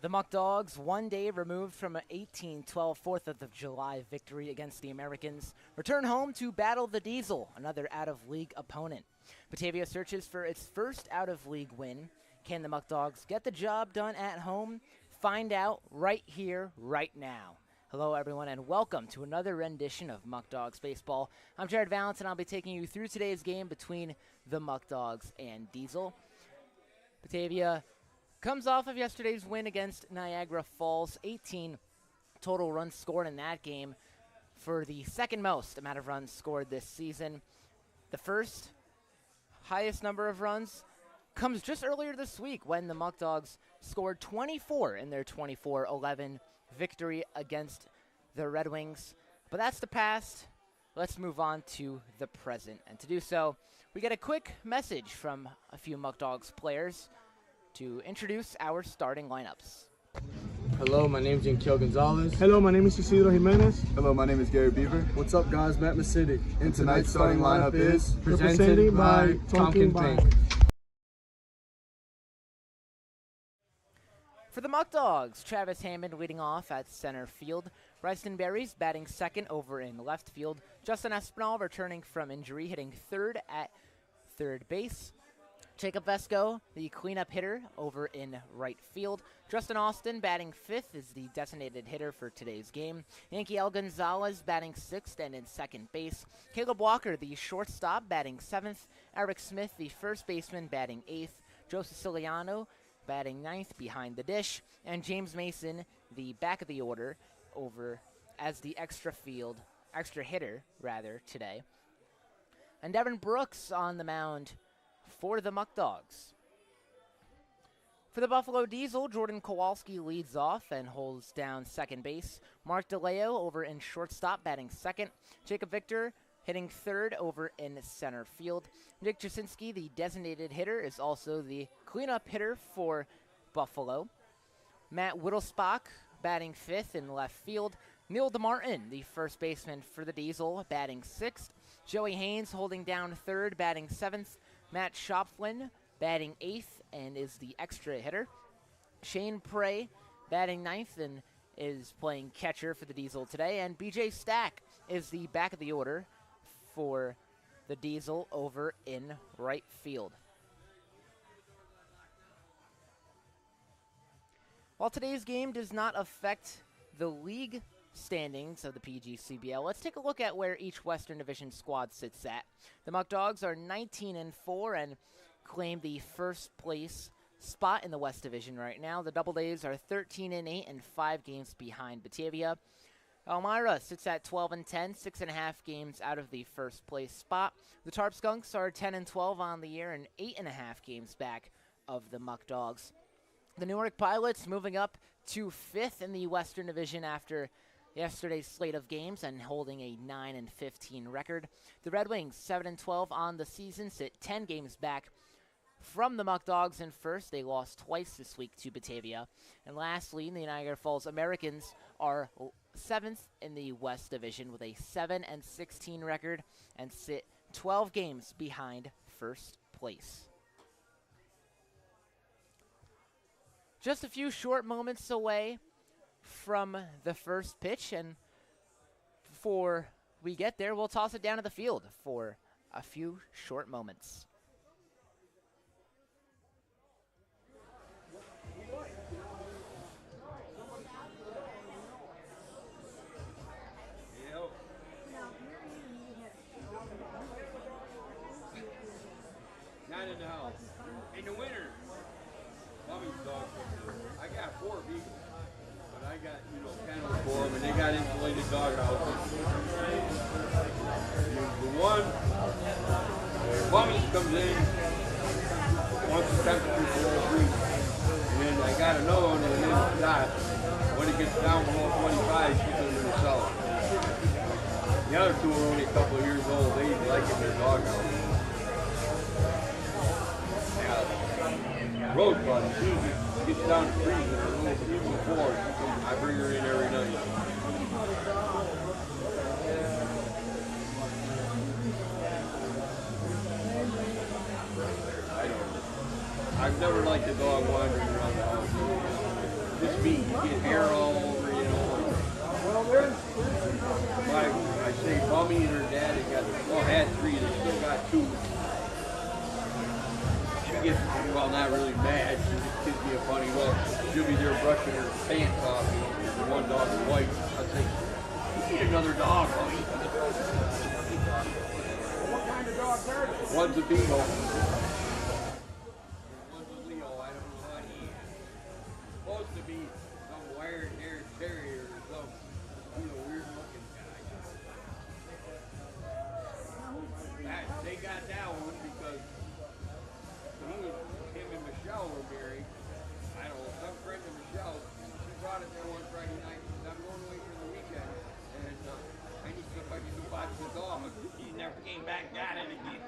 The Muckdogs, one day removed from an 18-12 4th of July victory against the Americans, return home to battle the Diesel, another out-of-league opponent. Batavia searches for its first out-of-league win. Can the Muckdogs get the job done at home? Find out right here, right now. Hello, everyone, and welcome to another rendition of Muckdogs Baseball. I'm Jared Valance, and I'll be taking you through today's game between the Muckdogs and Diesel. Batavia comes off of yesterday's win against Niagara Falls. 18 total runs scored in that game for the second most amount of runs scored this season. The first highest number of runs comes just earlier this week when the Muckdogs scored 24 in their 24-11 victory against the Red Wings. But that's the past. Let's move on to the present. And to do so, we get a quick message from a few Muckdogs players to introduce our starting lineups. Hello, my name is Yankiel Gonzalez. Hello, my name is Isidro Jimenez. Hello, my name is Gary Beaver. What's up, guys? Matt Masidic. And tonight's starting lineup is presented by Tonkin Bank. For the Muckdogs, Travis Hammond leading off at center field. Bryson Berries batting second over in left field. Justin Espinal returning from injury, hitting third at third base. Jacob Vesco, the cleanup hitter, over in right field. Justin Austin batting fifth is the designated hitter for today's game. Yankiel Gonzalez batting sixth and in second base. Caleb Walker, the shortstop, batting seventh. Eric Smith, the first baseman, batting eighth. Joe Siciliano batting ninth behind the dish. And James Mason, the back of the order, over as the extra hitter today. And Devin Brooks on the mound for the Muckdogs. For the Buffalo Diesel, Jordan Kowalski leads off and holds down second base. Mark DeLeo over in shortstop, batting second. Jacob Victor hitting third over in center field. Nick Jasinski, the designated hitter, is also the cleanup hitter for Buffalo. Matt Whittlesbach batting fifth in left field. Neil DeMartin, the first baseman for the Diesel, batting sixth. Joey Haynes holding down third, batting seventh. Matt Shopflin batting eighth and is the extra hitter. Shane Prey batting ninth and is playing catcher for the Diesel today. And BJ Stack is the back of the order for the Diesel over in right field. While today's game does not affect the league standings of the PGCBL, let's take a look at where each Western Division squad sits at. The Muckdogs are 19-4 and claim the first place spot in the West Division right now. The Double A's are 13-8 and 5 games behind Batavia. Elmira sits at 12-10, 6.5 games out of the first place spot. The Tarp Skunks are 10-12 on the year and 8.5 games back of the Muckdogs. The Newark Pilots moving up to 5th in the Western Division after yesterday's slate of games and holding a 9-15 record. The Red Wings, 7-12 on the season, sit 10 games back from the Muckdogs in first. They lost twice this week to Batavia. And lastly, the Niagara Falls Americans are 7th in the West Division with a 7-16 record and sit 12 games behind first place. Just a few short moments away from the first pitch, and before we get there, we'll toss it down to the field for a few short moments. Not in the house. In the winter, mommy's dog. I got 4 beagles, but I got, kennels for them, and they got insulated dog houses. The one, mommy comes in, wants the temperature below freezing. And then I got another one that is hot. When it gets down below 25, she puts it in the cellar. The other 2 are only a couple of years old. They like it in their dog house. Rosebud, she gets down to freezing her little floor. I bring her in every night. I've never liked a dog wandering around the house. Just get hair all over, you know. I say Bummy and her dad had 3, they still got 2. She gets, well, not really mad, she just gives me a funny look. She'll be there brushing her pants off, you know, because the one dog is white. I'll say, you need another dog, Bummy. What kind of dogs are they? One's a beagle. One's a Leo, I don't know what he is. Supposed to be some wire-haired terrier or some, weird-looking guy. They got that one because him and Michelle were married. I don't know, some friend of Michelle, she brought it there one Friday night. She said, I'm going away for the weekend, and I need somebody to watch the dog. He never came back, got it again.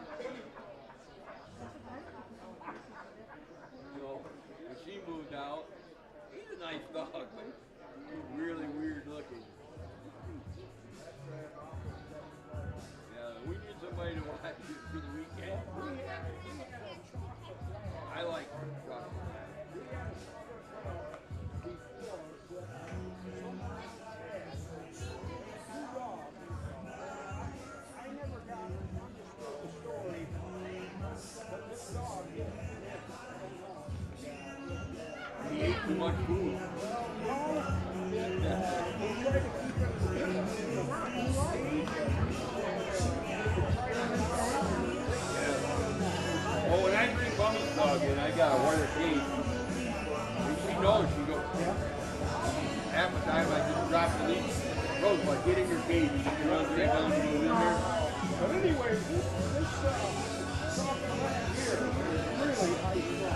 So, when she moved out, he's a nice dog, but he's really weird looking. Yeah, we need somebody to watch it for the weekend. I like her. He ate too much food. Well, when I bring Bummy's dog in, I got a wire cage. And she knows, she goes, half the time I just drop the leash. Rosebud, get in your cage. She runs right down and goes in there. But anyway, this dog here is really high strung.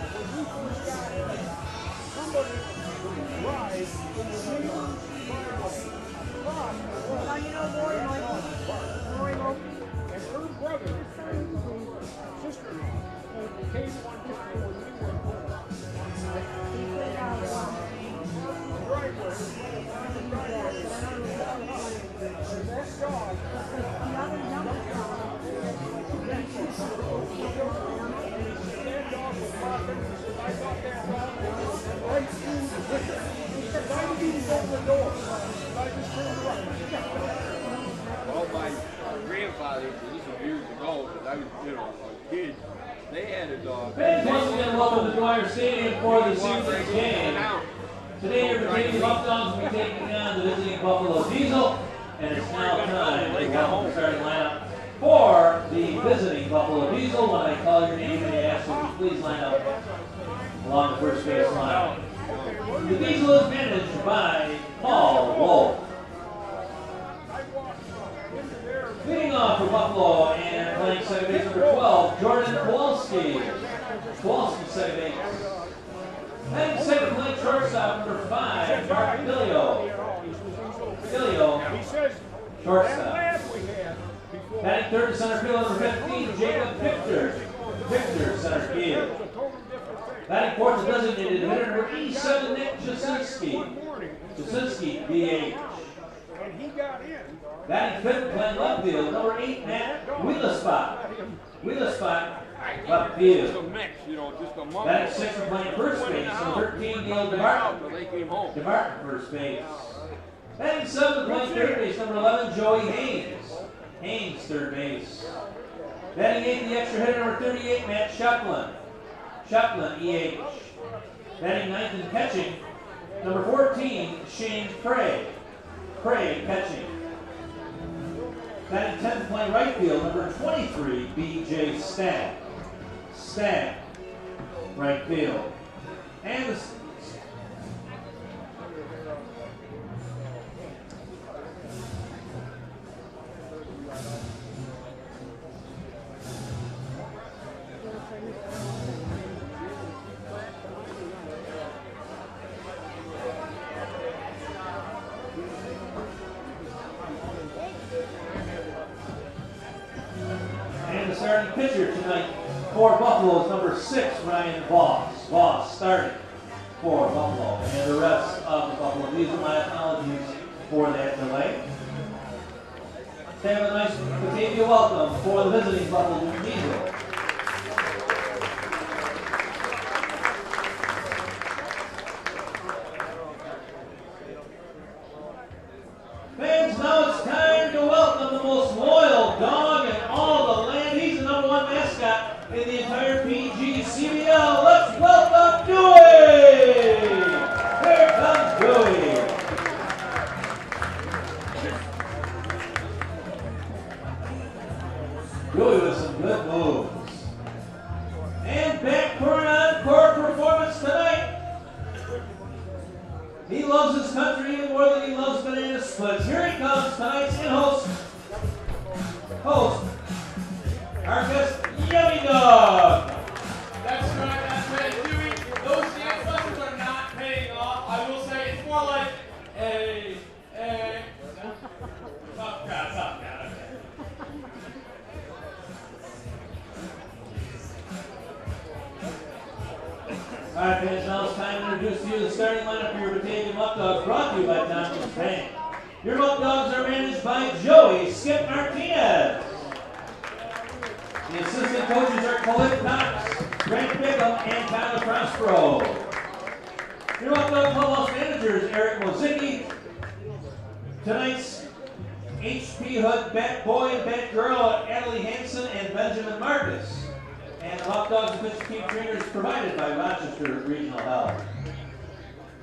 When we first got in, somebody arrived in the middle of and her brother and sister-in-law came one time when we were home. The driveway, and that dog, that dog was barking. He said, I thought that dog was right through the wicket. He said, I didn't even open the door. I just turned around. Well, my grandfather, this is years ago, because I was, a kid, they had a dog. Fans, once again, welcome to Dwyer Stadium for this evening's game. Today, your Batavia Muckdogs will be taking on the visiting Buffalo Diesel, and it's now time to welcome the starting lineup for the visiting Buffalo Diesel. When I call your name and ask you to please line up along the first base line. The Diesel is managed by Paul Wolf. Leading off for Buffalo and playing second base number 12, Jordan Kowalski. Kowalski second base. And second playing shortstop number 5, Mark Filio. Filio, shortstop. Batting third to center field number 15, Jacob Victor. Victor, center field. Batting fourth, the designated hitter number 87, Nick Jasinski. Jasinski, DH. Batting fifth, playing left field, number 8, Matt Wheelaspot. Wheelaspot, left field. Batting sixth, playing first base, number 13, Neil DeMartin. DeMartin, first base. Batting seventh, playing third base, number 11, Joey Haynes. Haynes, third base. Batting eighth, the extra hitter, number 38, Matt Shocklin. Shocklin, EH. Batting ninth and catching, number 14, Shane Craig. Craig, catching. Batting 10th, playing right field, number 23, B.J. Stagg. Stagg, right field. And the starting pitcher tonight for Buffalo is number 6, Ryan Voss. Voss starting for Buffalo. And the rest of the Buffalo Diesel, my apologies for that delay. They have a nice Batavia welcome for the visiting Buffalo Diesel. All right, fans, now it's time to introduce to you the starting lineup for your Batavia Muckdogs, brought to you by Tompkins Bank. Your Muckdogs are managed by Joey Skip Martinez. The assistant coaches are Khalid Cox, Grant Bickham, and Tyler Prospero. Your Muckdog clubhouse managers, Eric Mozicki. Tonight's HP Hood Bat Boy and Bat Girl are Adelie Hansen and Benjamin Marcus. And the Muckdogs official team trainers provided by Rochester Regional Health.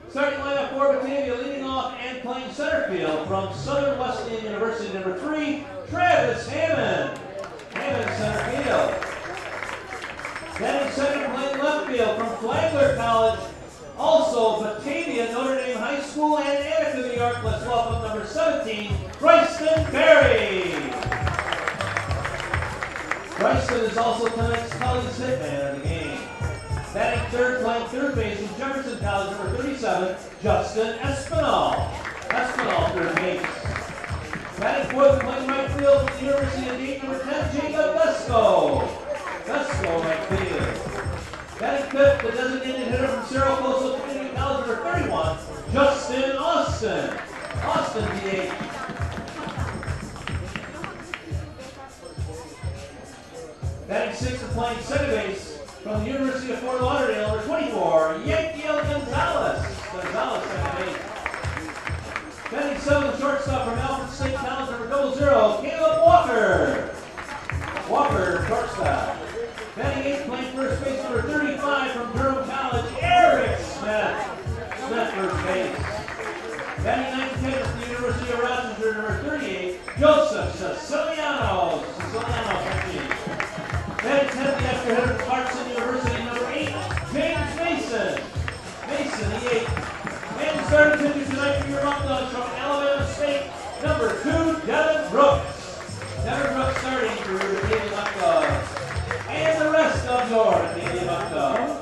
Starting lineup for Batavia, leading off and playing center field from Southern Wesleyan University, number 3, Travis Hammond. Hammond, center field. Then in second, playing left field from Flagler College, also Batavia, Notre Dame High School, and Attica, New York. Let's welcome number 17, Bryson Berry. Bryson is also tonight's College hitman of the game. Batting third, playing third base from Jefferson College, number 37, Justin Espinal. Espinal, third base. Batting fourth, playing right field from the University of Dayton, number 10, Jacob Vesco. Vesco, right field. Batting fifth, the designated hitter from Cerro Coastal Community College, number 31, Justin Austin. Austin, DH. Batting sixth and playing second base from the University of Fort Lauderdale, number 24, Yankiel Gonzalez. Gonzalez, second base. Batting seventh, shortstop from Alfred State College, number 00, Caleb Walker. Walker, shortstop. Batting eighth, playing first base, number 35 from Durham College, Eric Smith. Smith, first base. Batting ninth, tenth from the University of Rochester, number 38, Joseph Siciliano. Siciliano, second base. Batting 10th, the extra hitter from Clarkson University, number 8, James Mason. Mason, the 8th. And starting pitcher tonight for your Muckdogs from Alabama State, number 2, Devin Brooks. Devin Brooks starting for your Batavia Muckdogs. And the rest of your Batavia Muckdogs.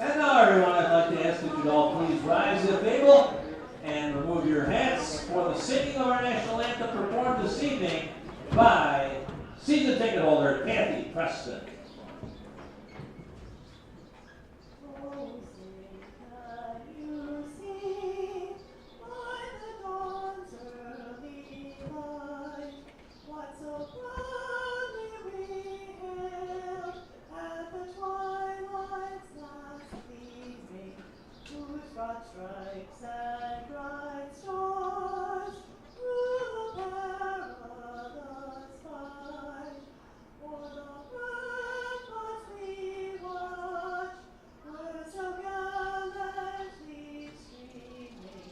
And now, everyone, I'd like to ask that you all please rise if able and remove your hats for the singing of our national anthem performed this evening by season ticket holder Kathy Preston. Stripes and bright stars through the perilous fight. For the ramparts we watch were so gallantly streaming,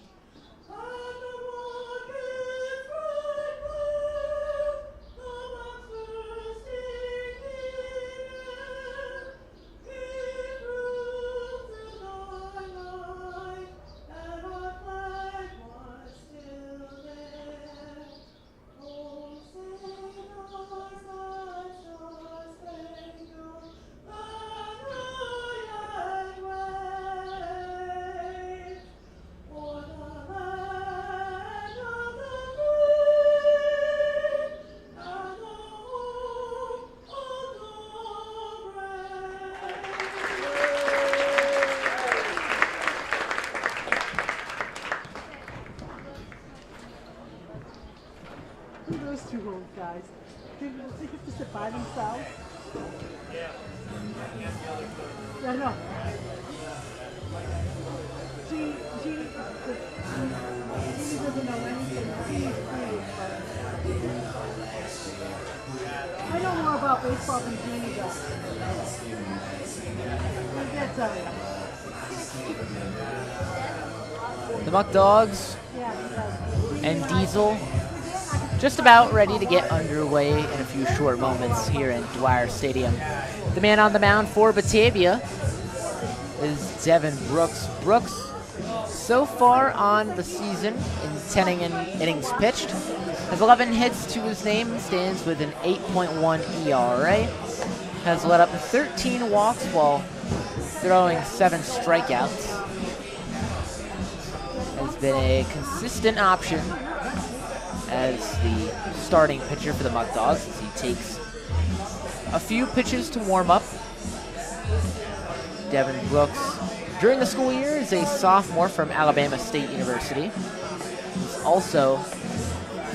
and the rocket's bright glare, the bombs bursting in air, gave proof to our light that our flag was still there. Oh, sing us that star-spangled banner yet wave, for the land of the free and the home of the brave. Who are those two old guys? They have to sit by themselves? Yeah. I know. Jeannie doesn't know anything. Jeannie's pretty, but I know more about baseball than Jeannie does. I can't tell you. The Muckdogs Yeah, because and Diesel just about ready to get underway in a few short moments here in Dwyer Stadium. The man on the mound for Batavia is Devin Brooks. Brooks, so far on the season in 10 innings pitched, has 11 hits to his name, stands with an 8.1 ERA, has let up 13 walks while throwing 7 strikeouts. Has been a consistent option as the starting pitcher for the Muckdogs as he takes a few pitches to warm up. Devin Brooks, during the school year, is a sophomore from Alabama State University. He's also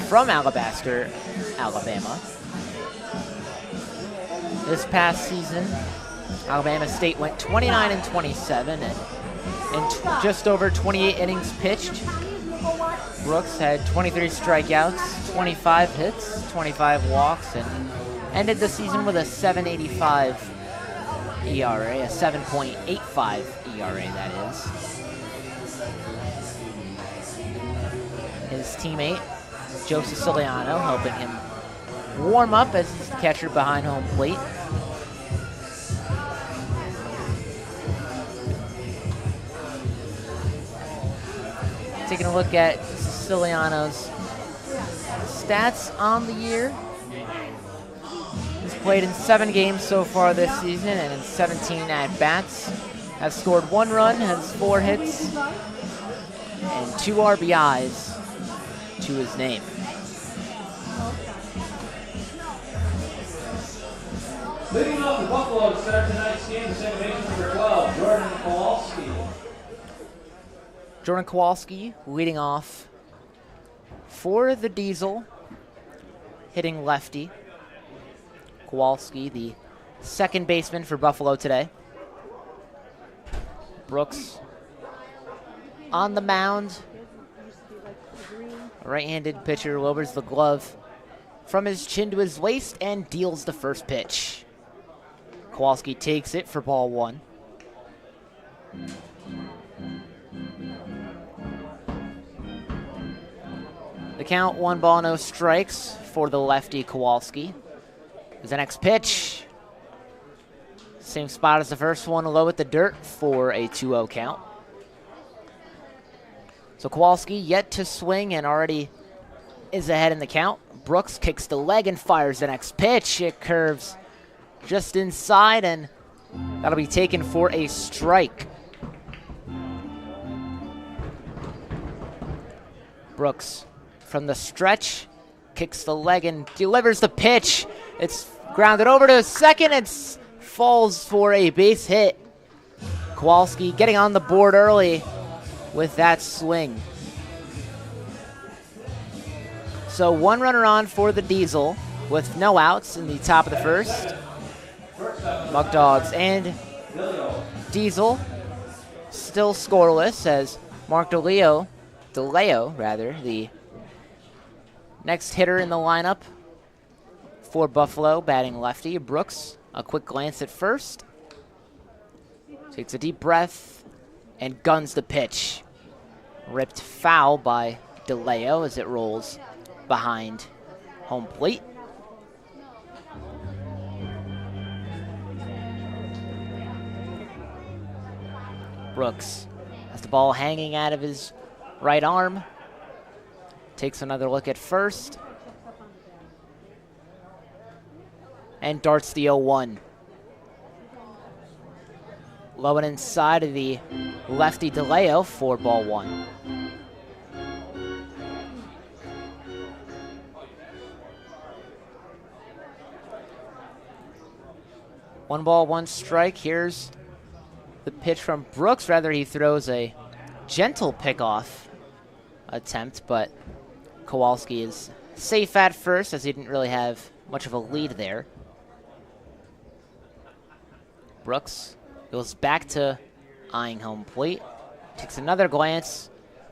from Alabaster, Alabama. This past season, Alabama State went 29-27 and in just over 28 innings pitched. Brooks had 23 strikeouts, 25 hits, 25 walks, and ended the season with a 7.85 ERA, a 7.85 ERA, that is. His teammate, Joe Siciliano, helping him warm up as he's the catcher behind home plate. Taking a look at Siciliano's stats on the year. He's played in 7 games so far this season and in 17 at-bats. Has scored 1 run, has 4 hits, and 2 RBIs to his name. Leading off the Buffalo to start tonight's game, the second baseman number 12, Jordan Kowalski. Jordan Kowalski leading off for the Diesel, hitting lefty. Kowalski, the second baseman for Buffalo today. Brooks on the mound. A right-handed pitcher lowers the glove from his chin to his waist and deals the first pitch. Kowalski takes it for ball 1. The count, 1 ball, no strikes for the lefty Kowalski. Is the next pitch. Same spot as the first one, low at the dirt for a 2-0 count. So Kowalski yet to swing and already is ahead in the count. Brooks kicks the leg and fires the next pitch. It curves just inside, and that'll be taken for a strike. Brooks from the stretch kicks the leg and delivers the pitch. It's grounded over to second and falls for a base hit. Kowalski getting on the board early with that swing. So 1 runner on for the Diesel with no outs in the top of the first. Muckdogs and Diesel still scoreless as Mark DeLeo, the next hitter in the lineup for Buffalo, batting lefty. Brooks, a quick glance at first. Takes a deep breath and guns the pitch. Ripped foul by DeLeo as it rolls behind home plate. Brooks has the ball hanging out of his right arm. Takes another look at first. And darts the 0-1. Low and inside of the lefty DeLeo for ball 1. One ball, 1 strike. Here's the pitch from Brooks. Rather, he throws a gentle pickoff attempt, but Kowalski is safe at first as he didn't really have much of a lead there. Brooks goes back to eyeing home plate. Takes another glance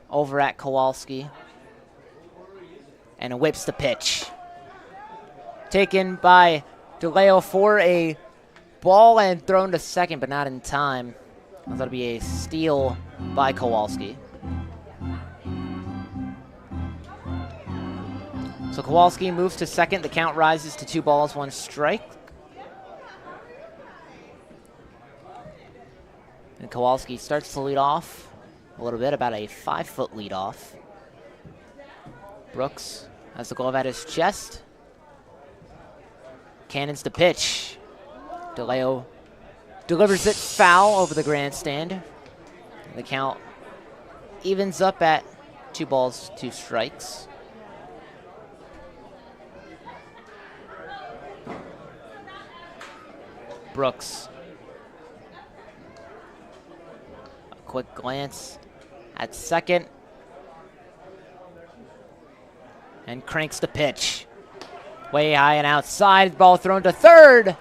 over at Kowalski and whips the pitch. Taken by DeLeo for a ball and thrown to second, but not in time. That'll be a steal by Kowalski. So Kowalski moves to second. The count rises to 2 balls, 1 strike. And Kowalski starts to lead off a little bit, about a 5-foot lead off. Brooks has the glove at his chest. Cannons the pitch. DeLeo delivers it foul over the grandstand. The count evens up at 2 balls, 2 strikes. Brooks. A quick glance at second. And cranks the pitch. Way high and outside. Ball thrown to third.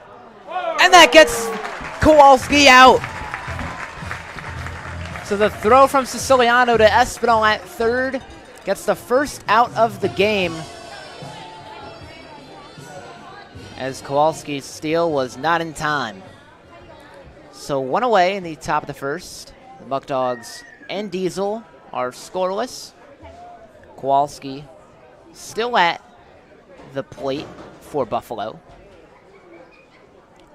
And that gets Kowalski out. So the throw from Siciliano to Espinal at third gets the first out of the game, as Kowalski's steal was not in time. So one away in the top of the first. The Muckdogs and Diesel are scoreless. Kowalski still at the plate for Buffalo.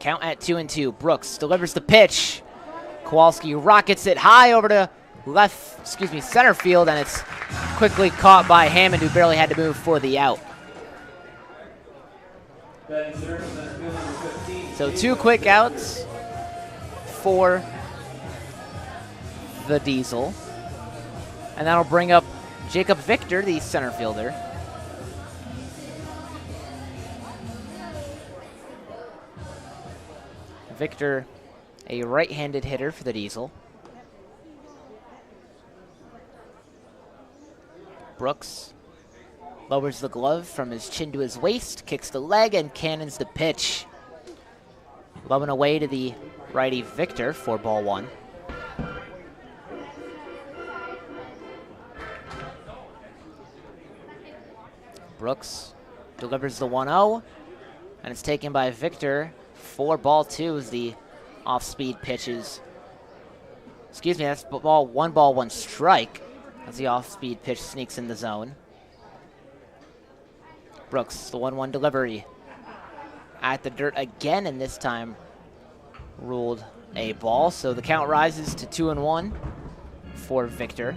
Count at 2-2. Brooks delivers the pitch. Kowalski rockets it high over to center field, and it's quickly caught by Hammond, who barely had to move for the out. So 2 quick outs for the Diesel. And that'll bring up Jacob Victor, the center fielder. Victor, a right-handed hitter for the Diesel. Brooks lowers the glove from his chin to his waist, kicks the leg, and cannons the pitch. Low and away to the righty Victor for ball 1. Brooks delivers the 1-0, and it's taken by Victor for ball 2 as the off-speed pitches. Excuse me, that's ball 1 strike as the off-speed pitch sneaks in the zone. Brooks, the 1-1 delivery at the dirt again, and this time ruled a ball. So the count rises to 2-1 for Victor.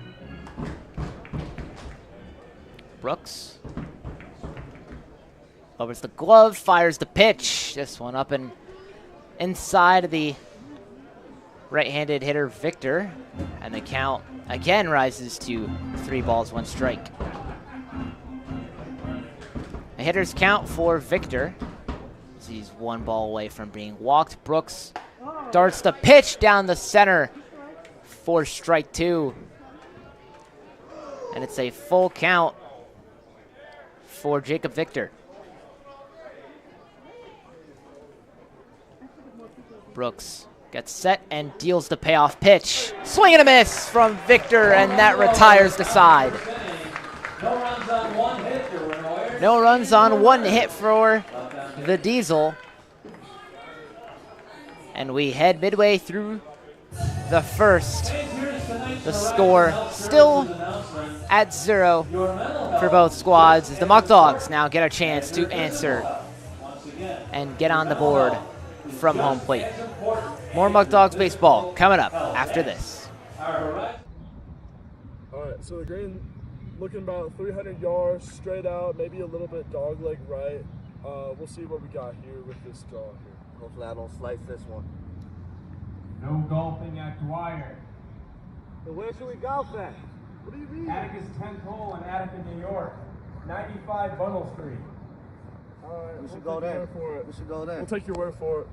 Brooks lowers the glove, fires the pitch. This one up and inside of the right-handed hitter Victor, and the count again rises to 3-1 strike. A hitter's count for Victor. He's 1 ball away from being walked. Brooks darts the pitch down the center for strike 2. And it's a full count for Jacob Victor. Brooks gets set and deals the payoff pitch. Swing and a miss from Victor, and that retires the side. No runs on 1 hit for the Diesel. And we head midway through the first. The score still at 0 for both squads, as the Muckdogs now get a chance to answer and get on the board from home plate. More Muckdogs baseball coming up after this. All right, so the green looking about 300 yards straight out, maybe a little bit dog leg right. We'll see what we got here with this draw here. Hopefully I don't slice this one. No golfing at Dwyer. So where should we golf at? What do you mean? Atticus 10th hole in Attica, New York. 95 Bundle Street. All right, We should go there. We should go there. We'll take your word for it.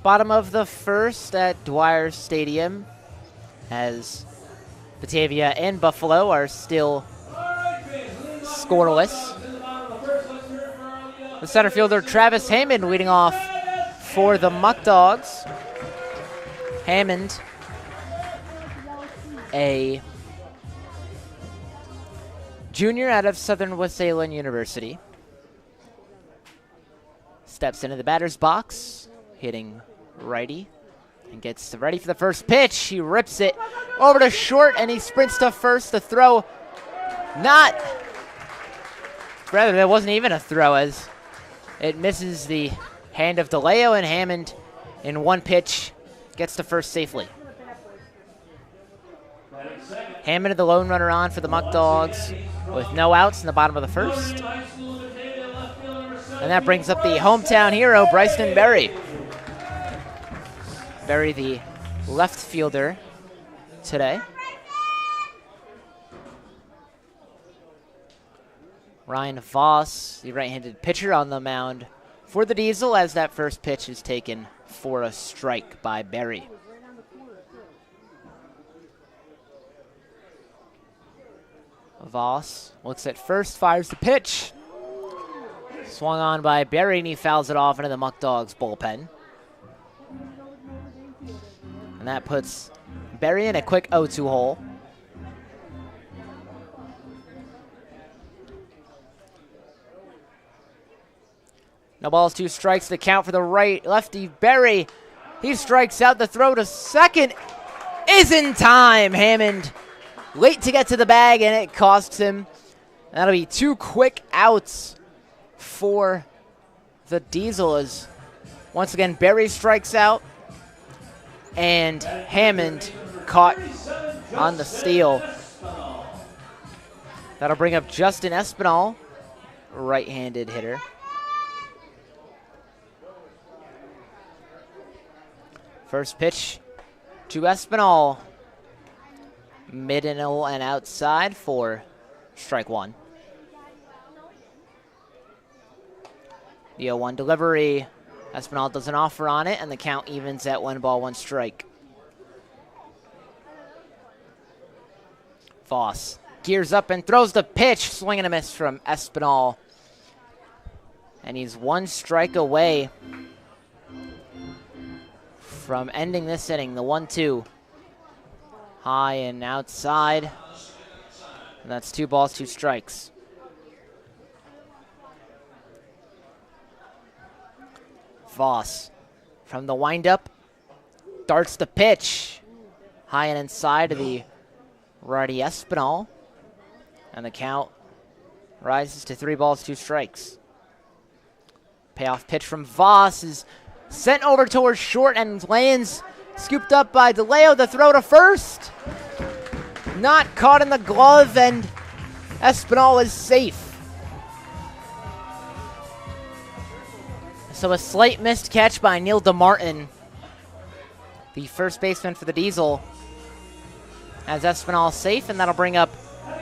Bottom of the first at Dwyer Stadium, as Batavia and Buffalo are still scoreless. The center fielder Travis Hammond leading off for the Muckdogs. Hammond, a junior out of Southern Wesleyan University. Steps into the batter's box, hitting righty, and gets ready for the first pitch. He rips it over to short, and he sprints to first. The throw, rather, there wasn't even a throw, as it misses the hand of DeLeo, and Hammond, in one pitch, gets to first safely. Hammond, the lone runner on for the Muckdogs, with no outs in the bottom of the first. And that brings up the hometown hero, Bryson Berry. Berry, the left fielder today. Ryan Voss, the right-handed pitcher, on the mound for the Diesel, as that first pitch is taken for a strike by Berry. Voss looks at first, fires the pitch. Swung on by Berry, and he fouls it off into the Muckdogs bullpen. And that puts Berry in a quick 0-2 hole. No balls, 2 strikes to count for the lefty Berry. He strikes out. The throw to second is in time. Hammond late to get to the bag, and it costs him. And that'll be 2 quick outs for the Diesel, as once again Berry strikes out and Hammond caught on the steal. That'll bring up Justin Espinal, right-handed hitter. First pitch to Espinal, middle and outside for strike 1. The 0-1 delivery. Espinal does an offer on it, and the count evens at 1 ball, 1 strike. Voss gears up and throws the pitch. Swing and a miss from Espinal. And he's 1 strike away from ending this inning. The 1-2. High and outside. And that's 2 balls, 2 strikes. Voss from the windup darts the pitch high and inside of the righty Espinal, and the count rises to 3 balls, 2 strikes. Payoff pitch from Voss is sent over towards short and lands scooped up by DeLeo. The throw to first, not caught in the glove, and Espinal is safe. So a slight missed catch by Neil DeMartin, the first baseman for the Diesel, has Espinal safe, and that'll bring up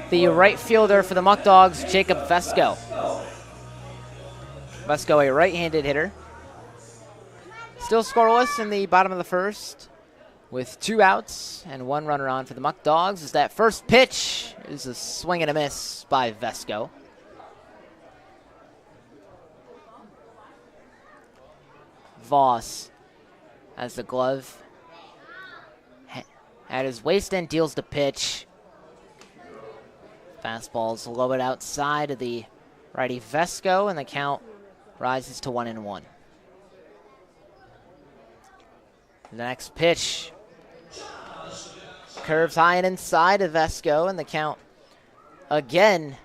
the right fielder for the Muckdogs, Jacob Vesco. Vesco, a right-handed hitter. Still scoreless in the bottom of the first, with 2 outs and 1 runner on for the Muckdogs, as that first pitch is a swing and a miss by Vesco. Voss has the glove at his waist and deals the pitch. Fastball's low outside of the righty Vesco, and the count rises to 1-1. The next pitch curves high and inside of Vesco, and the count again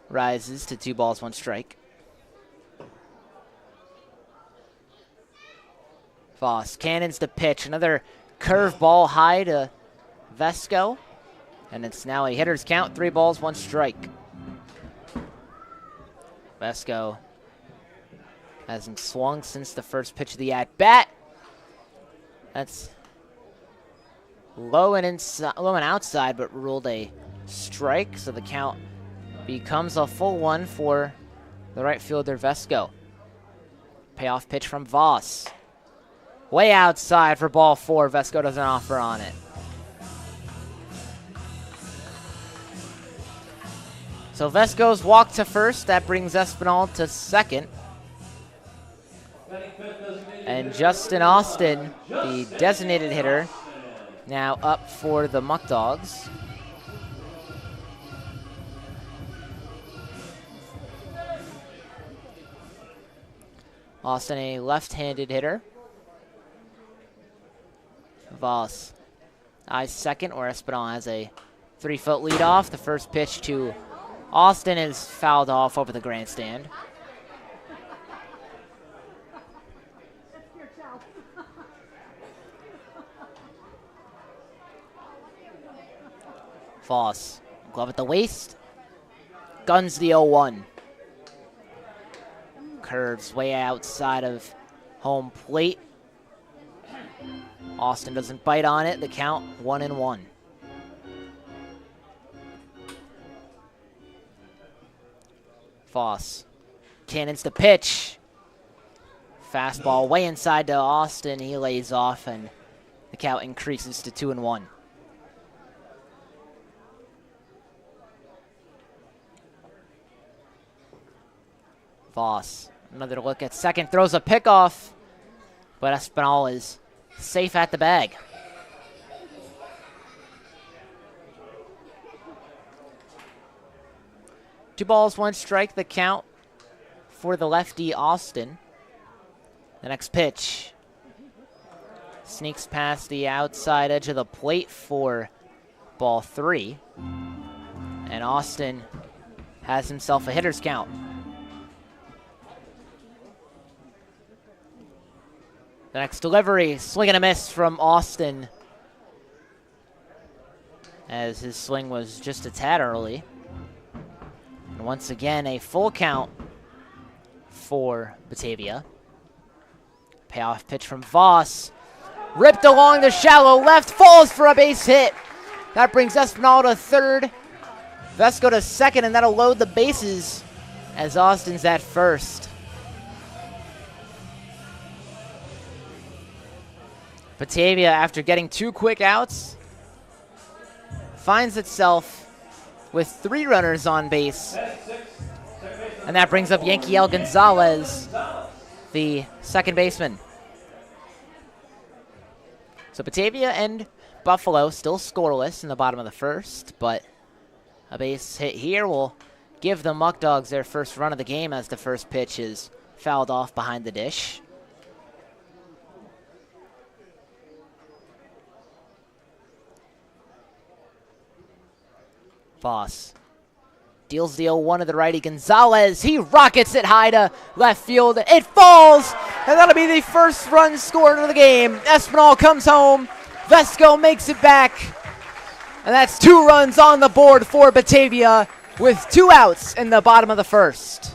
rises to 2 balls, 1 strike. Voss cannons the pitch. Another curveball high to Vesco. And it's now a hitter's count, 3 balls, 1 strike. Vesco hasn't swung since the first pitch of the at-bat. That's low and outside, but ruled a strike. So the count becomes a full 1 for the right fielder, Vesco. Payoff pitch from Voss. Way outside for ball 4. Vesco doesn't offer on it. So Vesco's walk to first. That brings Espinal to second. And Justin Austin, the designated hitter, now up for the Muckdogs. Austin, a left-handed hitter. Voss eyes second, or Espinal has a 3-foot lead off. The first pitch to Austin is fouled off over the grandstand. Voss, glove at the waist, guns the 0-1. Curves way outside of home plate. Austin doesn't bite on it. The count 1-1. Voss cannons the pitch. Fastball way inside to Austin. He lays off, and the count increases to 2-1. Voss, another look at second, throws a pickoff, but Espinal is safe at the bag. Two balls, one strike, the count for the lefty Austin. The next pitch sneaks past the outside edge of the plate for ball 3. And Austin has himself a hitter's count. The next delivery, swing and a miss from Austin, as his swing was just a tad early. And once again, a full count for Batavia. Payoff pitch from Voss. Ripped along the shallow left, falls for a base hit. That brings Espinal to third. Vesco to second, and that'll load the bases as Austin's at first. Batavia, after getting 2 quick outs, finds itself with 3 runners on base. And that brings up Yankiel Gonzalez, the second baseman. So Batavia and Buffalo still scoreless in the bottom of the first, but a base hit here will give the Muckdogs their first run of the game, as the first pitch is fouled off behind the dish. Voss deals the 0-1 to the righty Gonzalez. He rockets it high to left field. It falls, and that'll be the first run scored of the game. Espinal comes home. Vesco makes it back, and that's 2 runs on the board for Batavia with 2 outs in the bottom of the first.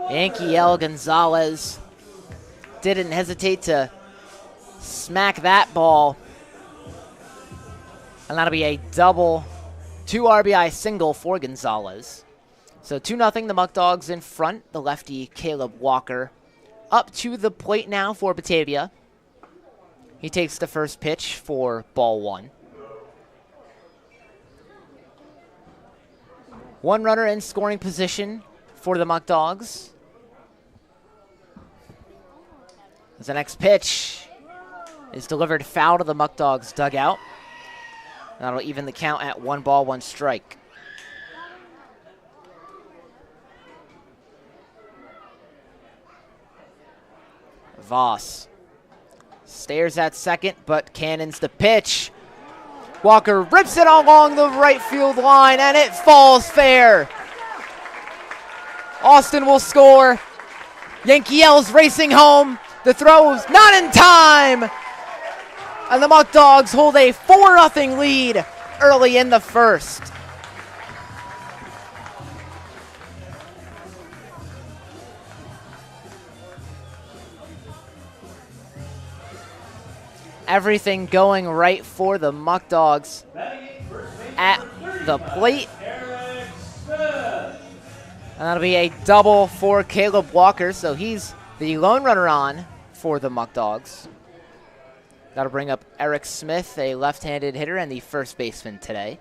Yankiel Gonzalez didn't hesitate to smack that ball. And that'll be a double, 2 RBI single for Gonzalez. So 2-0, the Muckdogs in front. The lefty Caleb Walker up to the plate now for Batavia. He takes the first pitch for ball 1. 1 runner in scoring position for the Muckdogs. As the next pitch is delivered foul to the Muckdogs dugout. That'll even the count at 1 ball, 1 strike. Voss stares at second, but cannons the pitch. Walker rips it along the right field line, and it falls fair. Austin will score. Yankiel's racing home. The throw's not in time. And the Muckdogs hold a 4-0 lead early in the first. Everything going right for the Muckdogs at the plate. And that'll be a double for Caleb Walker, so he's the lone runner on for the Muckdogs. That'll bring up Eric Smith, a left-handed hitter and the first baseman today.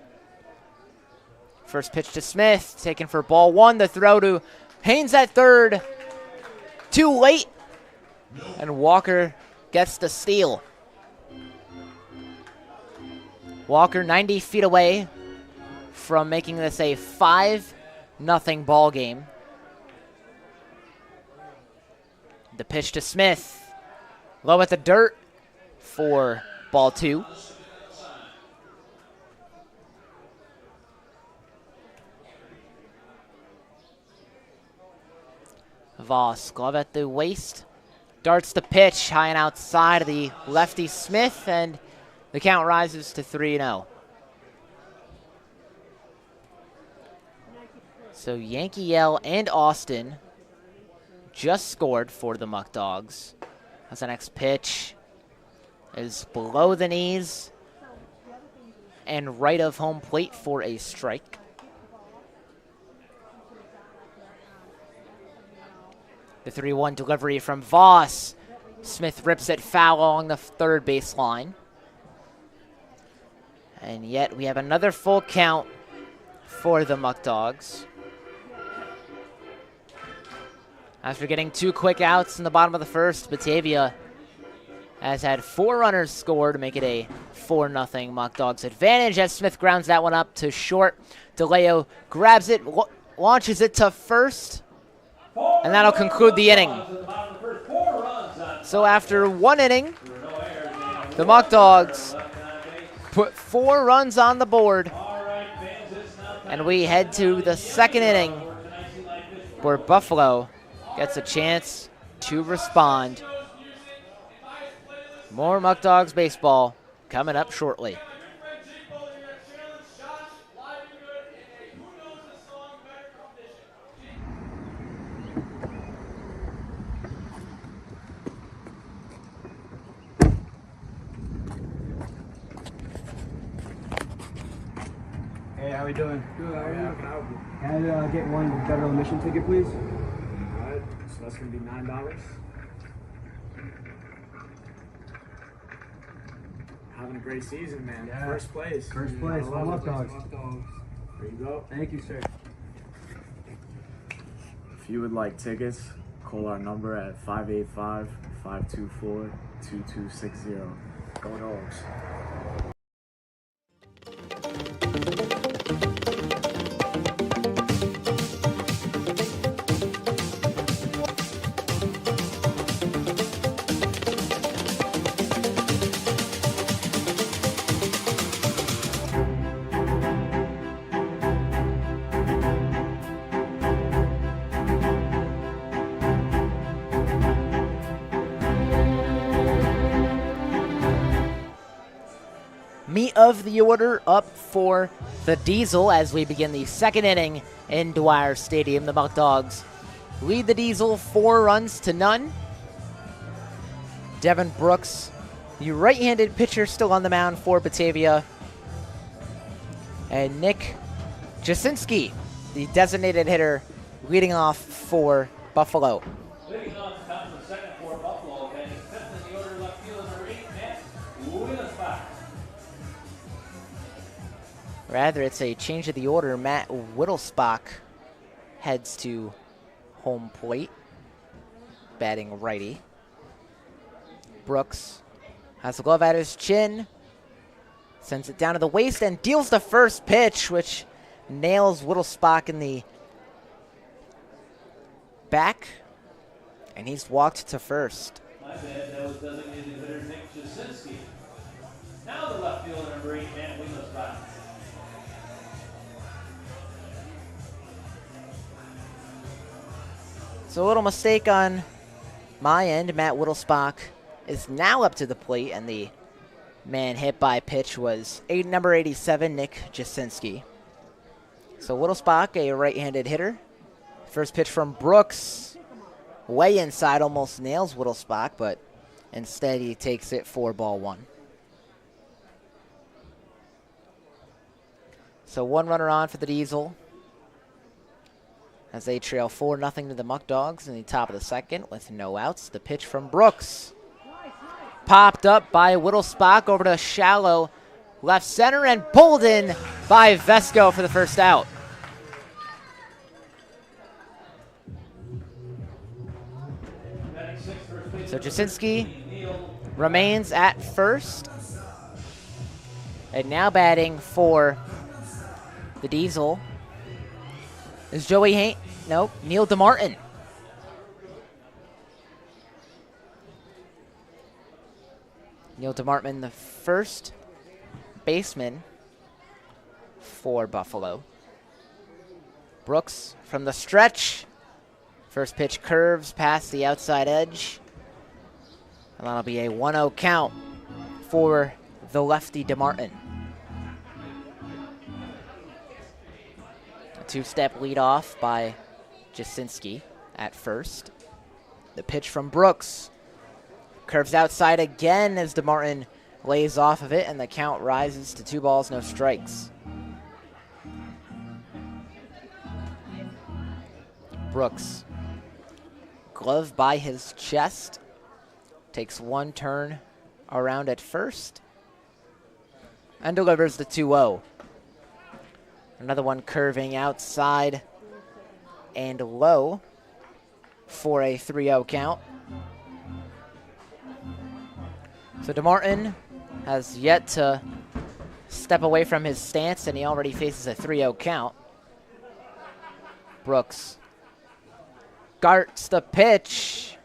First pitch to Smith, taken for ball 1. The throw to Haynes at third. Too late, and Walker gets the steal. Walker 90 feet away from making this a 5-0 ball game. The pitch to Smith. Low at the dirt for ball 2. Voss, glove at the waist. Darts the pitch high and outside of the lefty Smith, and the count rises to 3-0. So Yankeel and Austin just scored for the Muckdogs. As the next pitch is below the knees and right of home plate for a strike. The 3-1 delivery from Voss. Smith rips it foul along the third base line. And yet we have another full count for the Muckdogs. After getting 2 quick outs in the bottom of the first, Batavia has had 4 runners score to make it a 4-0 Muckdogs advantage as Smith grounds that one up to short. DeLeo grabs it, launches it to first, and that'll conclude the inning. So after 1 inning, the Muckdogs put 4 runs on the board, and we head to the 2nd inning where Buffalo gets a chance to respond. More Muckdogs baseball coming up shortly. Hey, how we doing? Good, how are you? Can I get one federal admission ticket, please? Alright, so that's going to be $9. Having a great season, man. Yeah. First place. First place. I love it. Muckdogs. There you go. Thank you, sir. If you would like tickets, call our number at 585-524-2260. Go Dogs. Meat of the order up for the Diesel as we begin the 2nd inning in Dwyer Stadium. The Muckdogs lead the Diesel 4 runs to none. Devin Brooks, the right-handed pitcher, still on the mound for Batavia. And Nick Jasinski, the designated hitter, leading off for Buffalo. Leading off the top of the 2nd for Buffalo, and 5th in the order, left field number 8, Matt Willisbach. Rather, it's a change of the order. Matt Whittlesbach heads to home plate, batting righty. Brooks has the glove at his chin, sends it down to the waist, and deals the first pitch, which nails Whittlesbach in the back, and he's walked to first. My bad, that was designated hitter Nick Jasinski. Now the left fielder number 8, Matt Willisbach. So a little mistake on my end. Matt Whittlesbach is now up to the plate, and the man hit by pitch was number 87, Nick Jasinski. So Whittlesbach, a right-handed hitter. First pitch from Brooks, way inside, almost nails Whittlesbach, but instead he takes it for ball 1. So 1 runner on for the Diesel as they trail 4-0 to the Muckdogs in the top of the 2nd with no outs. The pitch from Brooks, popped up by Whittlesbach over to shallow left center and pulled in by Vesco for the first out. So Jasinski remains at first. And now batting for the Diesel is Joey Neil DeMartin. Neil DeMartin, the first baseman for Buffalo. Brooks from the stretch. First pitch curves past the outside edge. And that'll be a 1-0 count for the lefty DeMartin. A two-step leadoff by Jasinski at first. The pitch from Brooks. Curves outside again as DeMartin lays off of it, and the count rises to 2 balls, no strikes. Brooks, glove by his chest, takes one turn around at first, and delivers the 2-0. Another one curving outside and low for a 3-0 count. So DeMartin has yet to step away from his stance, and he already faces a 3-0 count. Brooks darts the pitch.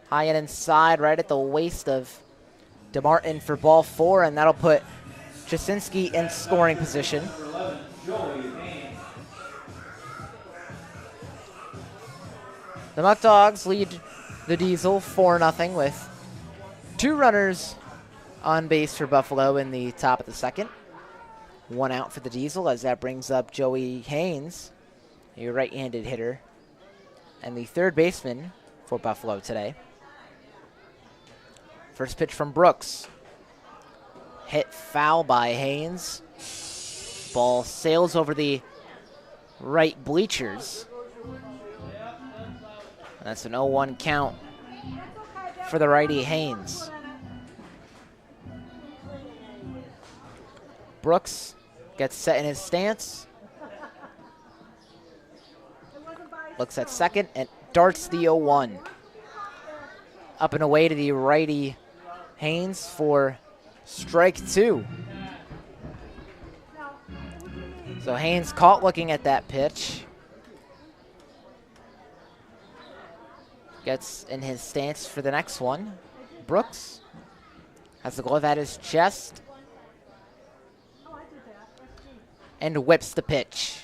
High and inside, right at the waist of DeMartin for ball 4, and that'll put Jasinski in scoring position. The Muckdogs lead the Diesel 4-0 with 2 runners on base for Buffalo in the top of the second. 1 out for the Diesel, as that brings up Joey Haynes, a right-handed hitter, and the third baseman for Buffalo today. First pitch from Brooks. Hit foul by Haynes. Ball sails over the right bleachers. And that's an 0-1 count for the righty Haynes. Brooks gets set in his stance. Looks at second and darts the 0-1. Up and away to the righty Haynes for strike 2. So Haynes caught looking at that pitch. Gets in his stance for the next one. Brooks has the glove at his chest and whips the pitch.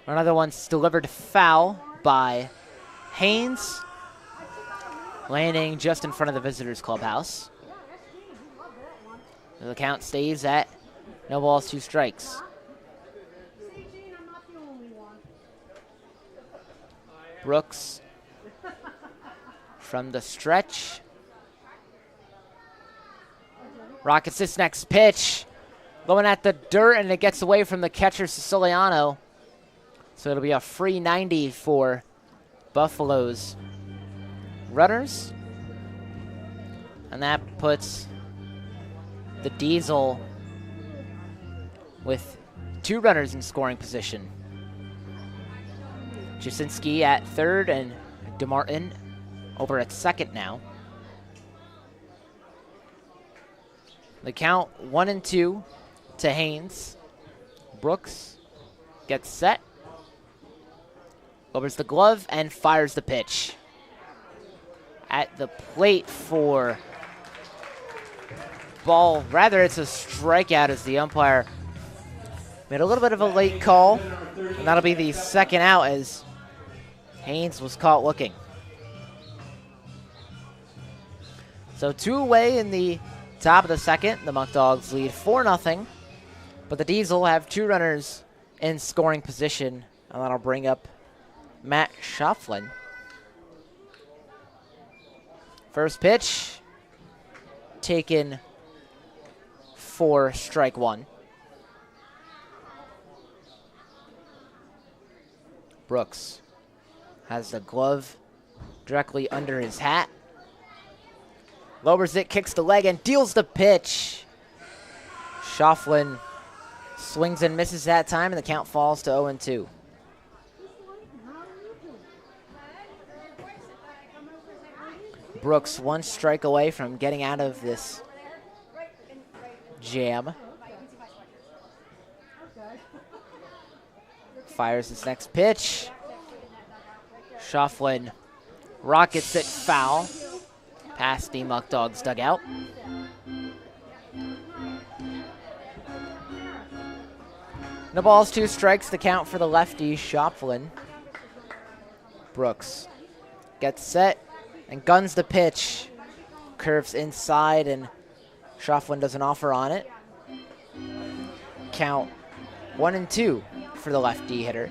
Another one's delivered foul by Haynes, landing just in front of the visitors' clubhouse. The count stays at no balls, 2 strikes. Brooks from the stretch. Rockets this next pitch. Going at the dirt, and it gets away from the catcher, Siciliano. So it'll be a free 90 for Buffalo's runners. And that puts the Diesel with 2 runners in scoring position. Jasinski at third and DeMartin over at second now. The count 1-2 to Haynes. Brooks gets set, lowers the glove, and fires the pitch. At the plate for ball, rather it's a strikeout as the umpire made a little bit of a late call, and that'll be the second out as Haynes was caught looking. So 2 away in the top of the second. The Muckdogs lead 4-0, but the Diesel have 2 runners in scoring position, and that'll bring up Matt Schaufflin. First pitch taken for strike 1. Brooks has the glove directly under his hat. Lowers it, kicks the leg, and deals the pitch. Schaufflin swings and misses that time, and the count falls to 0-2. Brooks 1 strike away from getting out of this jam. fires his next pitch. Shufflin rockets it foul past the Muckdogs dugout. No balls, 2 strikes, the count for the lefty, Shufflin. Brooks gets set and guns the pitch. Curves inside, and Shufflin does an offer on it. Count 1-2 for the lefty hitter.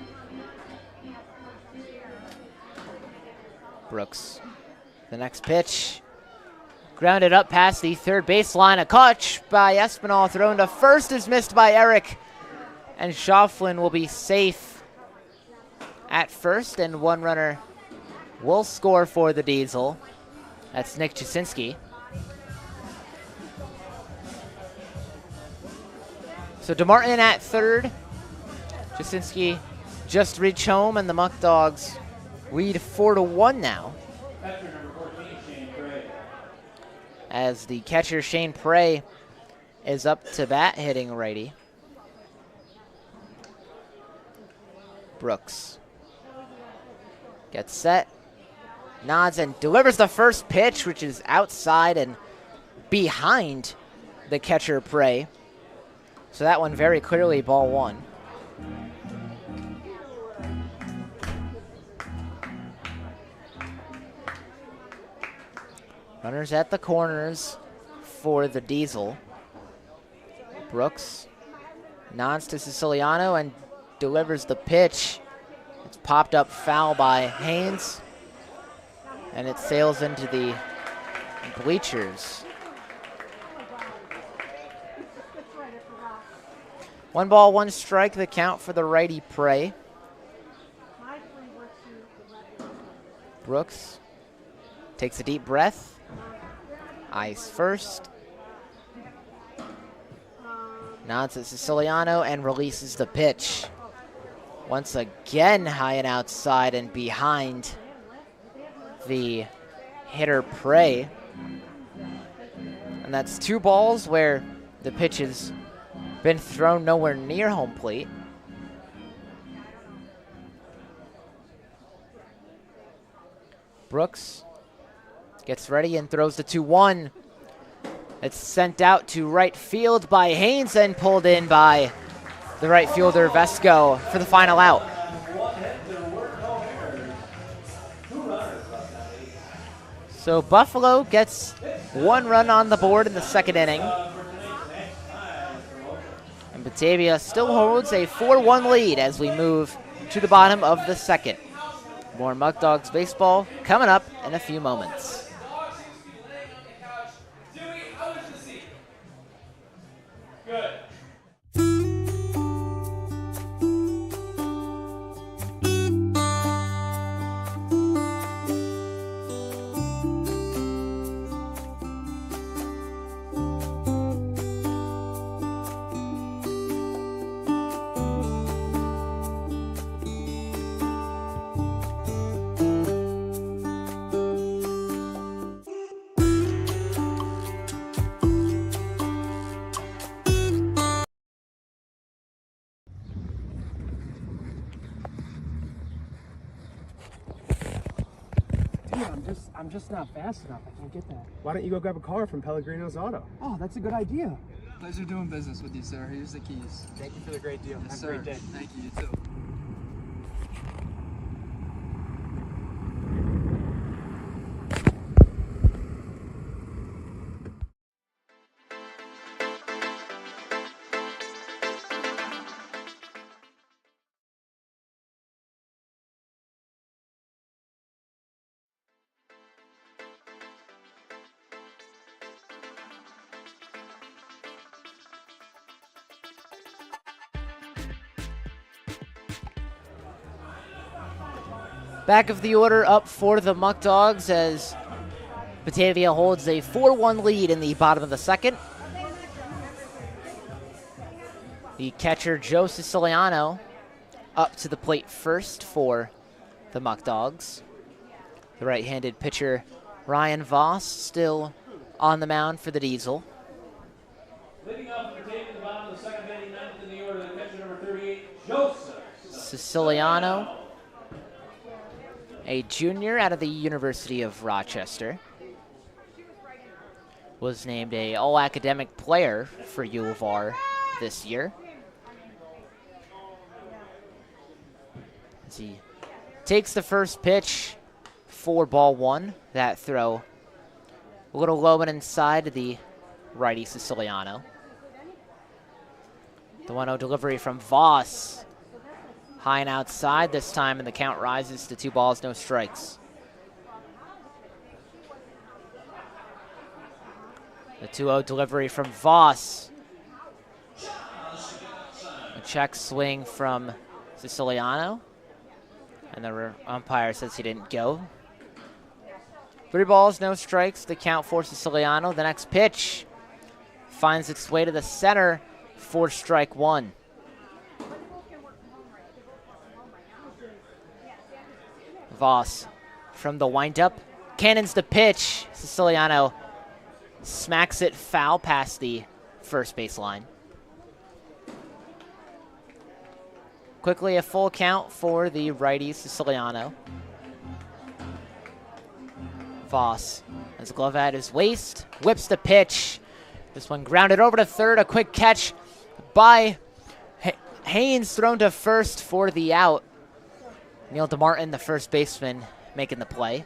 Brooks, the next pitch. Grounded up past the third baseline. A catch by Espinal, thrown to first is missed by Eric. And Shufflin will be safe at first, and 1 runner will score for the Diesel. That's Nick Jasinski. So DeMartin at third. Jasinski just reached home, and the Muckdogs lead 4-1 now. As the catcher Shane Prey is up to bat, hitting righty. Brooks gets set, nods and delivers the first pitch, which is outside and behind the catcher Prey. So that one very clearly ball 1. Runners at the corners for the Diesel. Brooks nods to Siciliano and delivers the pitch. It's popped up foul by Haynes, and it sails into the bleachers. 1 ball, 1 strike, the count for the righty Prey. Brooks takes a deep breath. Eyes first. Nods at Siciliano and releases the pitch. Once again, high and outside and behind the hitter Prey. And that's 2 balls where the pitch has been thrown nowhere near home plate. Brooks gets ready and throws the 2-1. It's sent out to right field by Haynes and pulled in by the right fielder Vesco for the final out. So Buffalo gets 1 run on the board in the 2nd inning. And Batavia still holds a 4-1 lead as we move to the bottom of the 2nd. More Muckdogs baseball coming up in a few moments. I'm just not fast enough. I can't get that. Why don't you go grab a car from Pellegrino's Auto? Oh, that's a good idea. Pleasure doing business with you, sir. Here's the keys. Thank you for the great deal. Yes, Have sir. a great day. Thank you. You too. Back of the order up for the Muckdogs as Batavia holds a 4-1 lead in the bottom of the 2nd. The catcher Joe Siciliano up to the plate first for the Muckdogs. The right-handed pitcher Ryan Voss still on the mound for the Diesel. Leading off for Batavia in the bottom of the 2nd inning, 9th in the order, the catcher number 38, Joseph Siciliano, a junior out of the University of Rochester, was named a all-academic player for U of R this year. As he takes the first pitch for ball one. That throw a little low and inside to the righty Siciliano. The 1-0 delivery from Voss. High and outside this time, and the count rises to 2 balls, no strikes. The 2-0 delivery from Voss. A check swing from Siciliano. And the umpire says he didn't go. 3 balls, no strikes. The count for Siciliano. The next pitch finds its way to the center for strike 1. Voss from the windup. Cannons the pitch. Siciliano smacks it foul past the first base line. Quickly a full count for the righty Siciliano. Voss has a glove at his waist, whips the pitch. This one grounded over to third. A quick catch by Haynes, thrown to first for the out. Neil DeMartin, the first baseman, making the play.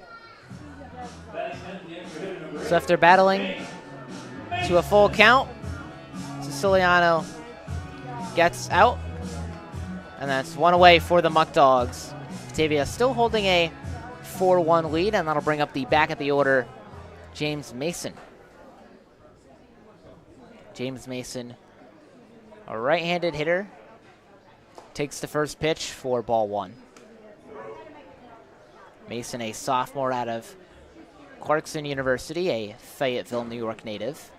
So after battling to a full count, Siciliano gets out. And that's 1 away for the Muckdogs. Batavia still holding a 4-1 lead, and that'll bring up the back of the order, James Mason. James Mason, a right-handed hitter, takes the first pitch for ball 1. Mason, a sophomore out of Clarkson University, a Fayetteville, New York native.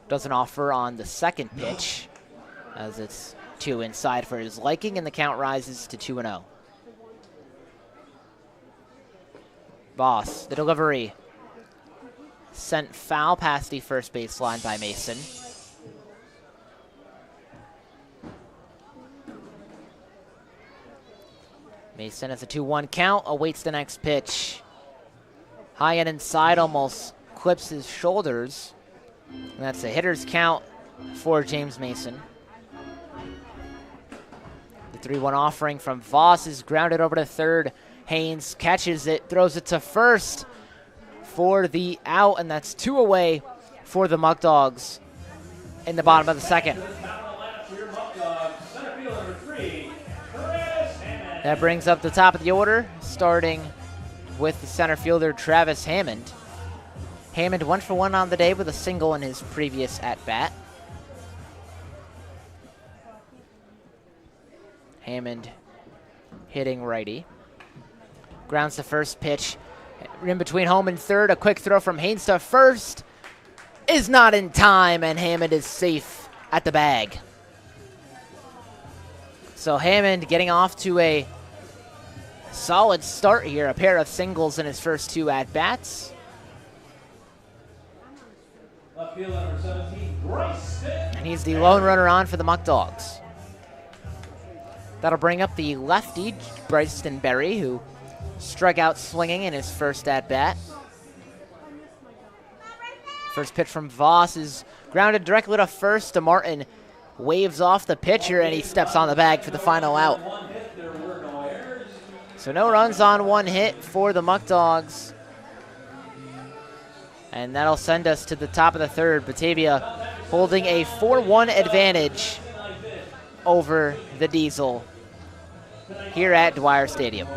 Does an offer on the second pitch, as it's 2 inside for his liking, and the count rises to 2-0. Voss, the delivery, sent foul past the first baseline by Mason. Mason has a 2-1 count, awaits the next pitch. High and inside, almost clips his shoulders. And that's a hitter's count for James Mason. The 3-1 offering from Voss is grounded over to third. Haynes catches it, throws it to first for the out, and that's 2 away for the Muckdogs in the bottom of the second. That brings up the top of the order, starting with the center fielder, Travis Hammond. Hammond 1 for 1 on the day with a single in his previous at-bat. Hammond hitting righty. Grounds the first pitch in between home and third. A quick throw from Haynes to first is not in time, and Hammond is safe at the bag. So Hammond getting off to a solid start here. A pair of singles in his first 2 at-bats. Left fielder number 17, Bryce. And he's the lone runner on for the Muckdogs. That'll bring up the lefty, Bryson Berry, who struck out swinging in his first at-bat. First pitch from Voss is grounded directly to first. DeMartin waves off the pitcher, and he steps on the bag for the final out. So no runs on 1 hit for the Muckdogs. And that'll send us to the top of the third. Batavia holding a 4-1 advantage over the Diesel here at Dwyer Stadium.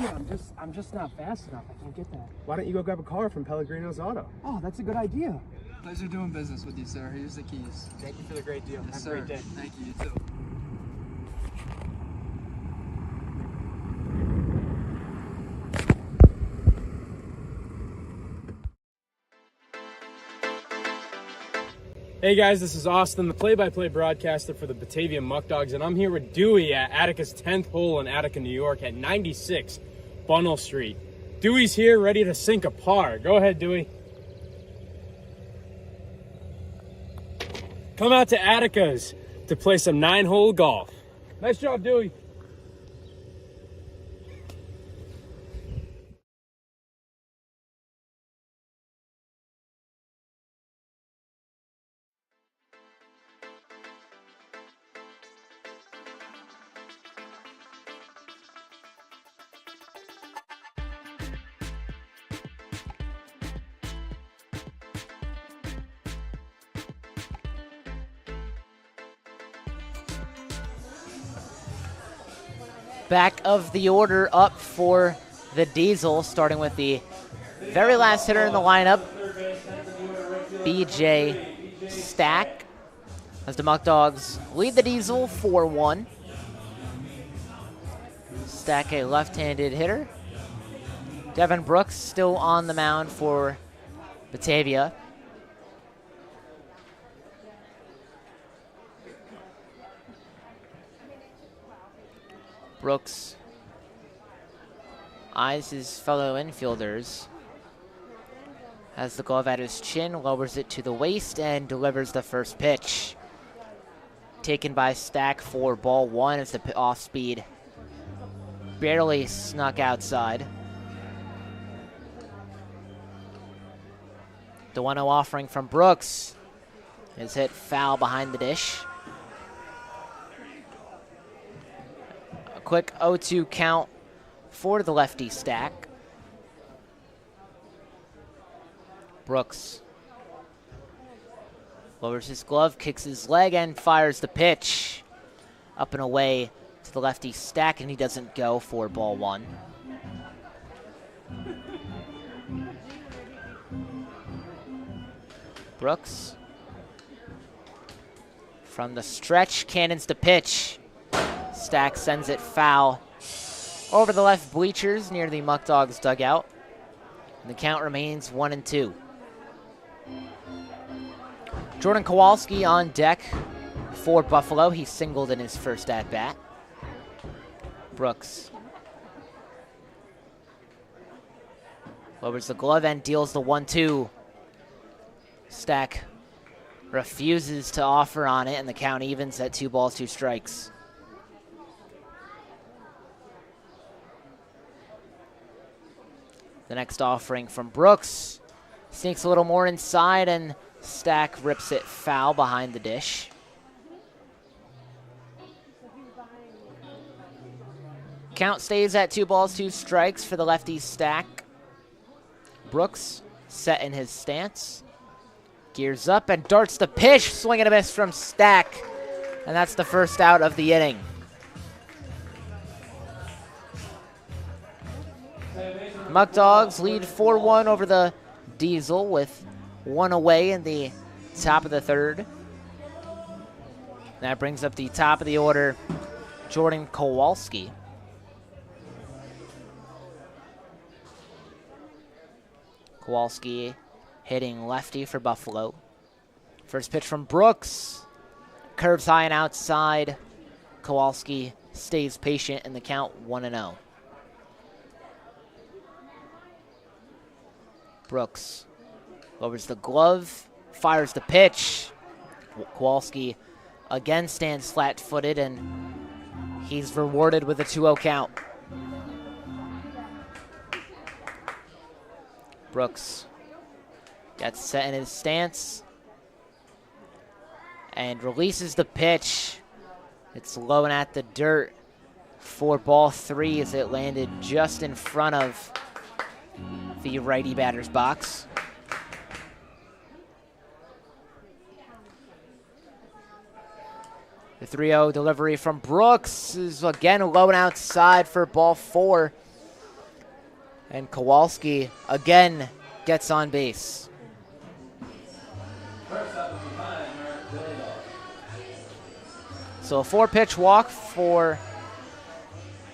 Dude, I'm just not fast enough. I can't get that. Why don't you go grab a car from Pellegrino's Auto? Oh, that's a good idea. Pleasure doing business with you, sir. Here's the keys. Thank you for the great deal. Yes, Have sir. a great day. Thank you. You too. Hey guys, this is Austin, the play-by-play broadcaster for the Batavia Muckdogs, and I'm here with Dewey at Attica's 10th hole in Attica, New York at 96 Bunnell Street. Dewey's here, ready to sink a par. Go ahead, Dewey. Come out to Attica's to play some 9-hole golf. Nice job, Dewey. Back of the order up for the Diesel, starting with the very last hitter in the lineup, BJ Stack, as the Muckdogs lead the Diesel 4-1. Stack, a left-handed hitter. Devin Brooks still on the mound for Batavia. Brooks eyes his fellow infielders, has the glove at his chin, lowers it to the waist, and delivers the first pitch. Taken by Stack for ball one as the off speed barely snuck outside. The 1-0 offering from Brooks is hit foul behind the dish. Quick 0-2 count for the lefty Stack. Brooks lowers his glove, kicks his leg, and fires the pitch. Up and away to the lefty Stack, and he doesn't go for ball one. Brooks from the stretch, cannons the pitch. Stack sends it foul over the left bleachers near the Muckdogs dugout. And the count remains 1-2. Jordan Kowalski on deck for Buffalo. He singled in his first at-bat. Brooks lowers the glove and deals the 1-2. Stack refuses to offer on it, and the count evens at 2 balls, 2 strikes. The next offering from Brooks sneaks a little more inside, and Stack rips it foul behind the dish. Count stays at 2 balls, 2 strikes for the lefty Stack. Brooks set in his stance. Gears up and darts the pitch. Swing and a miss from Stack. And that's the first out of the inning. Muckdogs lead 4-1 over the Diesel with 1 away in the top of the third. That brings up the top of the order, Jordan Kowalski. Kowalski hitting lefty for Buffalo. First pitch from Brooks. Curves high and outside. Kowalski stays patient in the count 1-0. Brooks lowers the glove, fires the pitch. Kowalski again stands flat-footed, and he's rewarded with a 2-0 count. Brooks gets set in his stance and releases the pitch. It's low and at the dirt for ball 3 as it landed just in front of the righty batter's box. The 3-0 delivery from Brooks is again low and outside for ball 4. And Kowalski again gets on base. So a 4-pitch walk for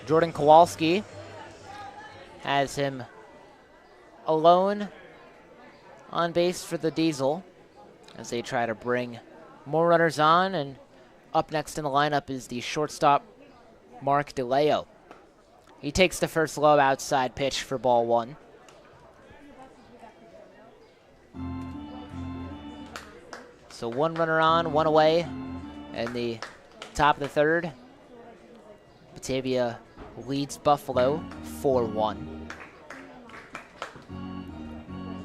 Jordan Kowalski has him alone on base for the Diesel as they try to bring more runners on. And up next in the lineup is the shortstop, Mark DeLeo. He takes the first low outside pitch for ball 1. So 1 runner on, 1 away, and the top of the 3rd. Batavia leads Buffalo 4-1.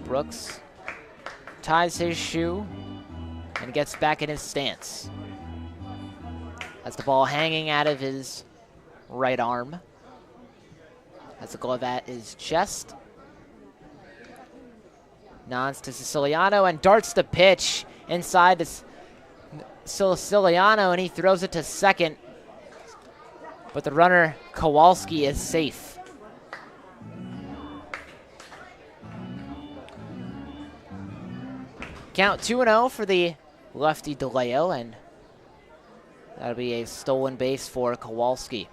Brooks ties his shoe and gets back in his stance. Has the ball hanging out of his right arm. Has the glove at his chest. Nods to Siciliano and darts the pitch inside to Siciliano, and he throws it to second. But the runner, Kowalski, is safe. Count 2-0 for the lefty DeLeo, and that'll be a stolen base for Kowalski.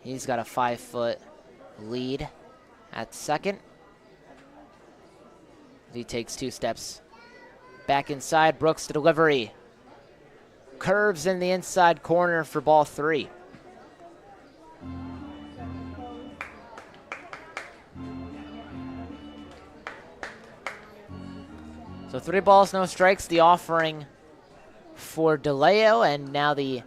He's got a 5-foot lead at second. He takes 2 steps back inside. Brooks to delivery. Curves in the inside corner for ball 3. So 3 balls, no strikes, the offering for DeLeo, and now the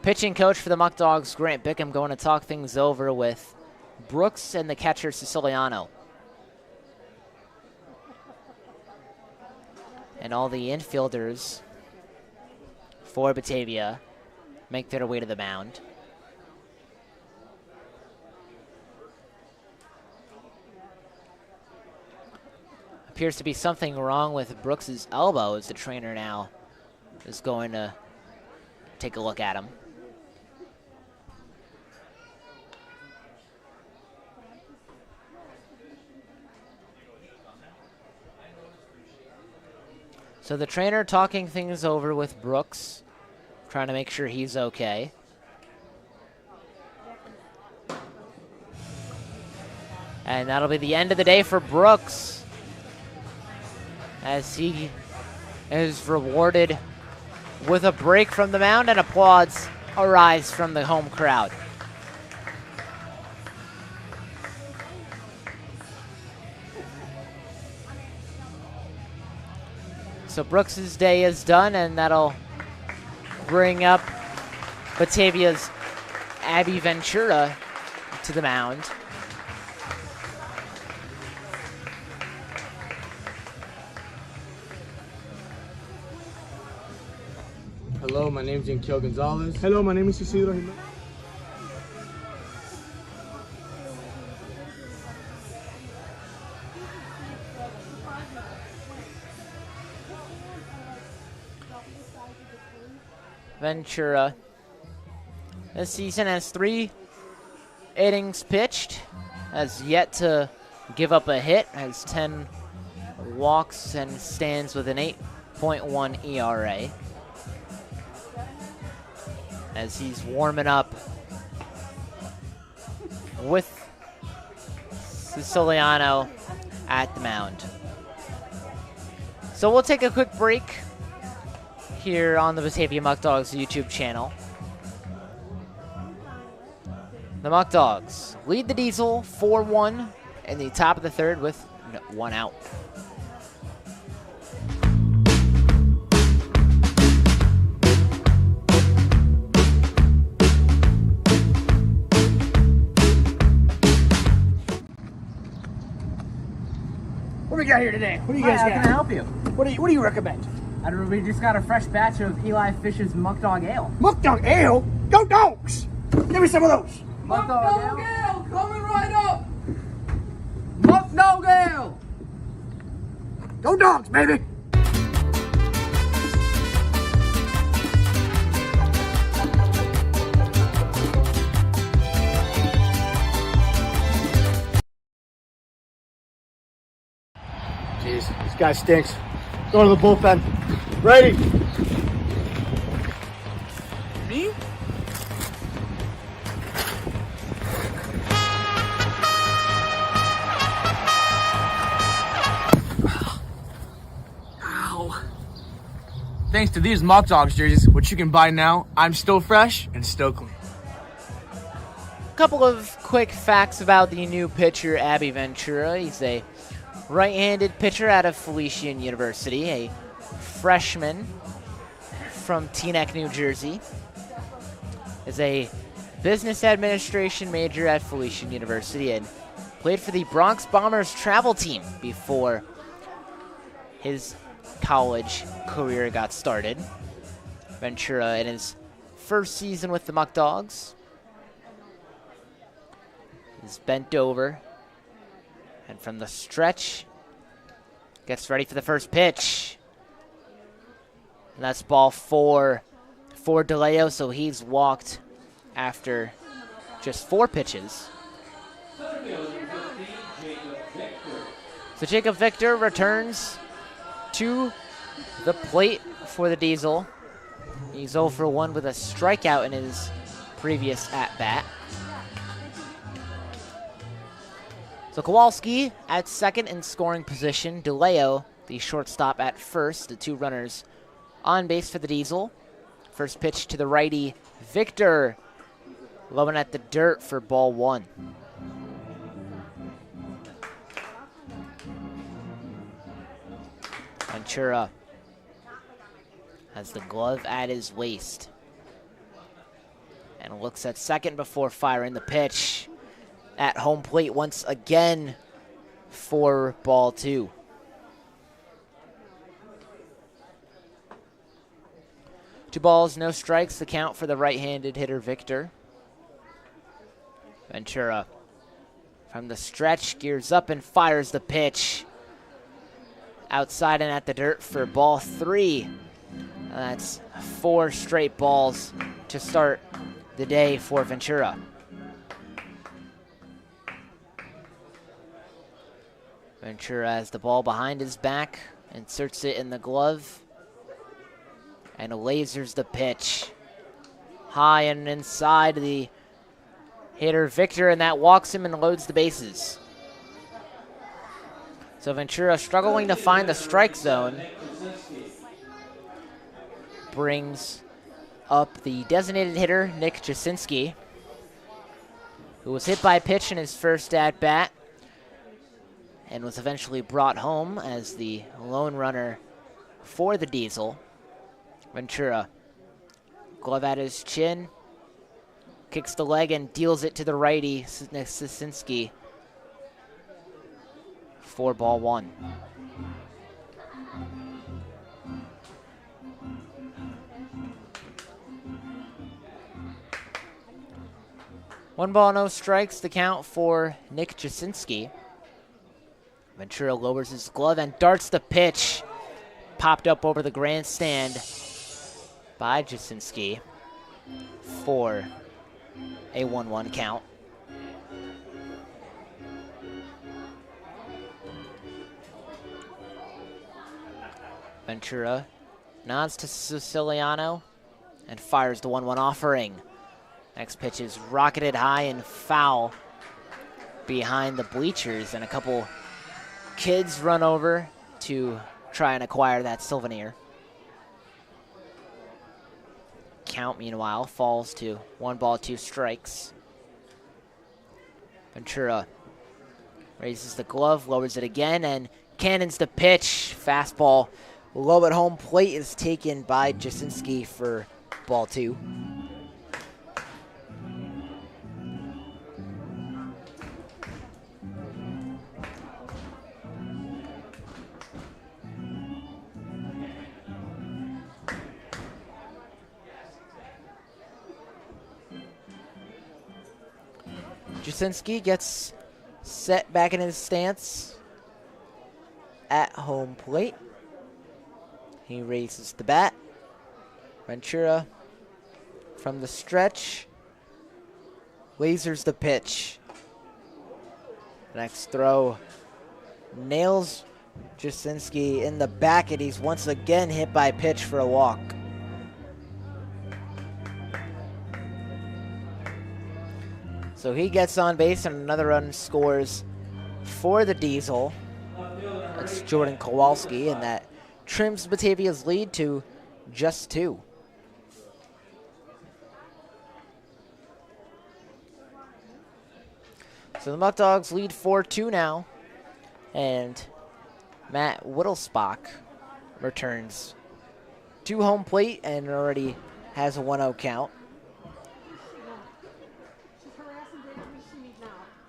pitching coach for the Muckdogs, Grant Bickham, going to talk things over with Brooks and the catcher, Siciliano. And all the infielders for Batavia make their way to the mound. Appears to be something wrong with Brooks's elbow as the trainer now is going to take a look at him. So the trainer talking things over with Brooks, trying to make sure he's okay. And that'll be the end of the day for Brooks, as he is rewarded with a break from the mound, and applause arise from the home crowd. So Brooks's day is done, and that'll bring up Batavia's Abby Ventura to the mound. Hello, my name is Yanquiel Gonzalez. Hello, my name is Isidro Jimenez. Ventura this season has 3 innings pitched, has yet to give up a hit, has 10 walks, and stands with an 8.1 ERA. As he's warming up with Siciliano at the mound. So we'll take a quick break here on the Batavia Muckdogs YouTube channel. The Muckdogs lead the Diesel 4-1 in the top of the 3rd with 1 out. What do we got here today? What do you guys got? How can I help you? What do you recommend? We just got a fresh batch of Eli Fish's Muckdog Ale. Muckdog Ale? Go Dogs! Give me some of those. Muckdog Ale coming right up! Muckdog Ale! Go Dogs, baby! Jeez, this guy stinks. Going to the bullpen. Ready? Me? Ow. Thanks to these Muckdogs jerseys, which you can buy now, I'm still fresh and still clean. couple of quick facts about the new pitcher, Abby Ventura. He's a right-handed pitcher out of Felician University, a freshman from Teaneck, New Jersey. Is a business administration major at Felician University and played for the Bronx Bombers travel team before his college career got started. Ventura in his first season with the Muckdogs is bent over, and from the stretch gets ready for the first pitch. And that's ball 4 for DeLeo, so he's walked after just 4 pitches. So Jacob Victor returns to the plate for the Diesel. He's 0 for 1 with a strikeout in his previous at-bat. So Kowalski at second in scoring position. DeLeo, the shortstop, at first. The 2 runners on base for the Diesel. First pitch to the righty, Victor. Low at the dirt for ball 1. Ventura has the glove at his waist and looks at second before firing the pitch. At home plate once again for ball 2. Two balls, no strikes, the count for the right-handed hitter Victor. Ventura from the stretch gears up and fires the pitch. Outside and at the dirt for ball 3. And that's 4 straight balls to start the day for Ventura. Ventura has the ball behind his back, inserts it in the glove, and lasers the pitch. High and inside the hitter Victor, and that walks him and loads the bases. So Ventura struggling to find the strike zone. Brings up the designated hitter, Nick Jasinski, who was hit by a pitch in his first at-bat and was eventually brought home as the lone runner for the Diesel. Ventura, glove at his chin, kicks the leg and deals it to the righty, Jasinski, for ball 1. One ball, no strikes, the count for Nick Jasinski. Ventura lowers his glove and darts the pitch. Popped up over the grandstand by Jasinski for a 1-1 count. Ventura nods to Siciliano and fires the 1-1 offering. Next pitch is rocketed high and foul behind the bleachers, and a couple kids run over to try and acquire that souvenir. Count, meanwhile, falls to 1 ball, 2 strikes. Ventura raises the glove, lowers it again, and cannons the pitch. Fastball low at home plate is taken by Jasinski for ball 2. Jasinski gets set back in his stance at home plate. He raises the bat. Ventura from the stretch lasers the pitch. Next throw nails Jasinski in the back, and he's once again hit by a pitch for a walk. So he gets on base and another run scores for the Diesel. It's Jordan Kowalski, and that trims Batavia's lead to just 2. So the Muckdogs lead 4-2 now. And Matt Whittlesbach returns to home plate and already has a 1-0 count.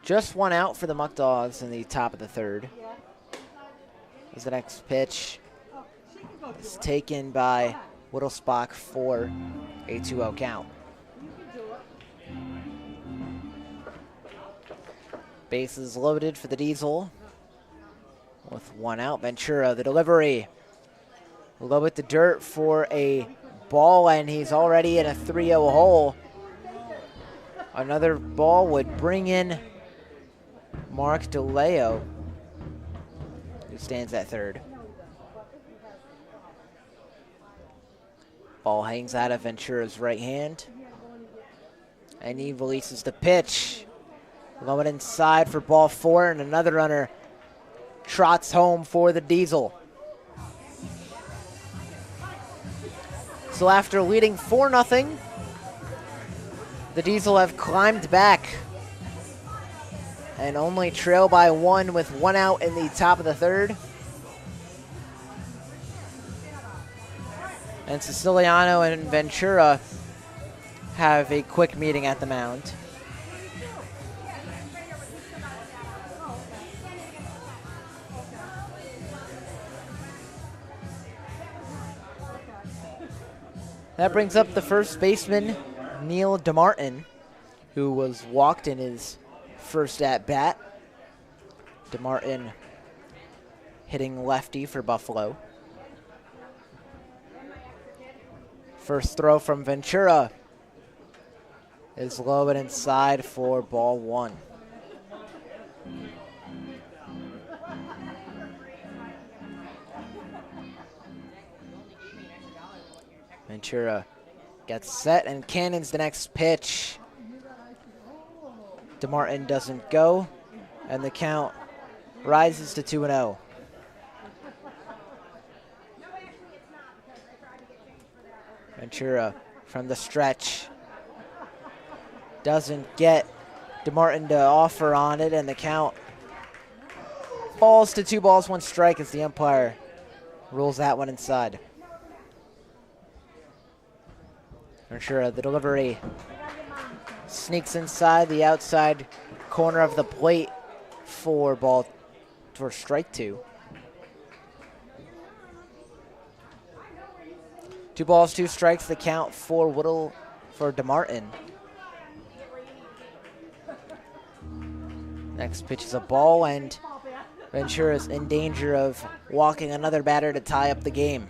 Just one out for the Muckdogs in the top of the third. As the next pitch is taken by Whittlesbach for a 2-0 count. Bases loaded for the Diesel. With one out, Ventura, the delivery. Low at the dirt for a ball, and he's already in a 3-0 hole. Another ball would bring in Mark DeLeo, who stands at third. Ball hangs out of Ventura's right hand, and he releases the pitch. Low it inside for ball 4, and another runner trots home for the Diesel. So after leading 4-0, the Diesel have climbed back and only trail by 1 with 1 out in the top of the third. And Siciliano and Ventura have a quick meeting at the mound. That brings up the first baseman, Neil DeMartin, who was walked in his first at-bat. DeMartin hitting lefty for Buffalo. First throw from Ventura is low and inside for ball 1. Ventura gets set and cannons the next pitch. DeMartin doesn't go, and the count rises to 2-0. Ventura from the stretch doesn't get DeMartin to offer on it, and the count falls to 2 balls, 1 strike as the umpire rules that one inside. Ventura, the delivery sneaks inside the outside corner of the plate for strike 2. 2 balls, 2 strikes, the count for DeMartin. Next pitch is a ball, and Ventura's in danger of walking another batter to tie up the game.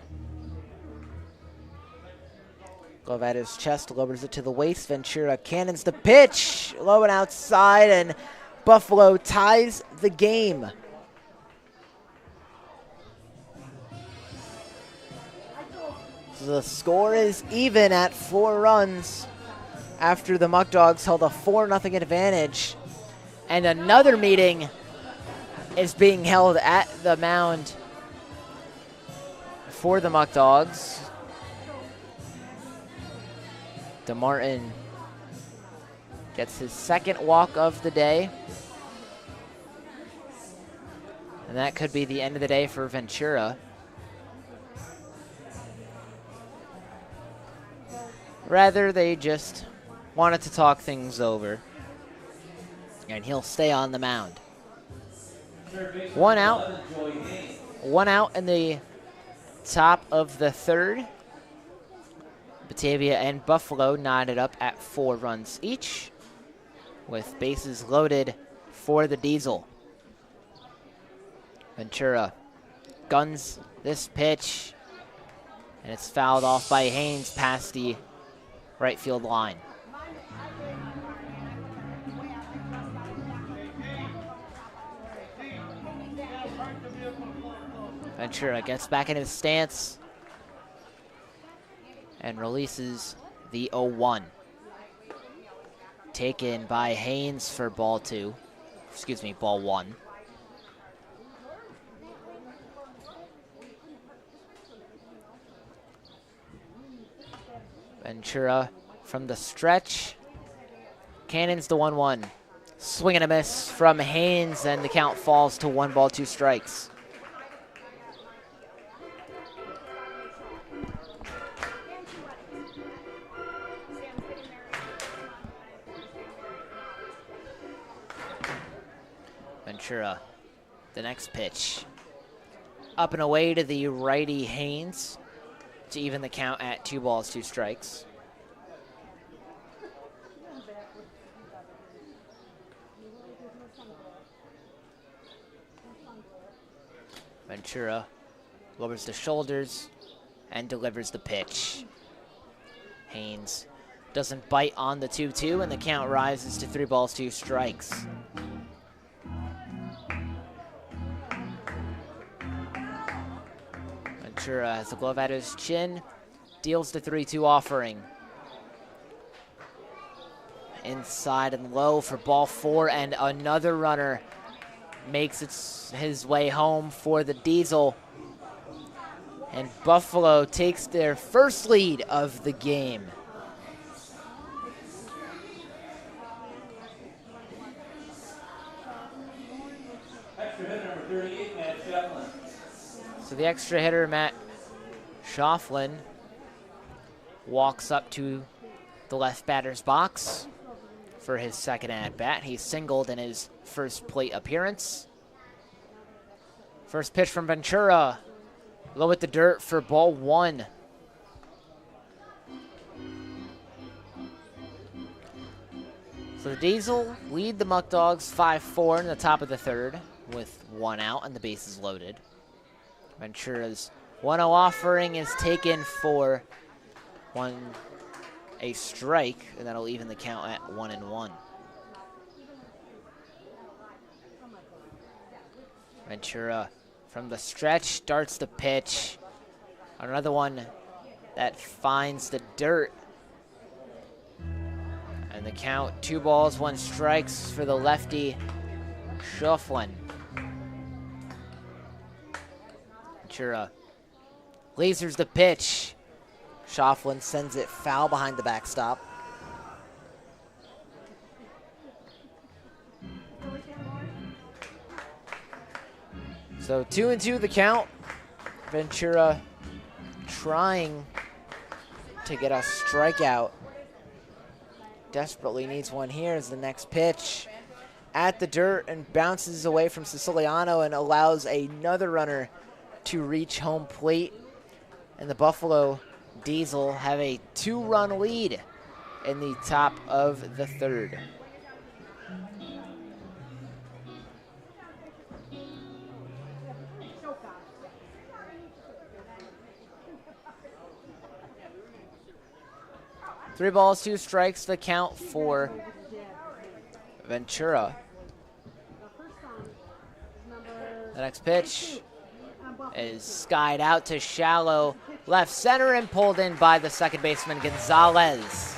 Glove at his chest, lowers it to the waist. Ventura cannons the pitch, low and outside, and Buffalo ties the game. So the score is even at 4 runs after the Muckdogs held a 4-0 advantage. And another meeting is being held at the mound for the Muckdogs. DeMartin gets his second walk of the day. And that could be the end of the day for Ventura. Rather, they just wanted to talk things over. And he'll stay on the mound. 1 out. 1 out in the top of the third. Batavia and Buffalo knotted up at 4 runs each, with bases loaded for the Diesel. Ventura guns this pitch, and it's fouled off by Haynes past the right field line. Ventura gets back in his stance and releases the 0-1. Taken by Haynes for ball 1. Ventura from the stretch cannons the 1-1. Swing and a miss from Haynes, and the count falls to 1 ball, 2 strikes. Ventura, the next pitch. Up and away to the righty Haynes to even the count at 2 balls, 2 strikes. Ventura lowers the shoulders and delivers the pitch. Haynes doesn't bite on the 2-2, and the count rises to 3 balls, 2 strikes. Ventura has the glove at his chin, deals the 3-2 offering. Inside and low for ball 4, and another runner makes his way home for the Diesel. And Buffalo takes their first lead of the game. Extra hitter number 38, Matt Shefflin. So the extra hitter, Matt Shefflin, walks up to the left batter's box for his second at-bat. He singled in his first plate appearance. First pitch from Ventura, low at the dirt for ball 1. So the Diesel lead the Muckdogs 5-4 in the top of the third with 1 out and the bases loaded. Ventura's 1-0 offering is taken for a strike, and that'll even the count at 1-1. Ventura from the stretch starts the pitch. Another one that finds the dirt. And the count, 2 balls, 1 strikes for the lefty, Shefflin. Ventura lasers the pitch. Shefflin sends it foul behind the backstop. So 2-2 the count. Ventura trying to get a strikeout. Desperately needs one here as the next pitch at the dirt and bounces away from Siciliano and allows another runner to reach home plate. And the Buffalo Diesel have a 2-run lead in the top of the third. Three balls, 2 strikes, the count for Ventura. The next pitch is skied out to shallow left center and pulled in by the second baseman, Gonzalez.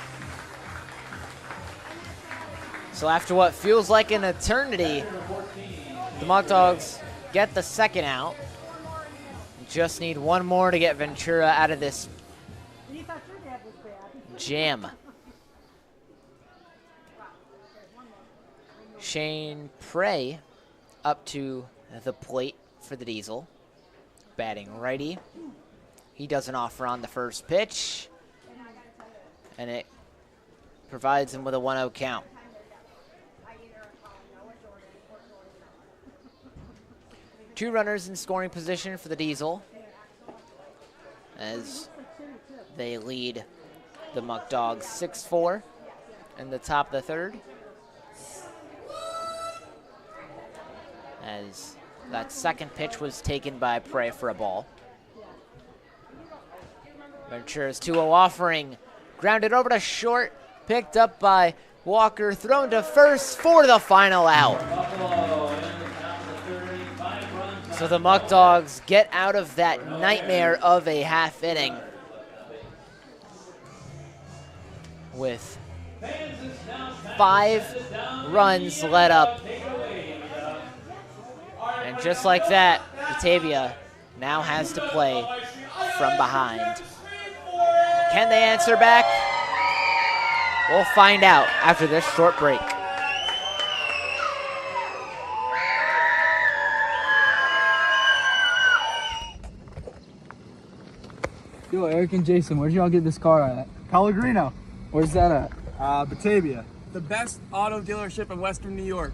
So after what feels like an eternity, the Muckdogs get the second out. Just need one more to get Ventura out of this jam. Shane Prey up to the plate for the Diesel. Batting righty. He does an offer on the first pitch, and it provides him with a 1-0 count. Two runners in scoring position for the Diesel as they lead the Muckdogs 6-4 in the top of the third. As that second pitch was taken by Prey for a ball. Ventura's 2-0 offering, grounded over to short, picked up by Walker, thrown to first for the final out. So the Muckdogs get out of that nightmare of a half inning with 5 runs let up. And just like that, Batavia now has to play from behind. Can they answer back? We'll find out after this short break. Yo, Eric and Jason, where'd y'all get this car at? Pellegrino. Where's that at? Batavia. The best auto dealership in Western New York.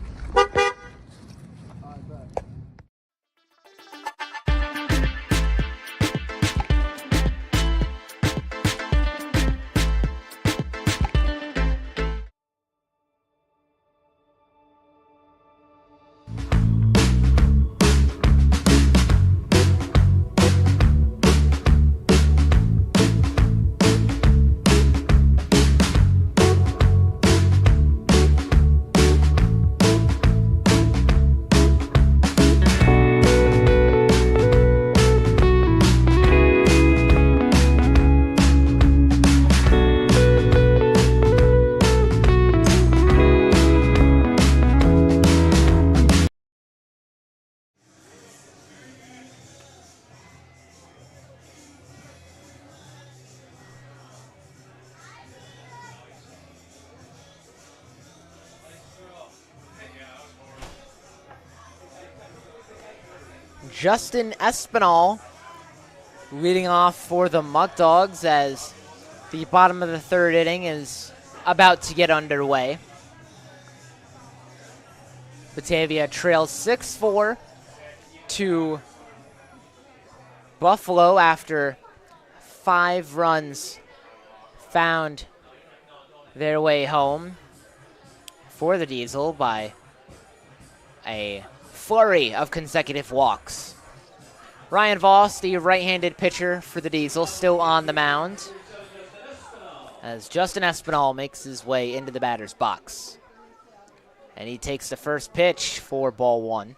Justin Espinal leading off for the Muckdogs as the bottom of the third inning is about to get underway. Batavia trails 6-4 to Buffalo after 5 runs found their way home for the Diesel by a flurry of consecutive walks. Ryan Voss, the right-handed pitcher for the Diesel, still on the mound as Justin Espinal makes his way into the batter's box. And he takes the first pitch for ball 1.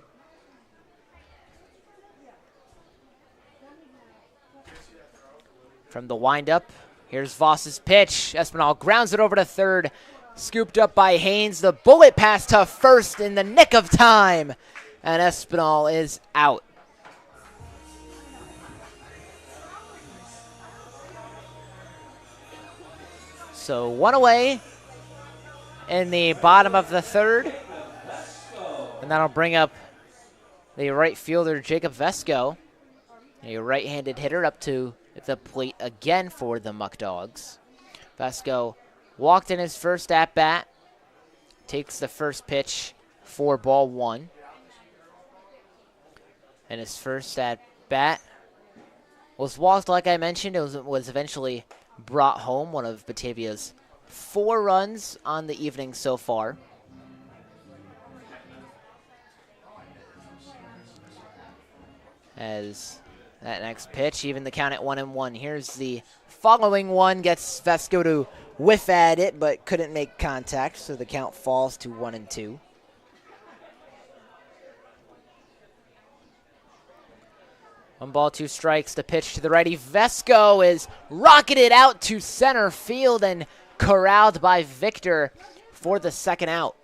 From the windup, here's Voss's pitch. Espinal grounds it over to third, scooped up by Haynes. The bullet pass to first in the nick of time, and Espinal is out. So 1 away in the bottom of the third, and that'll bring up the right fielder Jacob Vesco, a right-handed hitter, up to the plate again for the Muckdogs. Vesco walked in his first at-bat, takes the first pitch for ball 1. And his first at-bat was walked, like I mentioned. It was eventually brought home, one of Batavia's 4 runs on the evening so far. As that next pitch, even the count at 1-1. Here's the following one, gets Vesco to whiff at it, but couldn't make contact, so the count falls to 1-2. One ball, 2 strikes. The pitch to the righty. Vesco is rocketed out to center field and corralled by Victor for the second out.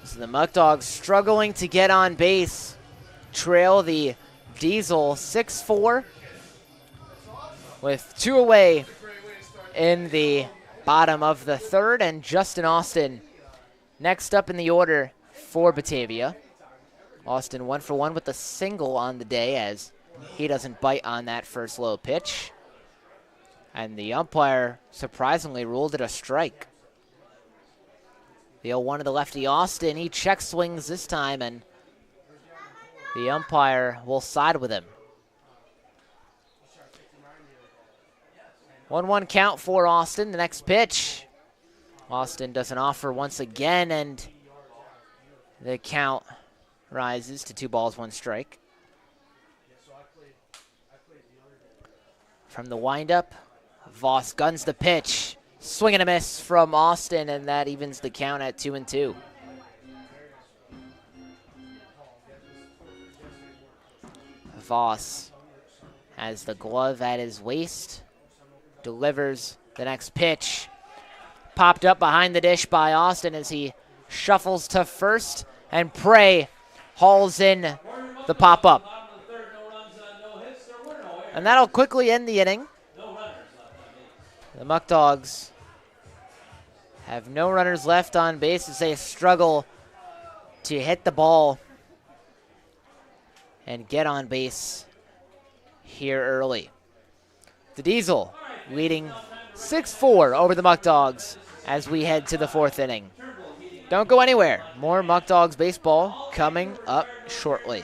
So the Muckdogs struggling to get on base. Trail the Diesel 6-4 with 2 away in the bottom of the third, and Justin Austin next up in the order for Batavia. Austin 1 for 1 with a single on the day as he doesn't bite on that first low pitch. And the umpire surprisingly ruled it a strike. The 0-1 to the lefty Austin, he check swings this time, and the umpire will side with him. 1-1 count for Austin. The next pitch, Austin does an offer once again, and the count rises to 2 balls, 1 strike. From the windup, Voss guns the pitch. Swing and a miss from Austin, and that evens the count at 2-2. Voss has the glove at his waist, delivers the next pitch. Popped up behind the dish by Austin as he shuffles to first, and Prey hauls in the pop-up. And that'll quickly end the inning. The Muckdogs have no runners left on base as they struggle to hit the ball and get on base here early. The Diesel leading 6-4 over the Muckdogs as we head to the 4th inning. Don't go anywhere. More Muckdogs baseball coming up shortly.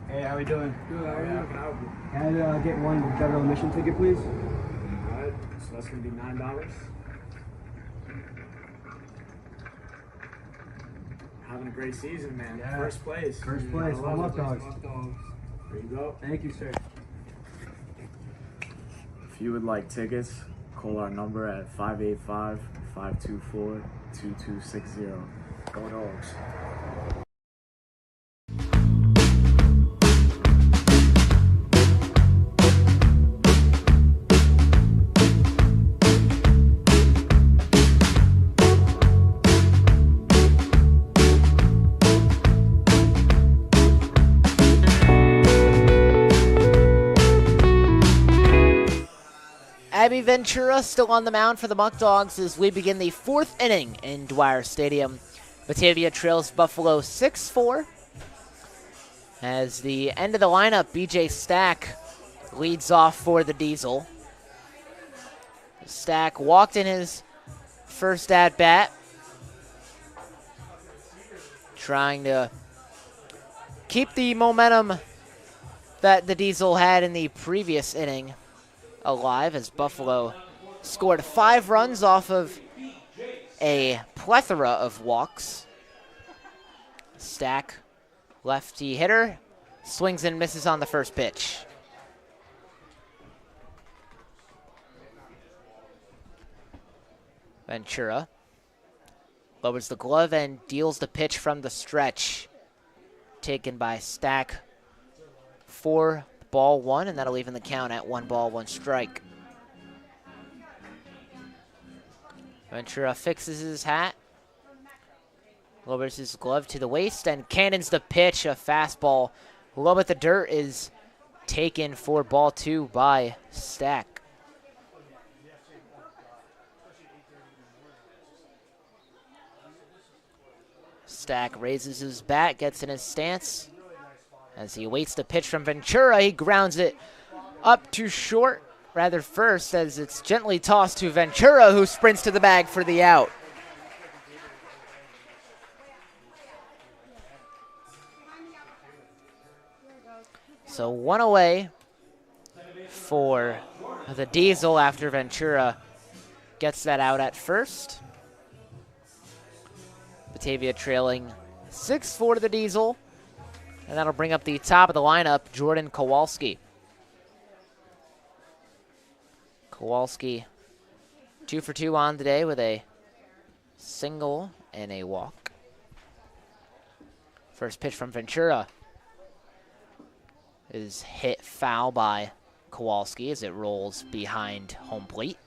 Hey, how we doing? Good. How are you? Can I get one federal admission ticket, please? All right. So that's gonna be $9. Having a great season, man. Yeah. First place. First place. Muckdogs. There you go. Thank you, sir. If you would like tickets, call our number at 585-524-2260. Go Dogs. Abby Ventura still on the mound for the Muckdogs as we begin the 4th inning in Dwyer Stadium. Batavia trails Buffalo 6-4. As the end of the lineup, BJ Stack leads off for the Diesel. Stack walked in his first at-bat, trying to keep the momentum that the Diesel had in the previous inning alive, as Buffalo scored 5 runs off of a plethora of walks. Stack, lefty hitter, swings and misses on the first pitch. Ventura lowers the glove and deals the pitch from the stretch. Taken by Stack for ball 1, and that'll even the count at 1 ball, 1 strike. Ventura fixes his hat, lowers his glove to the waist, and cannons the pitch. A fastball low at the dirt is taken for ball 2 by Stack. Stack raises his bat, gets in his stance. As he awaits the pitch from Ventura, he grounds it up to short, rather first, as it's gently tossed to Ventura, who sprints to the bag for the out. So 1 away for the Diesel after Ventura gets that out at first. Batavia trailing 6-4 to the Diesel. And that'll bring up the top of the lineup, Jordan Kowalski. Kowalski 2 for 2 on today with a single and a walk. First pitch from Ventura is hit foul by Kowalski as it rolls behind home plate.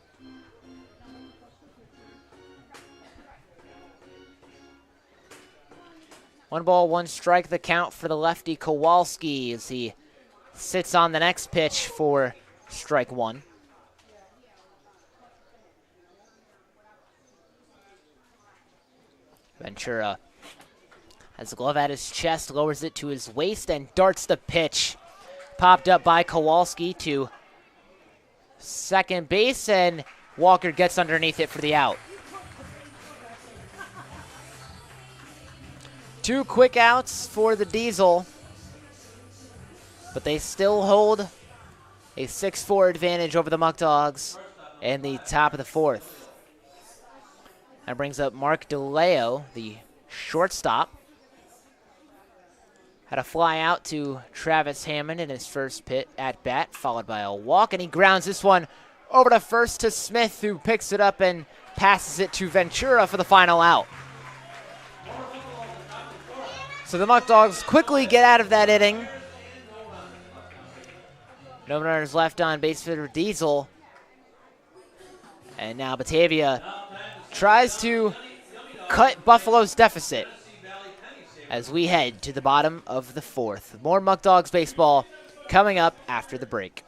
One ball, 1 strike, the count for the lefty Kowalski as he sits on the next pitch for strike 1. Ventura has the glove at his chest, lowers it to his waist, and darts the pitch. Popped up by Kowalski to second base, and Walker gets underneath it for the out. 2 quick outs for the Diesel, but they still hold a 6-4 advantage over the Muckdogs in the top of the 4th. That brings up Mark DeLeo, the shortstop. Had a fly out to Travis Hammond in his first at bat, followed by a walk, and he grounds this one over to first to Smith, who picks it up and passes it to Ventura for the final out. So the Muckdogs quickly get out of that inning. No runners left on base for Diesel. And now Batavia tries to cut Buffalo's deficit. as we head to the bottom of the fourth. More Muckdogs baseball coming up after the break.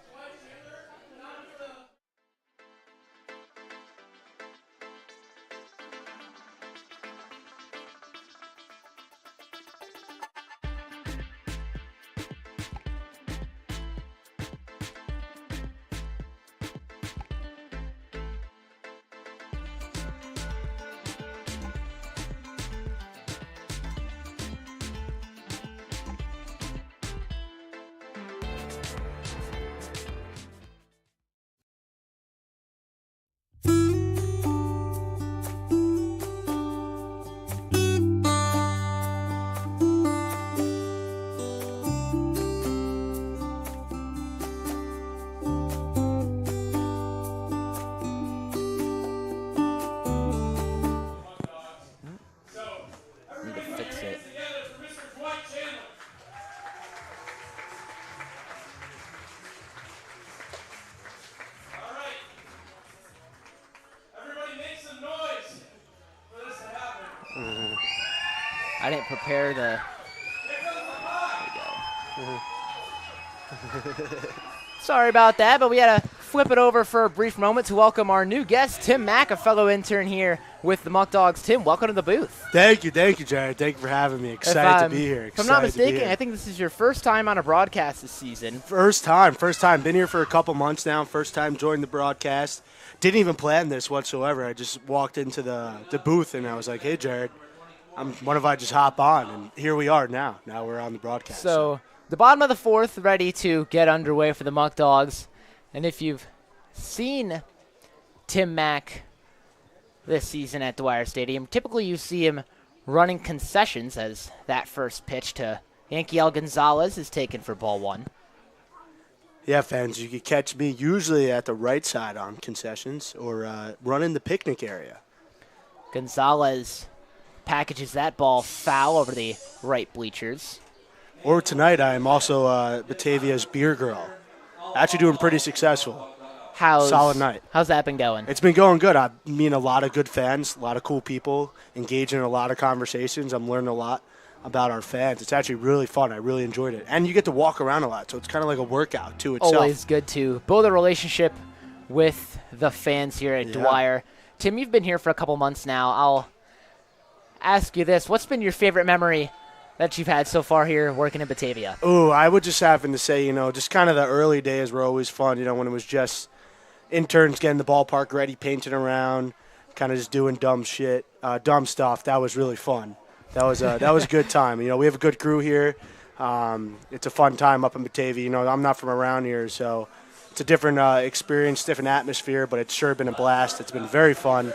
I didn't prepare the. There we go. Sorry about that, but we had to flip it over for a brief moment to welcome our new guest, Tim Mack, a fellow intern here with the Muckdogs. Tim, welcome to the booth. Thank you, Jared. Thank you for having me. Excited to be here. If I'm not mistaken, I think this is your first time on a broadcast this season. First time. Been here for a couple months now. First time joining the broadcast. Didn't even plan this whatsoever. I just walked into the booth and I was like, hey, Jared, what if I just hop on? And here we are now. Now we're on the broadcast. So the bottom of the fourth, ready to get underway for the Muckdogs. And if you've seen Tim Mack this season at Dwyer Stadium, typically you see him running concessions as that first pitch to Yankiel Gonzalez is taken for ball one. Yeah, fans, you could catch me usually at the right side on concessions or running the picnic area. Gonzalez packages that ball foul over the right bleachers. Or tonight, I am also Batavia's beer girl. Actually doing pretty successful. Solid night. How's that been going? It's been going good. I meet a lot of good fans, a lot of cool people, engaging in a lot of conversations. I'm learning a lot about our fans. It's actually really fun. I really enjoyed it. And you get to walk around a lot, so it's kind of like a workout to itself. Always good to build a relationship with the fans here at Dwyer. Tim, you've been here for a couple months now. I'll ask you this. What's been your favorite memory that you've had so far here working in Batavia? Oh, I would just happen to say, just kind of the early days were always fun, when it was just interns getting the ballpark ready, painting around, kind of just doing dumb shit, dumb stuff. That was really fun. That was a good time. We have a good crew here. It's a fun time up in Batavia. I'm not from around here, so it's a different experience, different atmosphere, but it's sure been a blast. It's been very fun.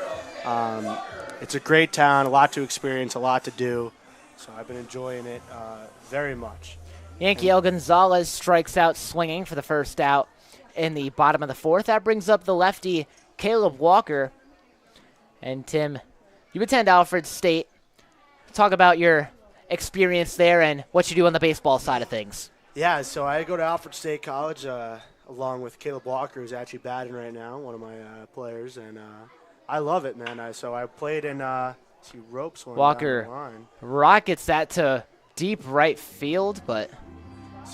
It's a great town, a lot to experience, a lot to do. So I've been enjoying it very much. Yankiel Gonzalez strikes out swinging for the first out in the bottom of the fourth. That brings up the lefty, Caleb Walker. And Tim, you attend Alfred State. Talk about your experience there and what you do on the baseball side of things. Yeah, so I go to Alfred State College along with Caleb Walker, who's actually batting right now, one of my players. And I love it, man. So I played in ropes one Walker down the line. rockets that to deep right field, but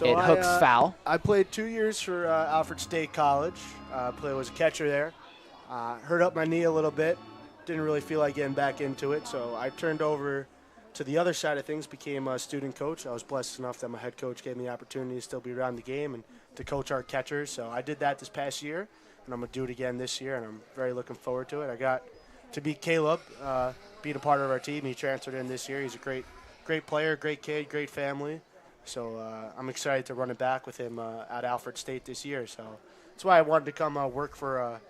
it hooks foul. I played 2 years for Alfred State College. Was a catcher there. Hurt up my knee a little bit. Didn't really feel like getting back into it, so I turned over to the other side of things, became a student coach. I was blessed enough that my head coach gave me the opportunity to still be around the game and to coach our catchers. So I did that this past year, and I'm going to do it again this year, and I'm very looking forward to it. I got to meet Caleb, being a part of our team. He transferred in this year. He's a great player, great kid, great family. So I'm excited to run it back with him at Alfred State this year. So that's why I wanted to come work for a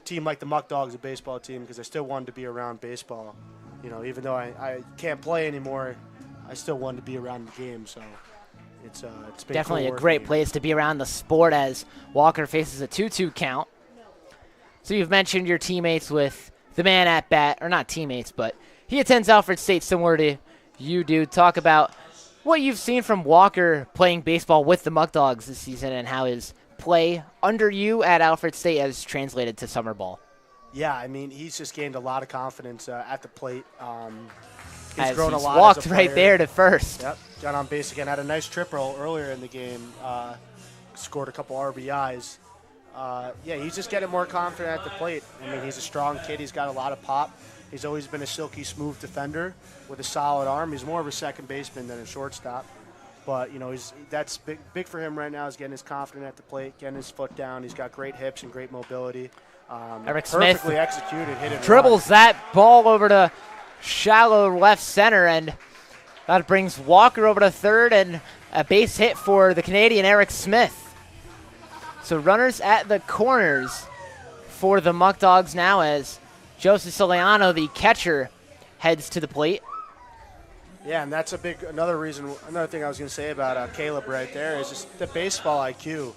team like the Muckdogs, a baseball team, because I still wanted to be around baseball. Even though I can't play anymore, I still wanted to be around the game. So it's been definitely cool a great here. place to be around the sport as Walker faces a 2-2 count. So you've mentioned your teammates with the man at bat, or not teammates, but he attends Alfred State similar to you do. Talk about what you've seen from Walker playing baseball with the Muckdogs this season and how his play under you at Alfred State has translated to summer ball. Yeah, he's just gained a lot of confidence at the plate. He's grown a he's lot. walked as a right player. there to first. Yep, got on base again. Had a nice trip roll earlier in the game. Scored a couple RBIs. Yeah, he's just getting more confident at the plate. I mean, he's a strong kid. He's got a lot of pop. He's always been a silky smooth defender with a solid arm. He's more of a second baseman than a shortstop. But, you know, that's big for him right now is getting his confidence at the plate, getting his foot down. He's got great hips and great mobility. Eric Smith perfectly executed, hit it. Dribbles that ball over to shallow left center, and that brings Walker over to third, and a base hit for the Canadian Eric Smith. So runners at the corners for the Muckdogs now as Joe Siciliano, the catcher, heads to the plate. Yeah, and that's another thing I was going to say about Caleb right there is just the baseball IQ.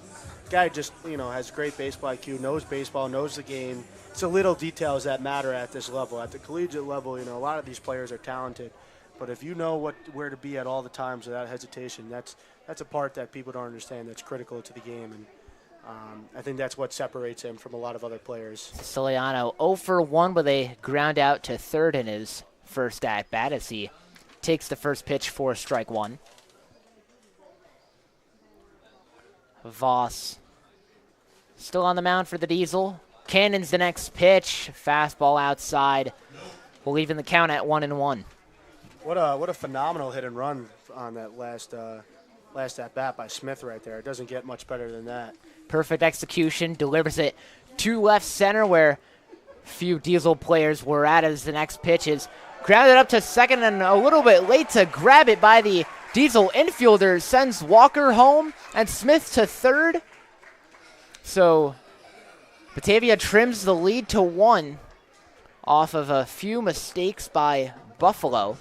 Guy just, you know, has great baseball IQ, knows baseball, knows the game. It's the little details that matter at this level. At the collegiate level, you know, a lot of these players are talented. But if you know where to be at all the times without hesitation, that's a part that people don't understand that's critical to the game. And I think that's what separates him from a lot of other players. Siciliano 0 for 1 with a ground out to third in his first at-bat as he takes the first pitch for strike one. Voss still on the mound for the Diesel. Cannon's the next pitch. Fastball outside. We'll leave in the count at 1-1. What a phenomenal hit and run on that last at-bat by Smith right there. It doesn't get much better than that. Perfect execution. Delivers it to left center where few Diesel players were at as the next pitch is grounded up to second and a little bit late to grab it by the Diesel infielder. Sends Walker home and Smith to third. So Batavia trims the lead to 1 off of a few mistakes by Buffalo.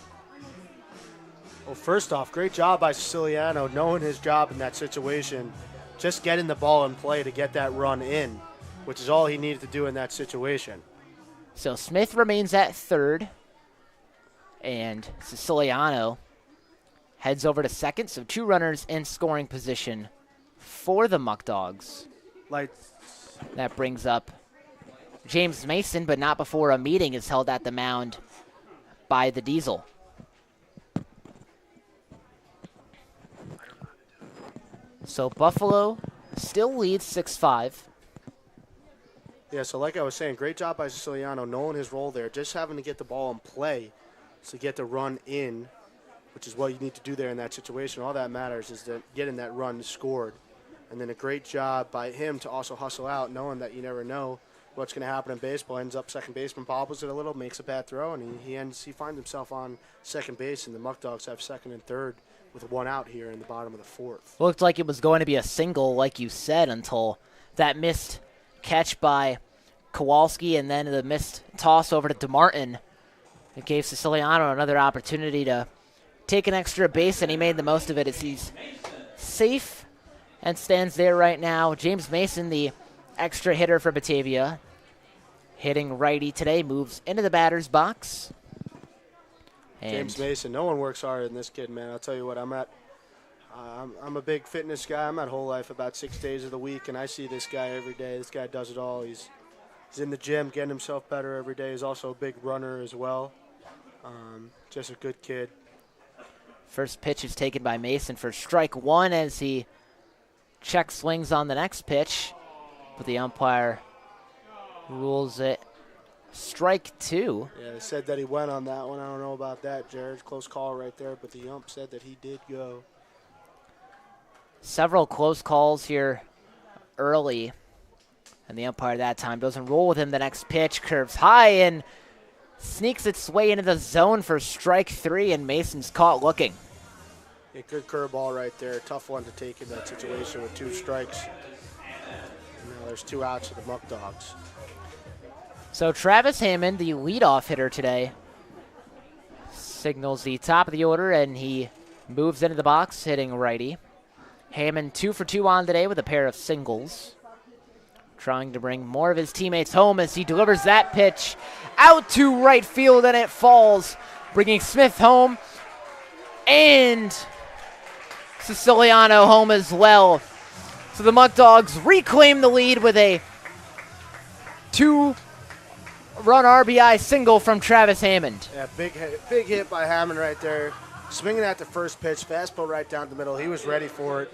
Well, first off, great job by Siciliano, knowing his job in that situation, just getting the ball in play to get that run in, which is all he needed to do in that situation. So Smith remains at third, and Siciliano heads over to second, so 2 runners in scoring position for the Muckdogs. That brings up James Mason, but not before a meeting is held at the mound by the Diesel. So Buffalo still leads 6-5. Yeah, so like I was saying, great job by Siciliano, knowing his role there, just having to get the ball in play to get the run in, which is what you need to do there in that situation. All that matters is that getting that run scored. And then a great job by him to also hustle out, knowing that you never know what's going to happen in baseball. Ends up second baseman, bobbles it a little, makes a bad throw, and he finds himself on second base, and the Muckdogs have second and third with 1 out here in the bottom of the 4th. Looked like it was going to be a single, like you said, until that missed catch by Kowalski and then the missed toss over to DeMartin. It gave Siciliano another opportunity to take an extra base, and he made the most of it as he's safe and stands there right now. James Mason, the extra hitter for Batavia, hitting righty today, moves into the batter's box. And James Mason, no one works harder than this kid, man. I'll tell you what, I'm a big fitness guy. I'm at Whole Life about 6 days of the week, and I see this guy every day. This guy does it all. He's in the gym, getting himself better every day. He's also a big runner as well. Just a good kid. First pitch is taken by Mason for strike 1 as he check swings on the next pitch, but the umpire rules it strike 2. Yeah, they said that he went on that one. I don't know about that, Jared. Close call right there, but the ump said that he did go. Several close calls here early, and the umpire that time doesn't roll with him. The next pitch curves high and sneaks its way into the zone for strike 3, and Mason's caught looking. Yeah, good curveball right there. Tough one to take in that situation with 2 strikes. And now there's 2 outs for the Muckdogs. So Travis Hammond, the leadoff hitter today, signals the top of the order, and he moves into the box, hitting righty. Hammond 2 for 2 on today with a pair of singles. Trying to bring more of his teammates home as he delivers that pitch out to right field, and it falls, bringing Smith home and Siciliano home as well. So the Muckdogs reclaim the lead with a 2 run RBI single from Travis Hammond. Yeah, big hit by Hammond right there. Swinging at the first pitch, fastball right down the middle. He was ready for it.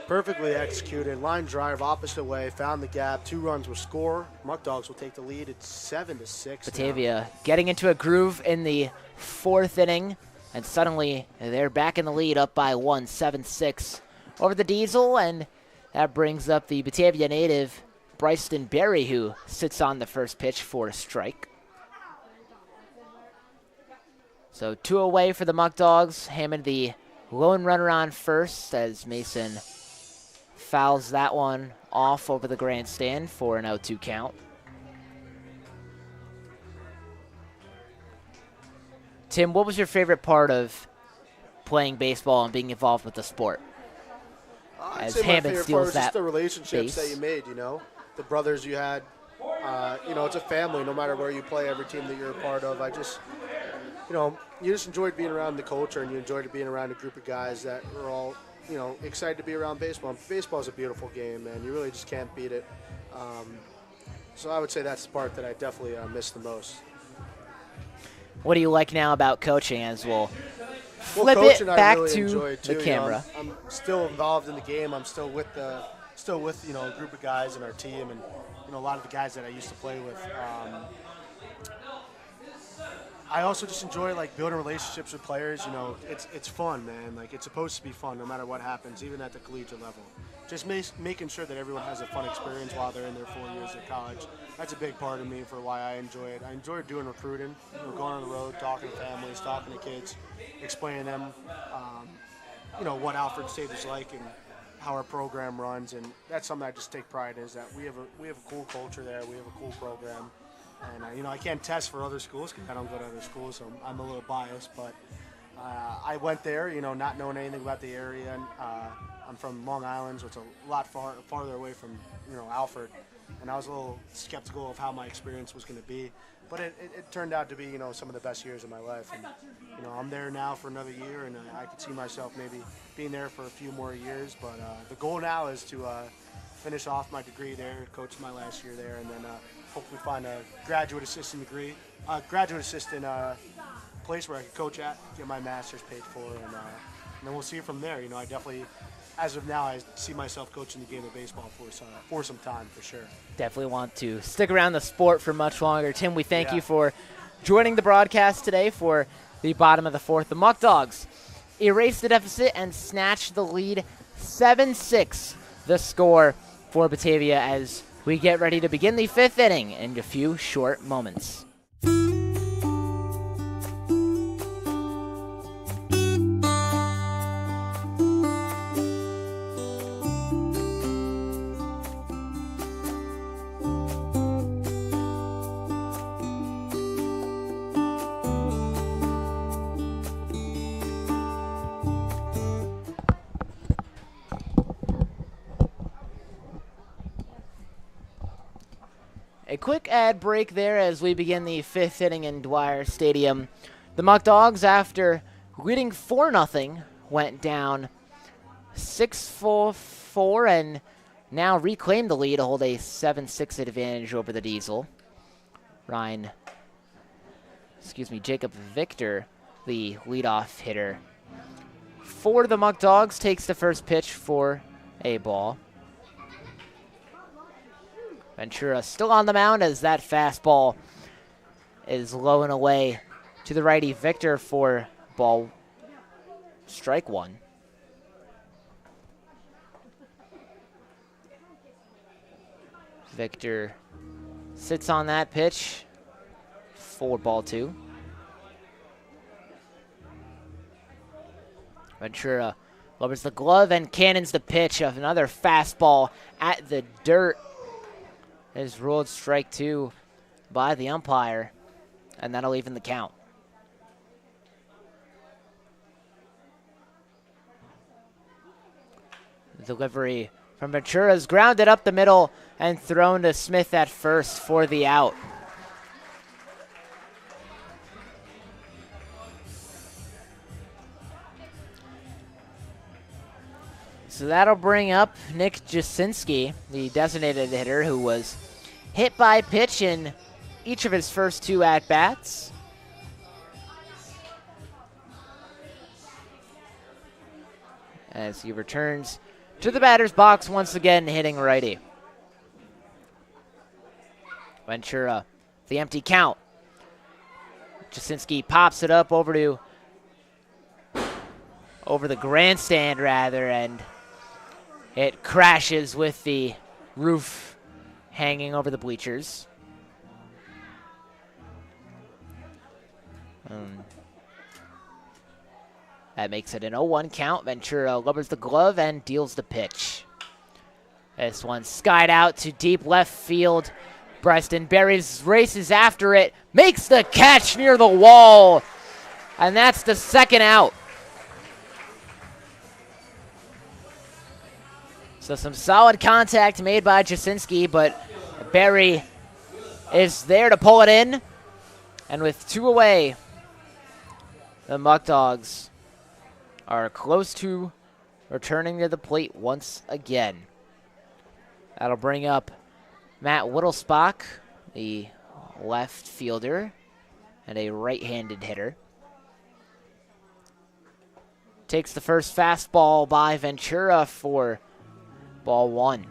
Perfectly executed. Line drive opposite way, found the gap. 2 runs will score. Muckdogs will take the lead. It's 7-6. Batavia getting into a groove in the 4th inning, and suddenly they're back in the lead, up by 1, 7-6 over the Diesel, and that brings up the Batavia native Bryson Berry, who sits on the first pitch for a strike. So 2 away for the Muckdogs. Hammond the lone runner on first as Mason fouls that one off over the grandstand for an 0-2 count. Tim, what was your favorite part of playing baseball and being involved with the sport? I'd say my favorite part was just the relationships that you made, you know, the brothers you had. You know, it's a family no matter where you play, every team that you're a part of. You know, you just enjoyed being around the culture, and you enjoyed being around a group of guys that were all, you know, excited to be around baseball. And baseball is a beautiful game, man. You really just can't beat it. So I would say that's the part that I definitely miss the most. What do you like now about coaching, as we'll flip it back to the camera? You know, I'm still involved in the game. I'm still with you know, a group of guys in our team, and you know, a lot of the guys that I used to play with. I also just enjoy like building relationships with players. You know, it's fun, man. Like, it's supposed to be fun no matter what happens, even at the collegiate level. Just making sure that everyone has a fun experience while they're in their 4 years at college. That's a big part of me for why I enjoy it. I enjoy doing recruiting, you know, going on the road, talking to families, talking to kids, explaining them, you know, what Alfred State is like and how our program runs. And that's something I just take pride in, is that we have a cool culture there. We have a cool program. And, you know, I can't test for other schools because I don't go to other schools, so I'm a little biased. But I went there, you know, not knowing anything about the area. And, I'm from Long Island, so it's a lot farther away from, you know, Alfred. And I was a little skeptical of how my experience was going to be. But it turned out to be, you know, some of the best years of my life. And, you know, I'm there now for another year, and I could see myself maybe being there for a few more years. But the goal now is to finish off my degree there, coach my last year there, and then hopefully find a graduate assistant place where I can coach at, get my master's paid for, and then we'll see from there. You know, I definitely, as of now, I see myself coaching the game of baseball for some time, for sure. Definitely want to stick around the sport for much longer. Tim, we thank you for joining the broadcast today for the bottom of the 4th. The Muckdogs erased the deficit and snatched the lead. 7-6 the score for Batavia as we get ready to begin the 5th inning in a few short moments. A quick ad break there as we begin the 5th inning in Dwyer Stadium. The Muckdogs, after leading 4-0, went down 6-4 and now reclaimed the lead to hold a 7-6 advantage over the Diesel. Jacob Victor, the leadoff hitter for the Muckdogs, takes the first pitch for a ball. Ventura still on the mound as that fastball is low and away to the righty Victor for ball strike 1. Victor sits on that pitch for ball 2. Ventura lowers the glove and cannons the pitch of another fastball at the dirt. Is ruled strike 2 by the umpire, and that'll even the count. Delivery from Ventura is grounded up the middle and thrown to Smith at first for the out. So that'll bring up Nick Jasinski, the designated hitter, who was hit by pitch in each of his first 2 at-bats. As he returns to the batter's box once again, hitting righty. Ventura, the empty count. Jasinski pops it up over the grandstand rather, and it crashes with the roof hanging over the bleachers. That makes it an 0-1 count. Ventura lowers the glove and deals the pitch. This one skied out to deep left field. Preston Berries races after it, makes the catch near the wall, and that's the second out. So some solid contact made by Jasinski, but Berry is there to pull it in. And with 2 away, the Muckdogs are close to returning to the plate once again. That'll bring up Matt Whittlesbach, the left fielder and a right-handed hitter. Takes the first fastball by Ventura for ball 1.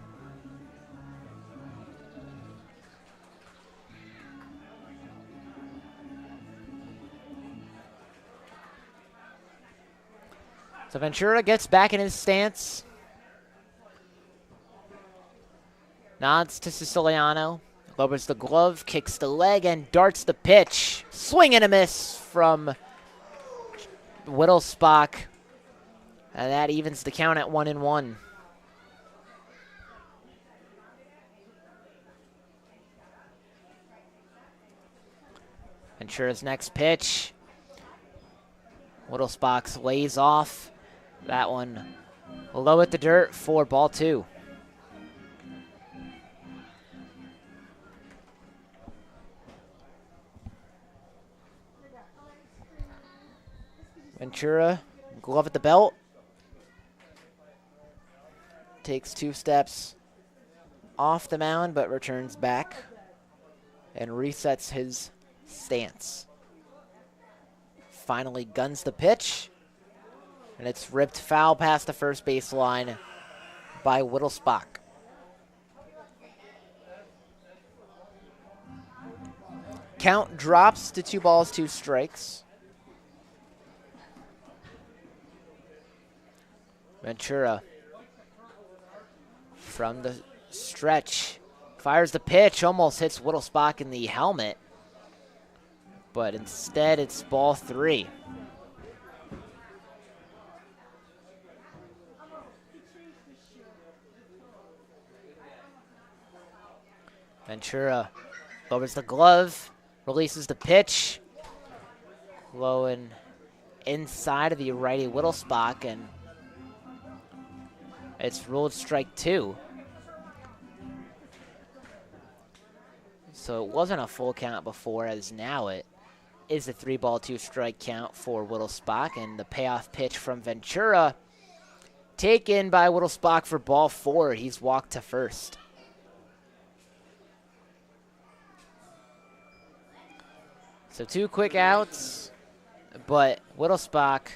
So Ventura gets back in his stance. Nods to Siciliano. Lowers the glove, kicks the leg, and darts the pitch. Swing and a miss from Whittlesbach. And that evens the count at 1-1. Ventura's next pitch. Whittlesbach lays off. That one low at the dirt for ball 2. Ventura, glove at the belt. Takes 2 steps off the mound, but returns back and resets his stance. Finally guns the pitch, and it's ripped foul past the first baseline by Whittlesbach. Count drops to 2 balls, 2 strikes. Ventura from the stretch fires the pitch, almost hits Whittlesbach in the helmet, but instead it's ball 3. Ventura lowers the glove, releases the pitch, low and inside of the righty Whittlesbach, and it's ruled strike 2. So it wasn't a full count before, as now it is a 3-ball, 2-strike count for Whittlesbach, and the payoff pitch from Ventura taken by Whittlesbach for ball 4. He's walked to first. So 2 quick outs, but Whittlesbach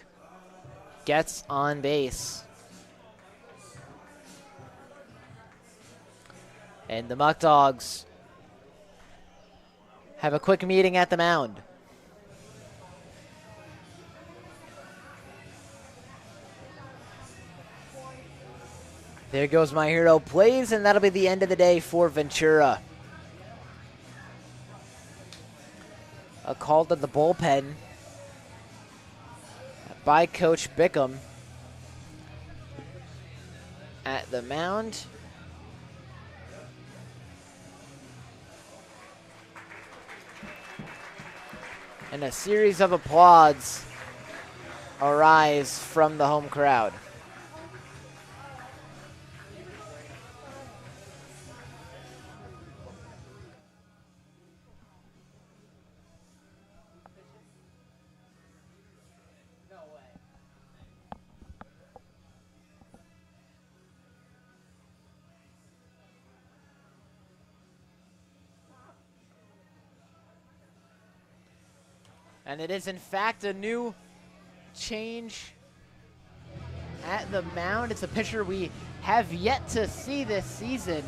gets on base. And the Muckdogs have a quick meeting at the mound. There goes my hero plays, and that'll be the end of the day for Ventura. A call to the bullpen by Coach Bickham at the mound. And a series of applause arise from the home crowd. And it is, in fact, a new change at the mound. It's a pitcher we have yet to see this season,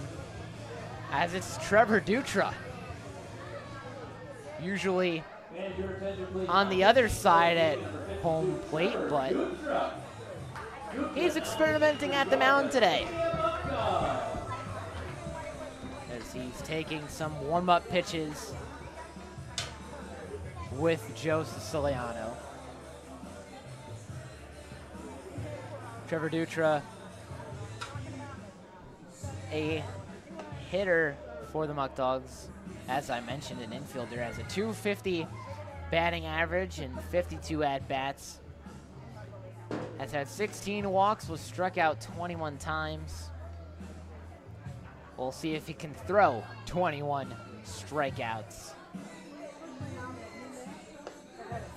as it's Trevor Dutra. Usually on the other side at home plate, but he's experimenting at the mound today, as he's taking some warm-up pitches with Joe Siciliano. Trevor Dutra, a hitter for the Muckdogs, as I mentioned, an infielder, has a .250 batting average and 52 at-bats. Has had 16 walks, was struck out 21 times. We'll see if he can throw 21 strikeouts.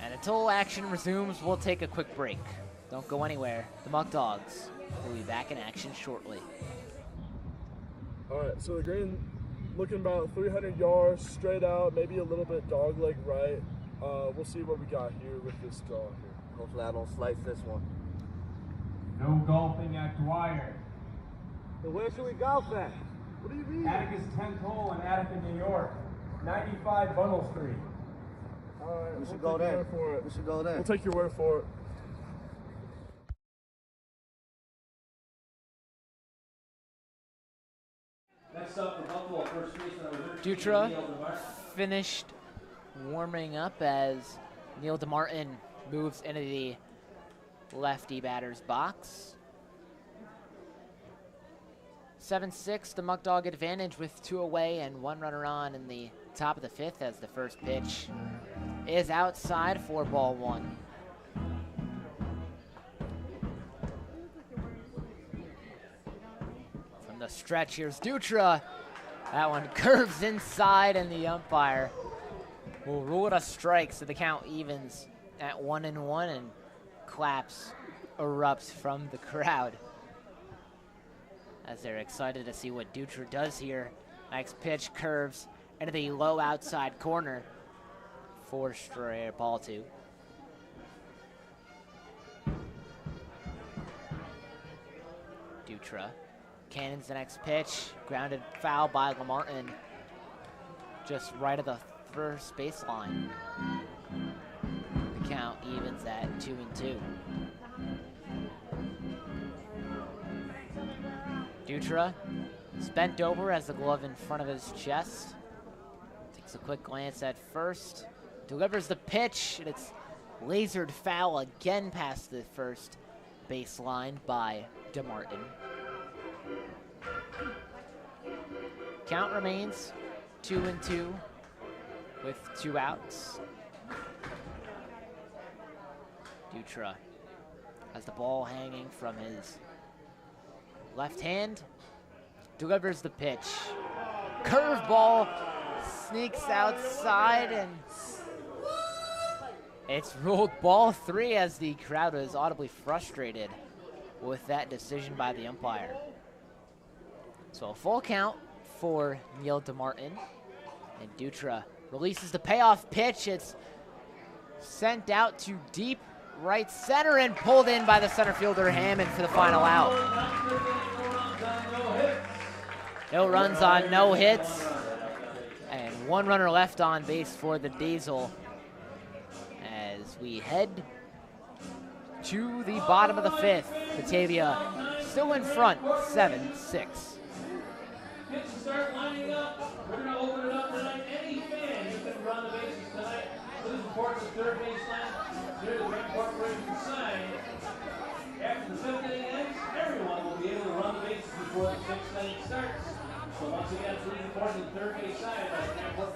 And until action resumes, we'll take a quick break. Don't go anywhere. The Muckdogs will be back in action shortly. All right, so the green looking about 300 yards straight out, maybe a little bit dog leg right. We'll see what we got here with this draw here. Hopefully I don't slice this one. No golfing at Dwyer. So where should we golf at? What do you mean? Atticus 10th hole in Attica, New York. 95 Bundle Street. All right, We should we'll go take your there. word for it. We should go there. We'll take your word for it. Next up for Buffalo, first baseman number 13, Dutra Neil DeMar. finished warming up as Neil DeMartin moves into the lefty batter's box. 7-6, the Muckdog advantage with 2 away and 1 runner on in the top of the 5th, as the first pitch is outside for ball 1. From the stretch, here's Dutra. That one curves inside, and the umpire will rule it a strike, so the count evens at 1-1, and claps erupts from the crowd as they're excited to see what Dutra does here. Next pitch curves into the low outside corner for straight ball 2. Dutra cannons the next pitch, grounded foul by Lamartin, just right of the first baseline. The count evens at 2-2. Dutra is bent over, has the glove in front of his chest. Takes a quick glance at first, delivers the pitch, and it's lasered foul again past the first baseline by DeMartin. Count remains 2-2 with 2 outs. Dutra has the ball hanging from his left hand, delivers the pitch. Curveball sneaks outside, and it's ruled ball 3, as the crowd is audibly frustrated with that decision by the umpire. So a full count for Neil DeMartin, and Dutra releases the payoff pitch. It's sent out to deep right center and pulled in by the center fielder Hammond for the final out. No runs on, no hits, and 1 runner left on base for the Diesel as we head to the bottom of the 5th. Batavia still in front, 7-6. Kids start lining up. We're going to open it up tonight. Any fan who can run the bases tonight, please report to third baseline near the red corporation sign. After the 5th inning ends, everyone will be able to run the bases before the 6th inning starts. So once again, please report to the third base side by the airport.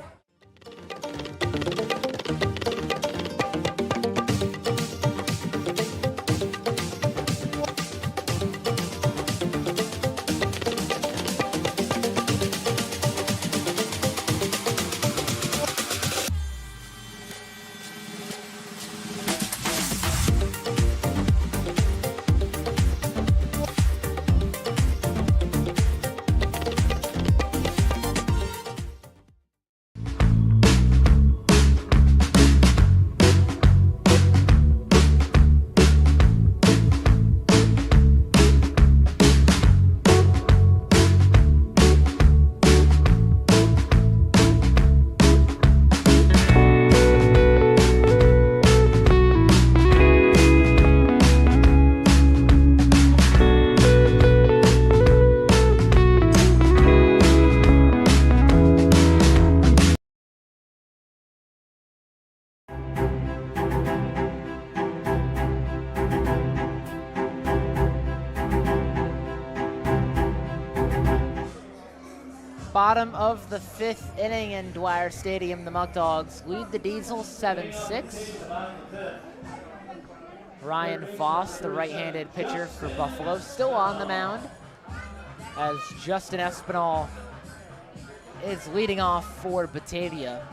bottom of the 5th inning in Dwyer Stadium. The Muckdogs lead the Diesel 7-6. Ryan Voss, the right-handed pitcher for Buffalo, still on the mound as Justin Espinal is leading off for Batavia.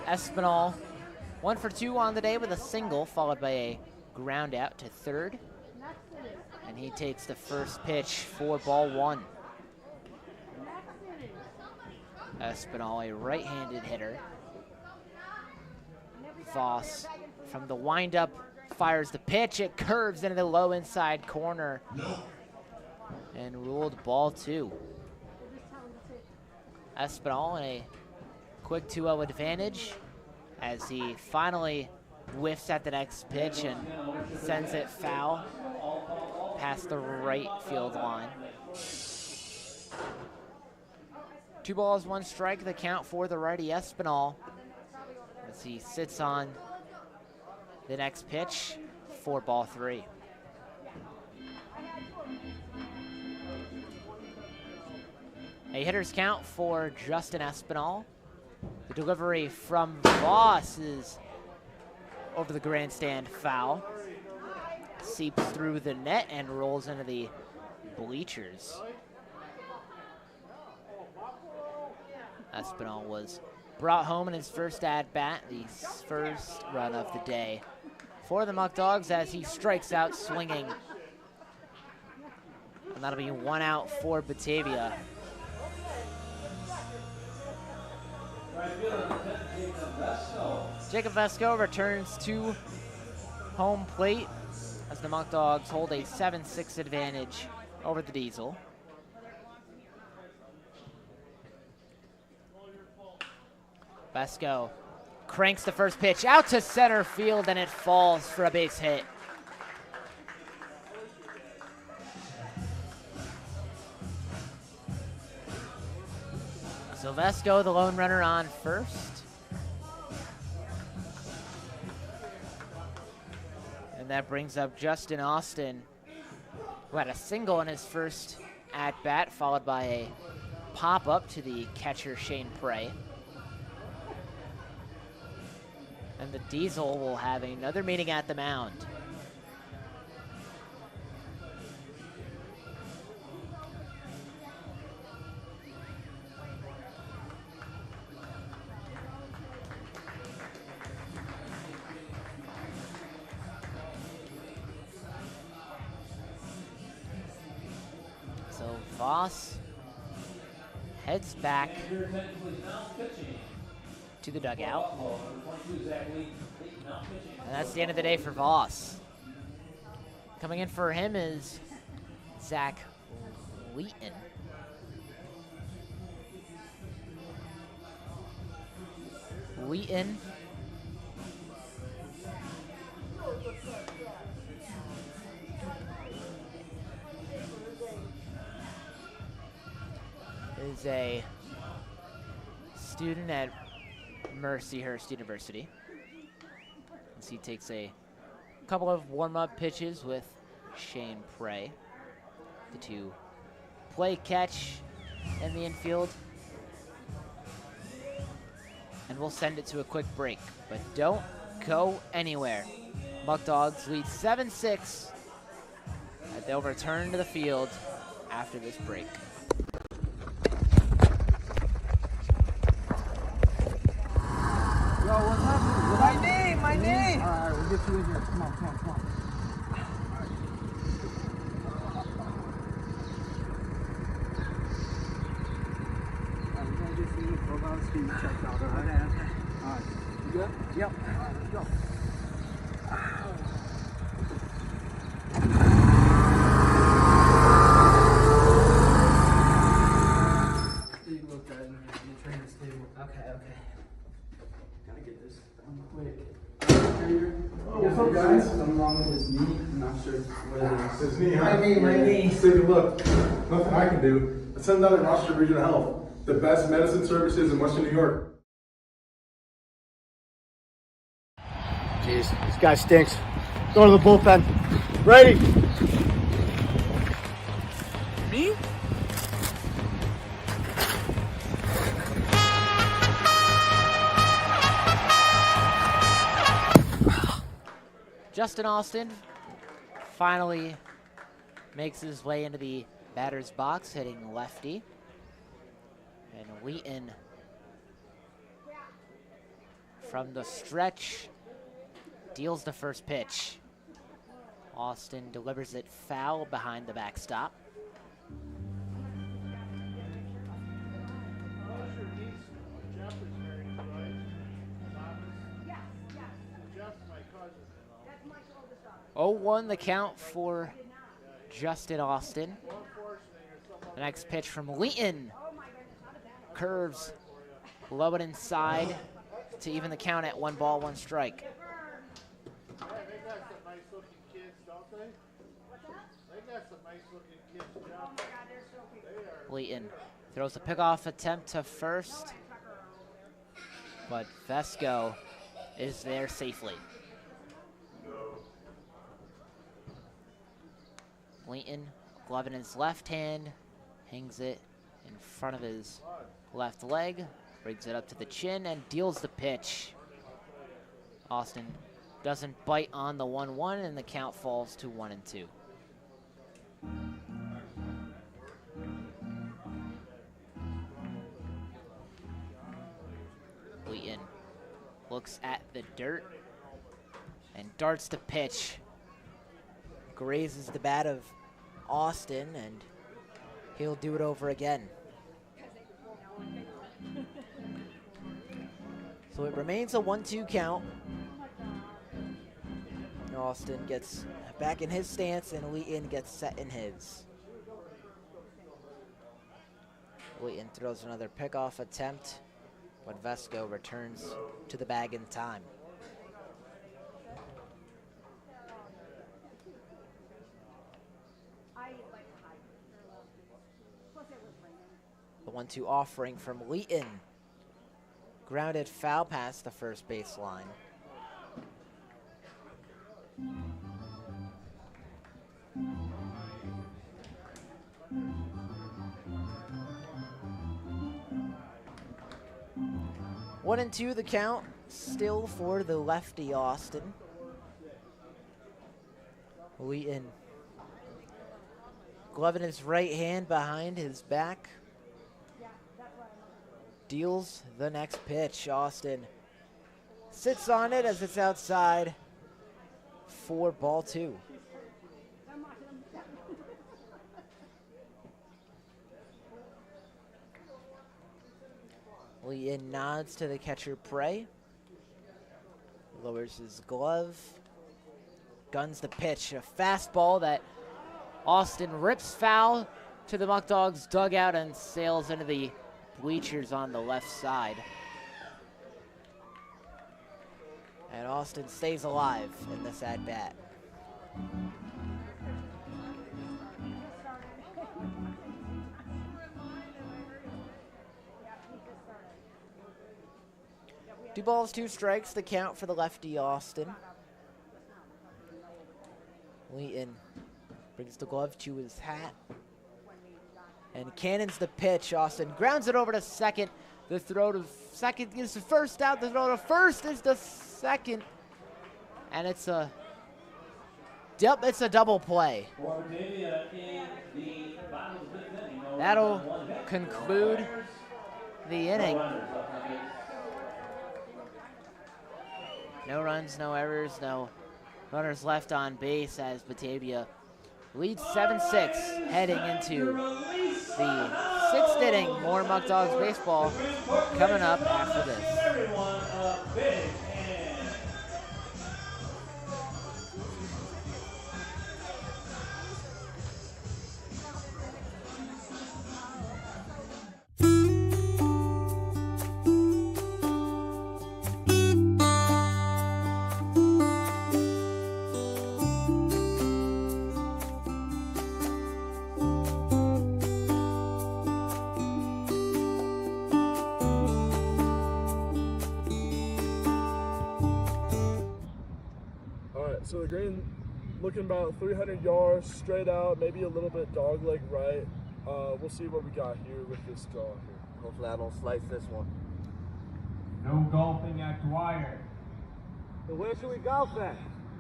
Espinal 1 for 2 on the day with a single, followed by a ground out to third. And he takes the first pitch for ball 1. Espinal, a right-handed hitter. Voss from the windup fires the pitch. It curves into the low inside corner. And ruled ball 2. Espinal in a quick 2-0 advantage as he finally whiffs at the next pitch and sends it foul past the right field line. 2 balls, 1 strike, the count for the righty Espinal as he sits on the next pitch for ball 3. A hitter's count for Justin Espinal. The delivery from Voss is over the grandstand foul. Seeps through the net and rolls into the bleachers. Espinal was brought home in his first at-bat, the first run of the day for the Muckdogs as he strikes out swinging. And that'll be 1 out for Batavia. Jacob Vesco returns to home plate as the Muckdogs hold a 7-6 advantage over the Diesel. Vesco cranks the first pitch out to center field and it falls for a base hit. So Vesco, the lone runner on first. And that brings up Justin Austin, who had a single in his first at-bat, followed by a pop-up to the catcher, Shane Prey. And the Diesel will have another meeting at the mound. Voss heads back to the dugout. And that's the end of the day for Voss. Coming in for him is Zach Wheaton. Wheaton is a student at Mercyhurst University. As he takes a couple of warm-up pitches with Shane Prey. The two play catch in the infield. And we'll send it to a quick break, but don't go anywhere. Muckdogs lead 7-6. And they'll return to the field after this break. Yo, what's happening? My knee! Alright, we'll get you in here. Come on. We're gonna get you profile speed checked out, alright? Alright. You good? Yep. Alright, let's go. Take a look at it in the trainer's table. Okay. Gotta get this done quick. What's up, guys? Something wrong with his knee? I'm not sure what it is. His knee, huh? My knee. Let's take a look. Nothing I can do. Let's send down to Rochester Regional Health. The best medicine services in Western New York. Jeez, this guy stinks. Go to the bullpen. Ready? Me? Justin Austin finally makes his way into the batter's box, hitting lefty. And Wheaton from the stretch deals the first pitch. Austin delivers it foul behind the backstop. Oh, 0-1 the count for Justin Austin. The next pitch from Wheaton. Curves low and inside to even the count at 1 ball, 1 strike. They got some nice looking kids, don't they? They got some nice looking kids, John. Wheaton throws a pickoff attempt to first, but Vesco is there safely. Wheaton, glove in his left hand, hangs it in front of his left leg, brings it up to the chin, and deals the pitch. Austin doesn't bite on the 1-1, and the count falls to 1-2. Wheaton looks at the dirt and darts the pitch. Grazes the bat of Austin, and he'll do it over again. So it remains a 1-2 count. Austin gets back in his stance, and Wheaton gets set in his. Wheaton throws another pickoff attempt, but Vesco returns to the bag in time. The 1-2 offering from Wheaton. Grounded foul past the first baseline. One and two the count, still for the lefty Austin. Wheaton, glove in his right hand behind his back, deals the next pitch. Austin sits on it as it's outside for ball 2. Wheaton nods to the catcher Prey, lowers his glove, guns the pitch, a fastball that Austin rips foul to the Muckdogs dugout and sails into the bleachers on the left side. And Austin stays alive in this at-bat. Two balls, 2 strikes, the count for the lefty Austin. Wheaton brings the glove to his hat and cannons the pitch. Austin grounds it over to second. The throw to second is the first out. The throw to first is the second. And it's a double play. That'll conclude the inning. No runs, no errors, no runners left on base as Batavia leads 7-6 heading into the 6th inning. More Muckdogs baseball coming up after this. So the green looking about 300 yards straight out, maybe a little bit dog leg right. We'll see what we got here with this draw here. Hopefully I don't slice this one. No golfing at Dwyer. So where should we golf at?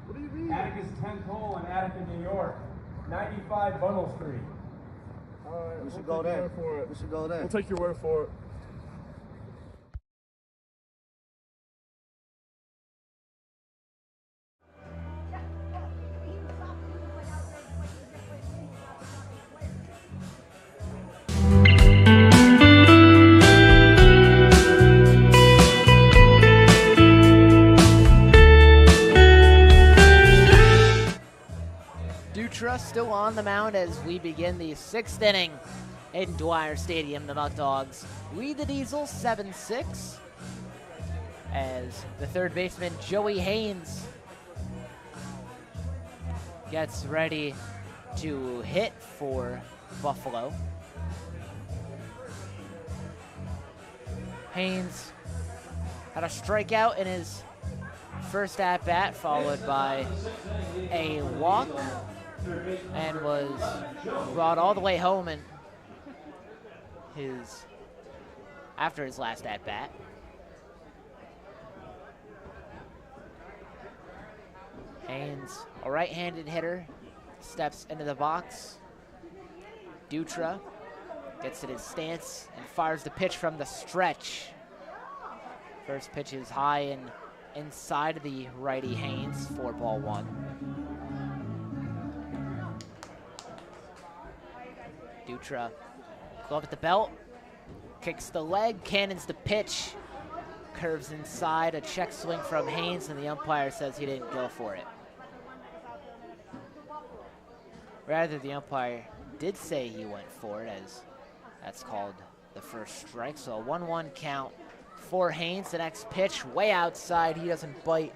What do you mean? Atticus 10th hole in Attica, New York. 95 Bundle Street. All right, We should we'll go take your there. word for it. We should go there. We'll take your word for it. Dutra still on the mound as we begin the 6th inning in Dwyer Stadium. The Muckdogs lead the Diesel 7-6 as the third baseman Joey Haynes gets ready to hit for Buffalo. Haynes had a strikeout in his first at-bat, followed by a walk, and was brought all the way home in after his last at-bat. Haynes, a right-handed hitter, steps into the box. Dutra gets in his stance and fires the pitch from the stretch. First pitch is high and inside of the righty Haynes for ball 1. Dutra, glove at the belt, kicks the leg, cannons the pitch, curves inside, a check swing from Haynes, and the umpire says he didn't go for it. Rather, the umpire did say he went for it, as that's called the first strike. So a 1-1 count for Haynes. The next pitch way outside, he doesn't bite,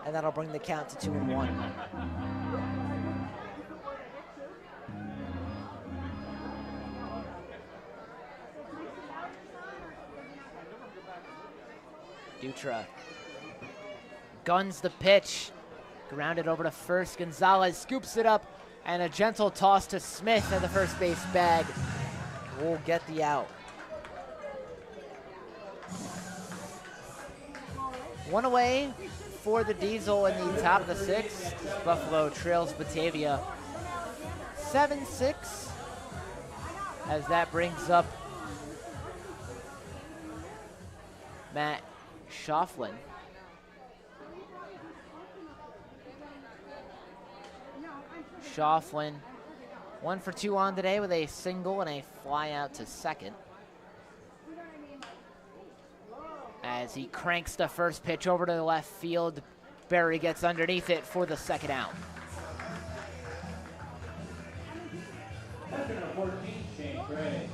and that'll bring the count to 2-1. Dutra guns the pitch, grounded over to first. Gonzalez scoops it up, and a gentle toss to Smith at the first base bag will get the out. One away for the Diesel in the top of the 6th. Buffalo trails Batavia 7-6, as that brings up Matt Schauflin. Schauflin 1 for 2 on today with a single and a fly out to second, as he cranks the first pitch over to the left field. Berry gets underneath it for the second out.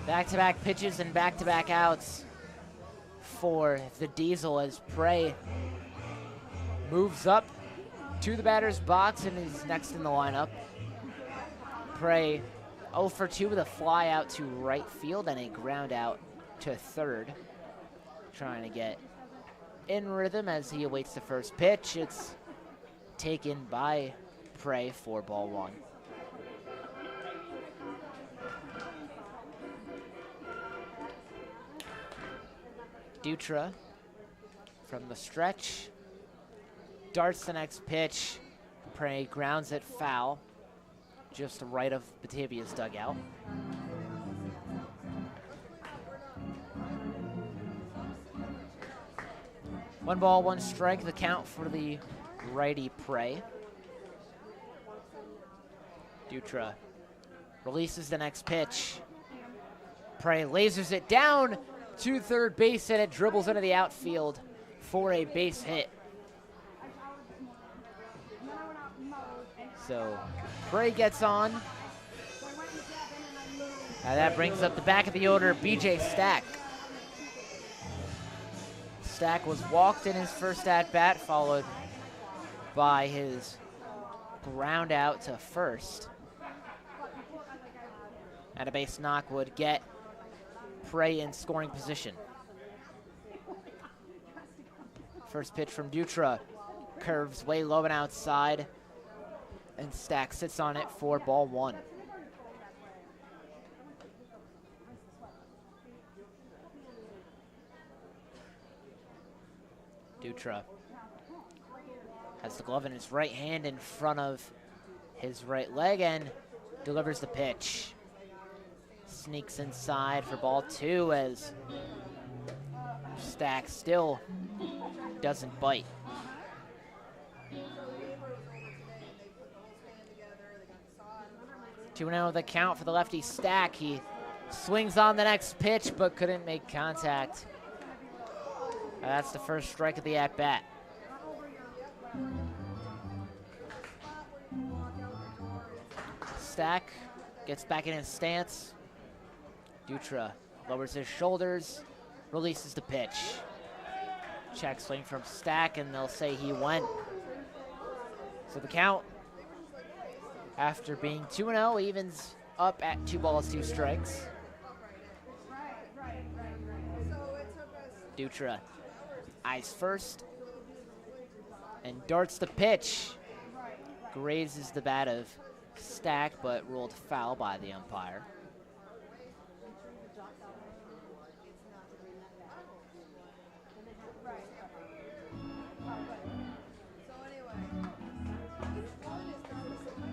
Back-to-back pitches and back-to-back outs for the Diesel as Prey moves up to the batter's box and is next in the lineup. Prey 0 for 2 with a fly out to right field and a ground out to third. Trying to get in rhythm as he awaits the first pitch. It's taken by Prey for ball 1. Dutra from the stretch darts the next pitch. Prey grounds it foul just right of Batavia's dugout. One ball, one strike, the count for the righty Prey. Dutra releases the next pitch. Prey lasers it down to third base, and it dribbles into the outfield for a base hit. So Prey gets on. And that brings up the back of the order, BJ Stack. Stack was walked in his first at-bat, followed by his ground out to first. And a base knock would get Prey in scoring position. First pitch from Dutra, curves way low and outside, and Stack sits on it for ball 1. Dutra has Has the glove in his right hand in front of his right leg and delivers the pitch. Sneaks inside for ball 2 as Stack still doesn't bite. 2-0 the count for the lefty Stack. He swings on the next pitch but couldn't make contact. That's the first strike of the at-bat. Stack gets back in his stance. Dutra lowers his shoulders, releases the pitch. Check swing from Stack, and they'll say he went. So the count, after being 2-0, evens up at 2 balls, 2 strikes. Dutra eyes first and darts the pitch. Grazes the bat of Stack, but ruled foul by the umpire.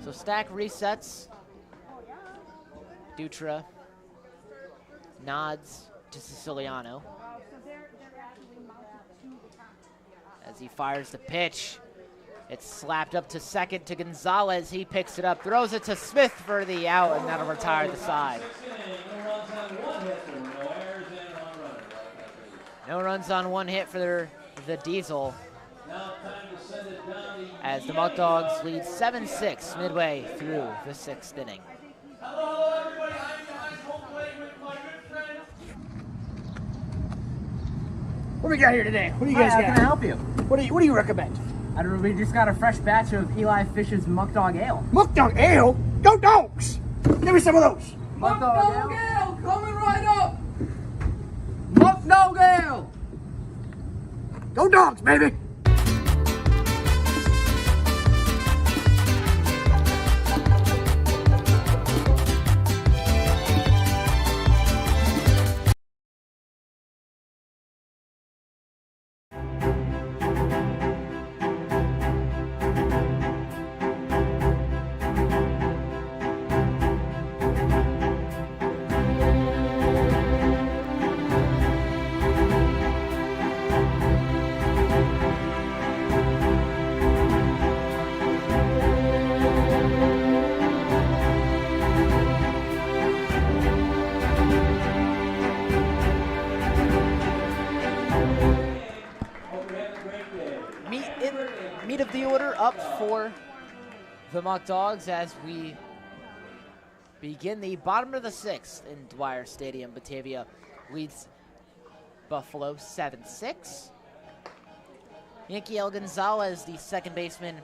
So Stack resets. Dutra nods to Siciliano as he fires the pitch. It's slapped up to second to Gonzalez. He picks it up, throws it to Smith for the out, and that'll retire the side. No runs on 1 hit for the Diesel, as the Muckdogs lead 7-6 midway through the 6th inning. What we got here today? What do you guys got? How can I help you? What do you recommend? We just got a fresh batch of Eli Fish's Muckdog Ale. Muckdog Ale? Go Dogs! Give me some of those. Muckdog Ale coming right up. Muckdog Ale! Go Dogs, baby! Meat of the order up for the Muckdogs as we begin the bottom of the 6th in Dwyer Stadium. Batavia leads Buffalo 7-6. Yankiel Gonzalez, the second baseman,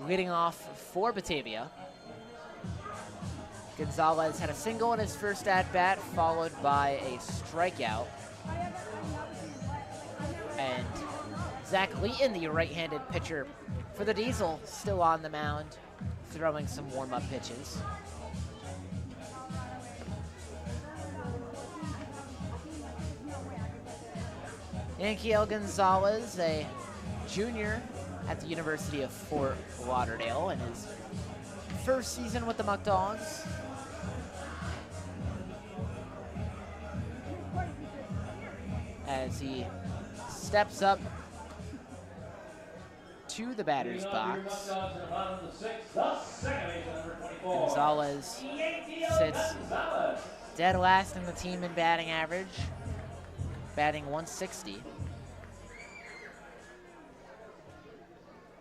leading off for Batavia. Gonzalez had a single in his first at-bat, followed by a strikeout. And Zach Leeton, the right-handed pitcher for the Diesel, still on the mound, throwing some warm-up pitches. Yankiel Gonzalez, a junior at the University of Fort Lauderdale in his first season with the Muckdogs. As he steps up to the batter's box, Gonzalez sits dead last in the team in batting average, batting 160.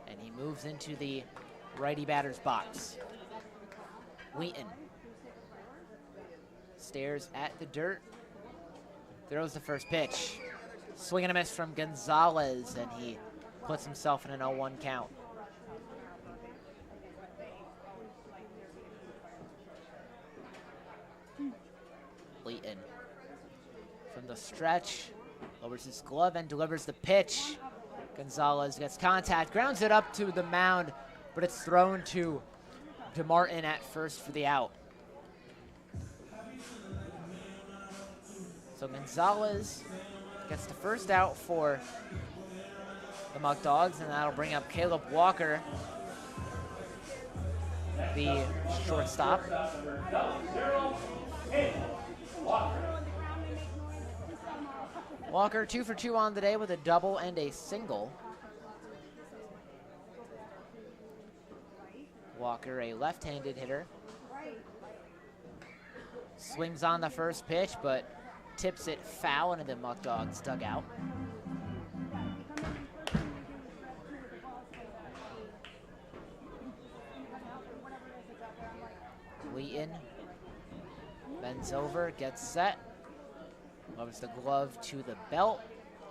And he moves into the righty batter's box. Wheaton stares at the dirt, throws the first pitch. Swing and a miss from Gonzalez, and he puts himself in an 0-1 count. Leeton from the stretch, lowers his glove and delivers the pitch. Gonzalez gets contact, grounds it up to the mound, but it's thrown to DeMartin at first for the out. So Gonzalez gets the first out for the Muckdogs, and that'll bring up Caleb Walker, the shortstop. Walker 2 for 2 on the day with a double and a single. Walker, a left-handed hitter. Swings on the first pitch, but tips it foul into the Muckdogs dugout. Wheaton bends over, gets set, moves the glove to the belt,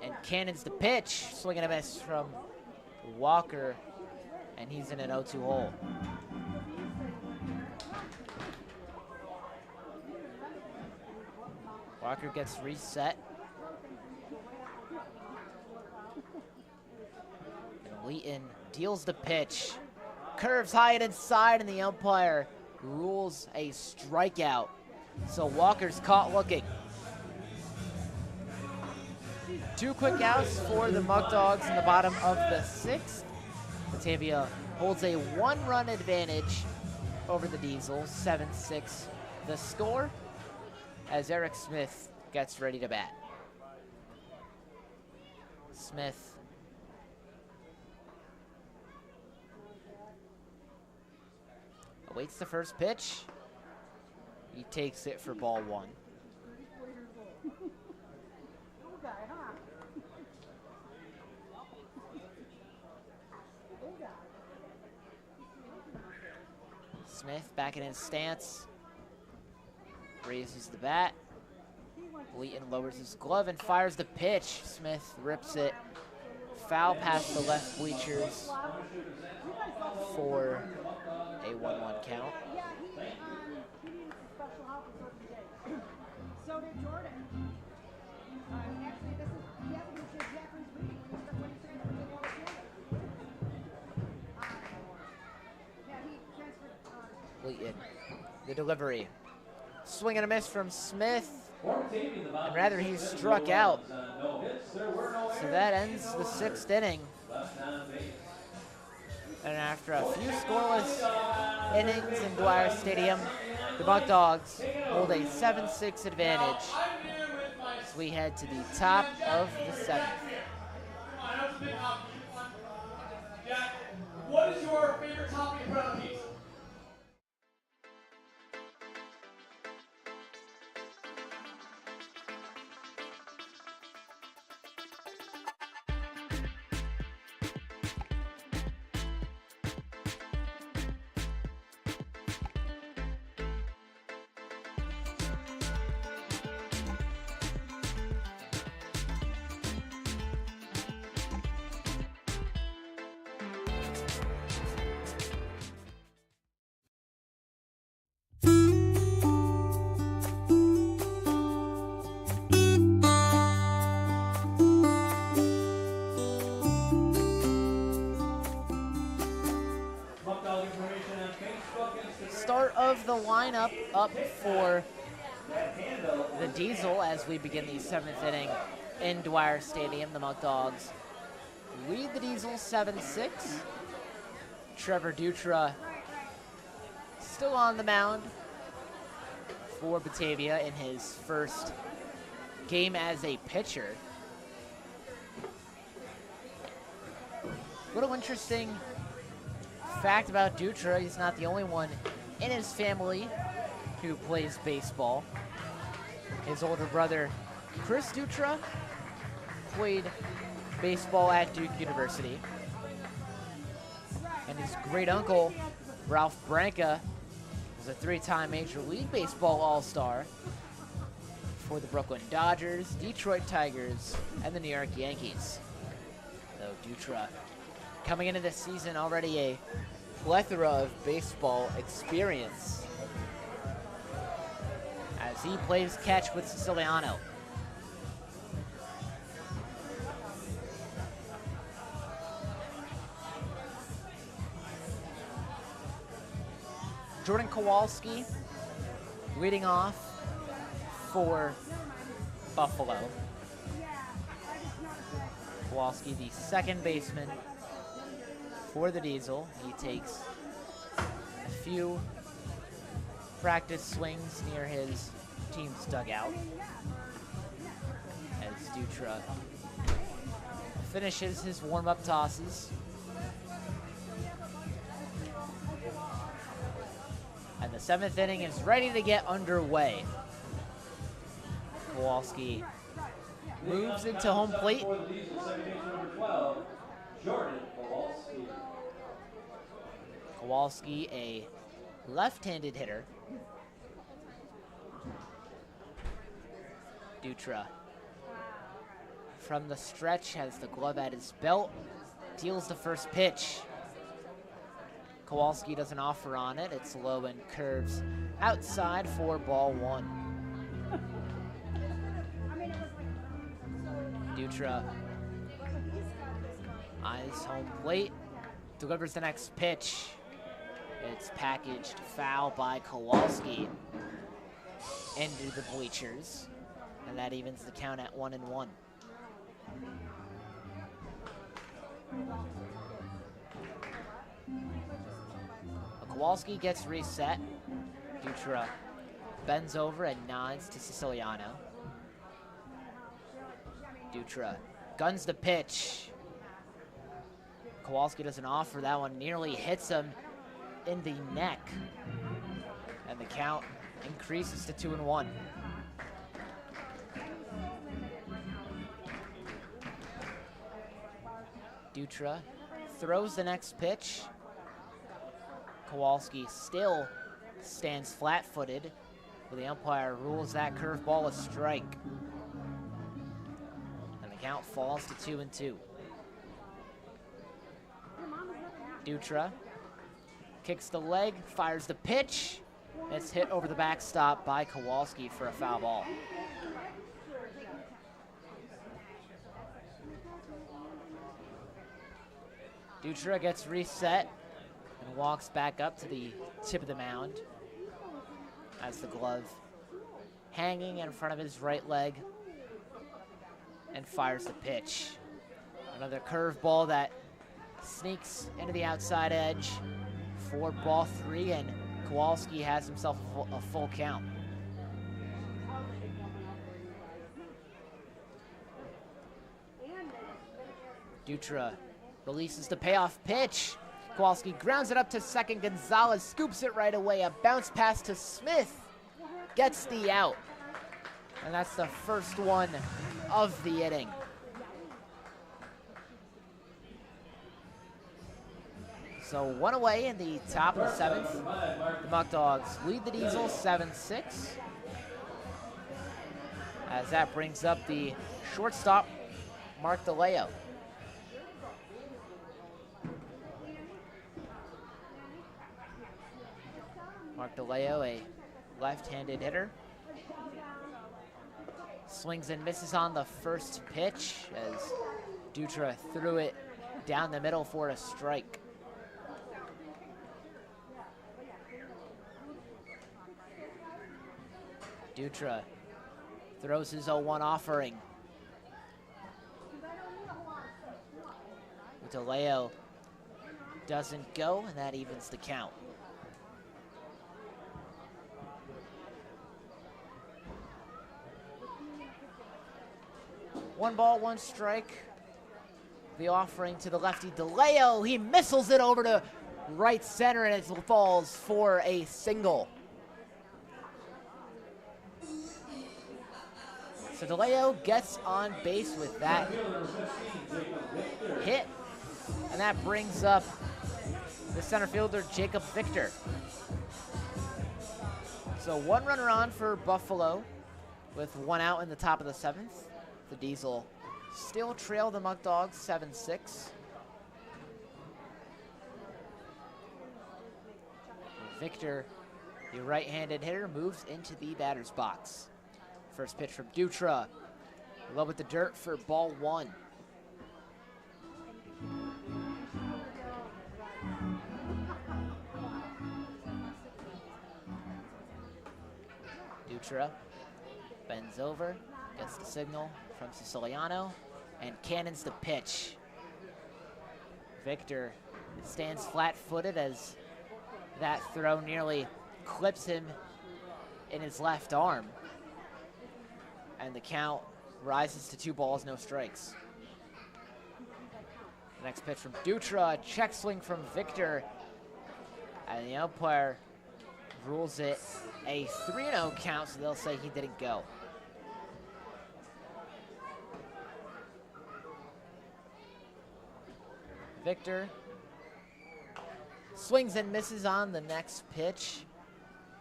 and cannons the pitch. Swing and a miss from Walker, and he's in an 0-2 hole. Walker gets reset. And Wheaton deals the pitch. Curves high and inside, and the umpire rules a strikeout. So Walker's caught looking. 2 quick outs for the Muckdogs in the bottom of the 6th. Batavia holds a 1-run advantage over the Diesel, 7-6 the score, as Eric Smith gets ready to bat. Smith awaits the first pitch. He takes it for ball 1. Smith back in his stance, raises the bat. Wheaton lowers his glove and fires the pitch. Smith rips it foul past the left bleachers for a 1-1 count. So did Jordan. Actually, this is the evidence of Jeffrey's reading. When he transferred to the yeah, he transferred. Wheaton, the delivery. Swing and a miss from Smith. And rather, he struck out. So that ends the 6th inning. And after a few scoreless innings in Dwyer Stadium, the Muckdogs hold a 7-6 advantage as we head to the top of the 7th. Jack, what is your favorite topping around piece? Start of the lineup up for the Diesel as we begin the 7th inning in Dwyer Stadium. The Muckdogs lead the Diesel 7-6. Trevor Dutra still on the mound for Batavia in his first game as a pitcher. Little interesting fact about Dutra, he's not the only one in his family who plays baseball. His older brother, Chris Dutra, played baseball at Duke University. And his great uncle, Ralph Branca, was a 3-time Major League Baseball All-Star for the Brooklyn Dodgers, Detroit Tigers, and the New York Yankees. Though Dutra, coming into this season, already a plethora of baseball experience as he plays catch with Siciliano. Jordan Kowalski leading off for Buffalo. Kowalski, the second baseman for the Diesel. He takes a few practice swings near his team's dugout as Dutra finishes his warm-up tosses. And the 7th inning is ready to get underway. Kowalski moves into home plate. Kowalski, a left-handed hitter. Dutra from the stretch has the glove at his belt, deals the first pitch. Kowalski doesn't offer on it. It's low and curves outside for ball 1. Dutra eyes home plate, delivers the next pitch. It's packaged foul by Kowalski into the bleachers, and that evens the count at 1-1. Kowalski gets reset. Dutra bends over and nods to Siciliano. Dutra guns the pitch. Kowalski doesn't offer. That one nearly hits him in the neck. And the count increases to 2-1. Dutra throws the next pitch. Kowalski still stands flat-footed, but the umpire rules that curveball a strike. And the count falls to 2-2. Dutra kicks the leg, fires the pitch. It's hit over the backstop by Kowalski for a foul ball. Dutra gets reset and walks back up to the tip of the mound as the glove hanging in front of his right leg and fires the pitch. Another curveball that sneaks into the outside edge for ball 3, and Kowalski has himself a full count. Dutra releases the payoff pitch. Kowalski grounds it up to second. Gonzalez scoops it right away. A bounce pass to Smith gets the out. And that's the first one of the inning. So one away in the top of the 7th. The Muckdogs lead the Diesel 7-6. As that brings up the shortstop, Mark DeLeo. Mark DeLeo, a left-handed hitter. Swings and misses on the first pitch as Dutra threw it down the middle for a strike. Dutra throws his 0-1 offering. DeLeo doesn't go, and that evens the count. One ball, one strike. The offering to the lefty, DeLeo. He missiles it over to right center, and it falls for a single. So DeLeo gets on base with that hit, and that brings up the center fielder, Jacob Victor. So one runner on for Buffalo with one out in the top of the 7th. The Diesel still trail the Muckdogs 7-6. Victor, the right-handed hitter, moves into the batter's box. First pitch from Dutra. Low with the dirt for ball 1. Dutra bends over, gets the signal from Siciliano, and cannons the pitch. Victor stands flat-footed as that throw nearly clips him in his left arm. And the count rises to 2 balls, no strikes. The next pitch from Dutra, a check swing from Victor, and the umpire rules it a 3-0 count, so they'll say he didn't go. Victor swings and misses on the next pitch,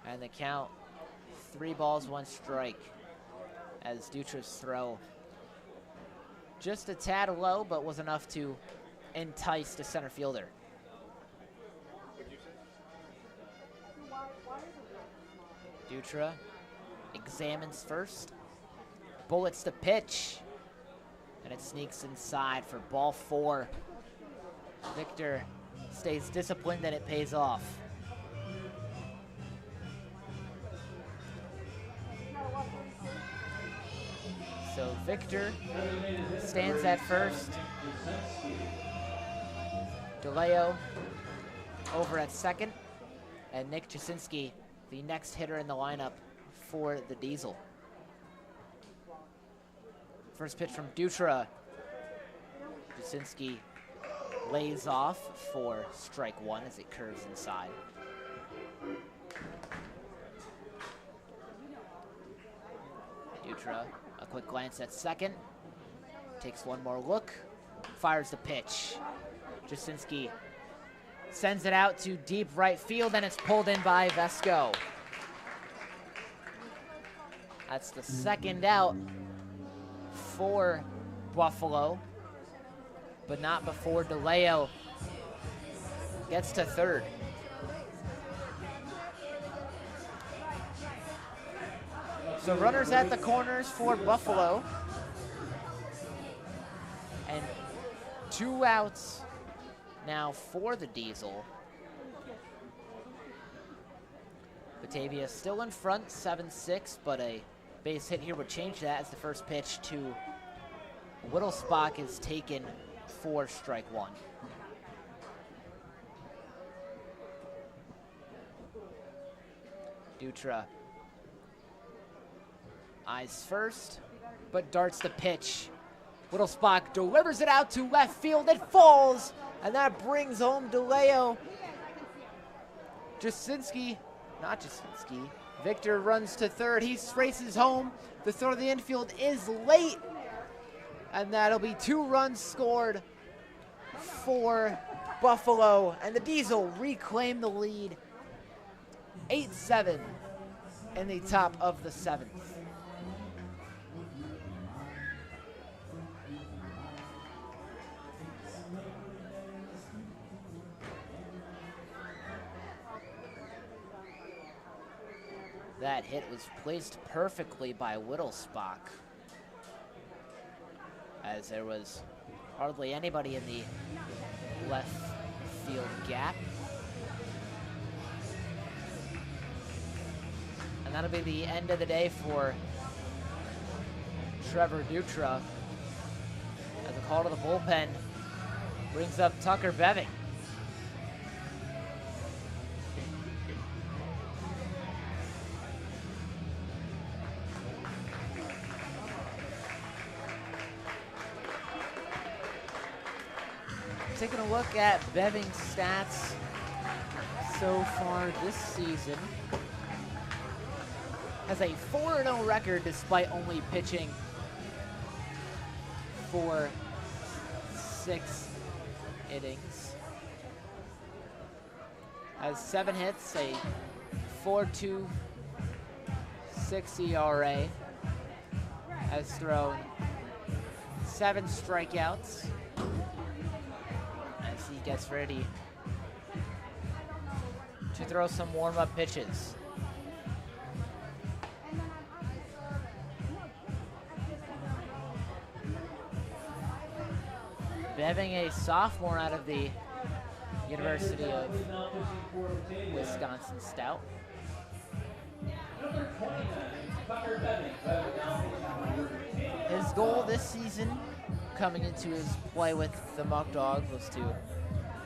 and the count 3 balls, 1 strike, as Dutra's throw just a tad low, but was enough to entice the center fielder. Dutra examines first, bullets the pitch, and it sneaks inside for ball 4. Victor stays disciplined and it pays off. So Victor stands at first. DeLeo over at second, and Nick Jasinski, the next hitter in the lineup for the Diesel. First pitch from Dutra. Jasinski lays off for strike 1 as it curves inside. Dutra, a quick glance at second, takes one more look, fires the pitch. Jasinski sends it out to deep right field, and it's pulled in by Vesco. That's the second out for Buffalo, but not before DeLeo gets to third. So runners at the corners for Buffalo, and 2 outs now for the Diesel. Batavia still in front, 7-6, but a base hit here would change that as the first pitch to Whittlesbach is taken for strike 1. Dutra eyes first, but darts the pitch. Whittlesbach delivers it out to left field. It falls, and that brings home DeLeo. Not Jasinski. Victor runs to third. He races home. The throw to the infield is late, and that'll be 2 runs scored for Buffalo, and the Diesel reclaim the lead. 8-7 in the top of the 7th. That hit was placed perfectly by Whittlesbach, as there was hardly anybody in the left field gap. And that'll be the end of the day for Trevor Dutra, as a call to the bullpen brings up Tucker Beving. Taking a look at Beving's stats so far this season. Has a 4-0 record despite only pitching for 6 innings. Has 7 hits, a 4.26 ERA. Has thrown 7 strikeouts as he gets ready to throw some warm-up pitches. Beving, a sophomore out of the University of Wisconsin Stout. His goal this season coming into his play with the Muckdogs was to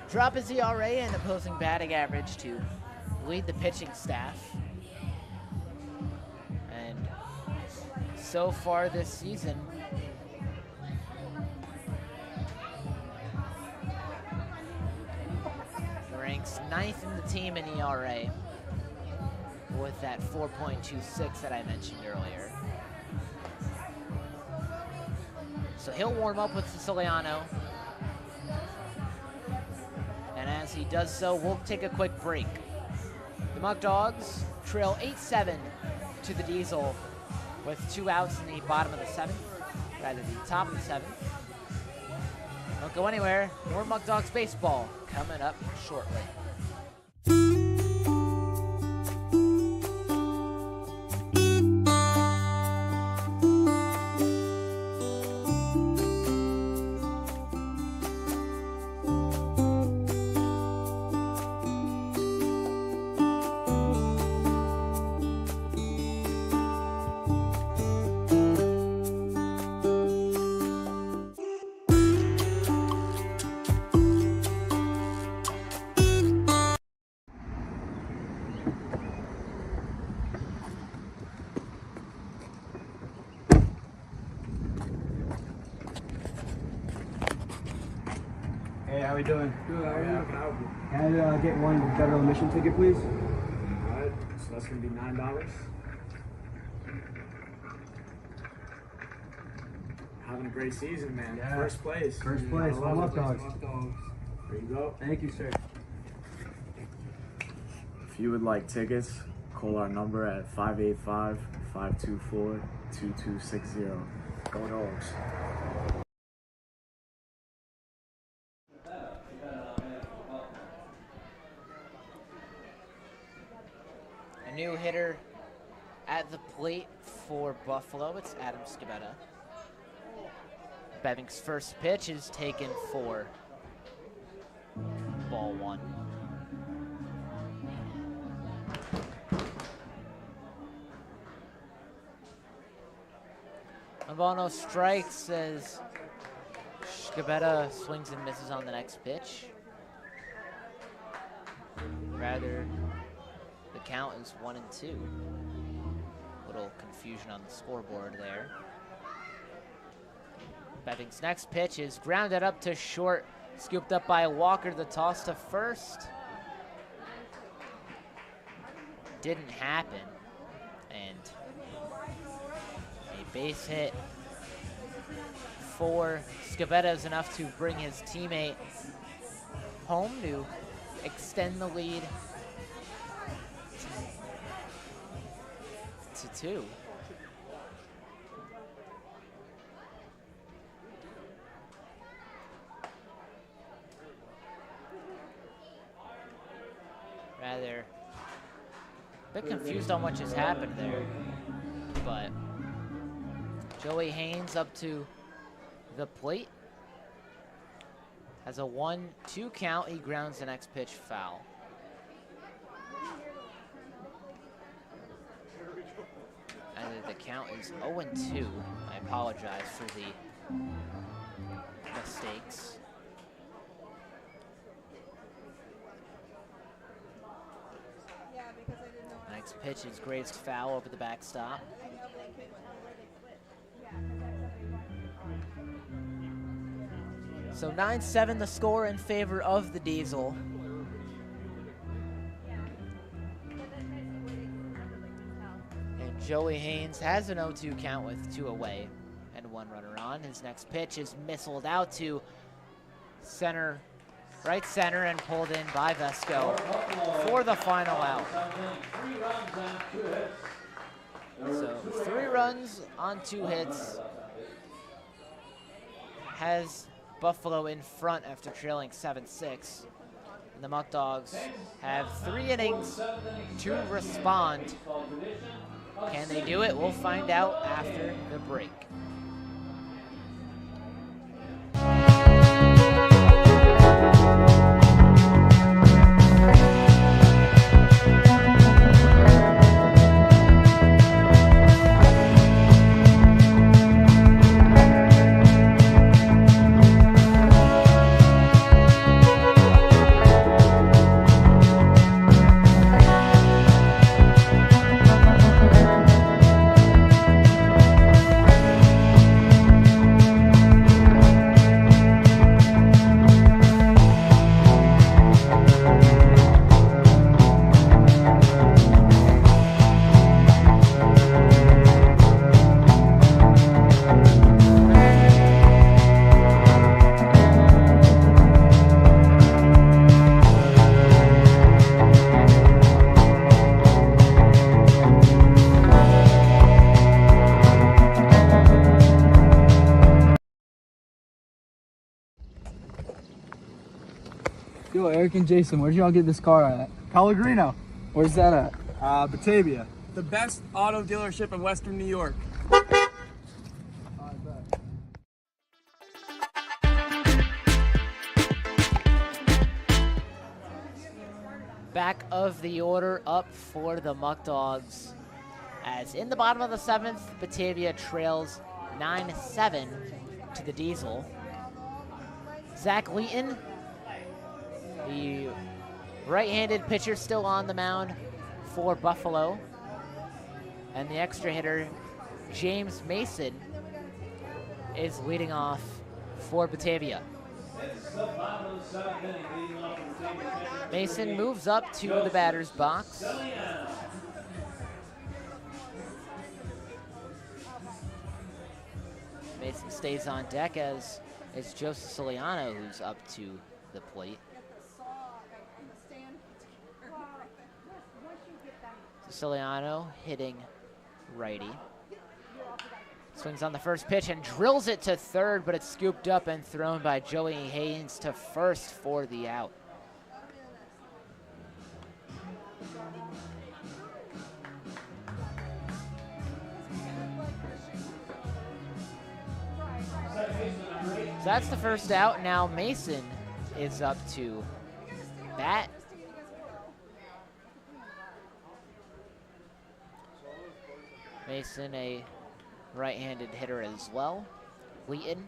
drop his ERA and opposing batting average to lead the pitching staff. And so far this season, ranks 9th in the team in ERA with that 4.26 that I mentioned earlier. So he'll warm up with Siciliano. And as he does so, we'll take a quick break. The Muckdogs trail 8-7 to the Diesel with 2 outs in the bottom of the 7th, rather the top of the 7th. Don't go anywhere. More Muckdogs baseball coming up shortly. Hey, how we doing? Good, how are you? Can I get one federal admission ticket, please? Alright, so that's going to be $9. Having a great season, man. Yeah. First place. First place. I love it. Muckdogs. There you go. Thank you, sir. If you would like tickets, call our number at 585-524-2260. Go Dogs. A new hitter at the plate for Buffalo. It's Adam Scabetta. Beving's first pitch is taken for ball 1. One ball, no strikes as Scabetta swings and misses on the next pitch. Rather, the count is 1-2. Little confusion on the scoreboard there. Beving's next pitch is grounded up to short, scooped up by Walker. The toss to first didn't happen, and a base hit for Scabetta is enough to bring his teammate home to extend the lead to 2. Rather, a bit confused on what just happened there, but Joey Haynes up to the plate. Has a 1-2 count. He grounds the next pitch foul. And the count is 0-2. I apologize for the mistakes. Next pitch is grazed foul over the backstop. So 9-7 the score in favor of the Diesel. And Joey Haynes has an 0-2 count with 2 away and 1 runner on. His next pitch is missiled out to center, right center, and pulled in by Vesco for the final out. So 3 runs on 2 hits has Buffalo in front after trailing 7-6. And the Muckdogs have 3 innings to respond. Can they do it? We'll find out after the break. Yo, Eric and Jason, where'd y'all get this car at? Pellegrino. Where's that at? Batavia. The best auto dealership in Western New York. Back of the order up for the Muckdogs. As in the bottom of the 7th, Batavia trails 9-7 to the Diesel. Zach Leeton, the right-handed pitcher, still on the mound for Buffalo. And the extra hitter, James Mason, is leading off for Batavia. Mason moves up to the batter's box. Mason stays on deck, as it's Joe Siciliano who's up to the plate. Siciliano hitting righty. Swings on the first pitch and drills it to third, but it's scooped up and thrown by Joey Haynes to first for the out. So that's the first out. Now Mason is up to bat. Mason, a right-handed hitter as well. Leeton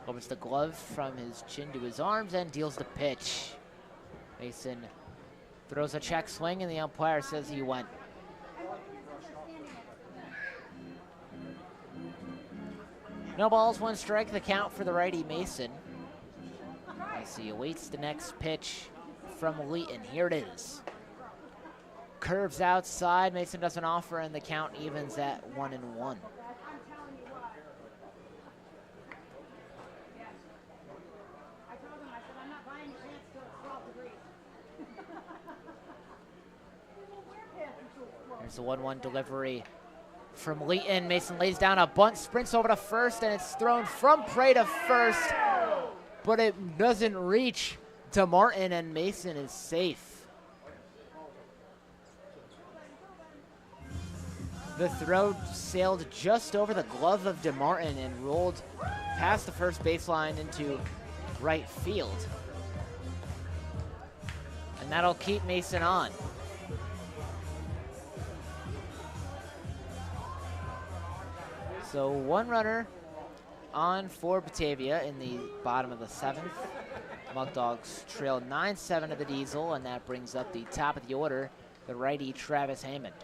lowers the glove from his chin to his arms and deals the pitch. Mason throws a check swing and the umpire says he went. No balls, 1 strike, the count for the righty Mason. As he awaits the next pitch from Leeton. Here it is. Curves outside, Mason doesn't offer, and the count evens at 1-1. There's the 1-1 delivery from Leeton. Mason lays down a bunt, sprints over to first, and it's thrown from Prey to first, but it doesn't reach to Martin, and Mason is safe. The throw sailed just over the glove of DeMartin and rolled past the first baseline into right field. And that'll keep Mason on. So 1 runner on for Batavia in the bottom of the 7th. Muckdogs trail 9-7 to the Diesel, and that brings up the top of the order, the righty Travis Hammond.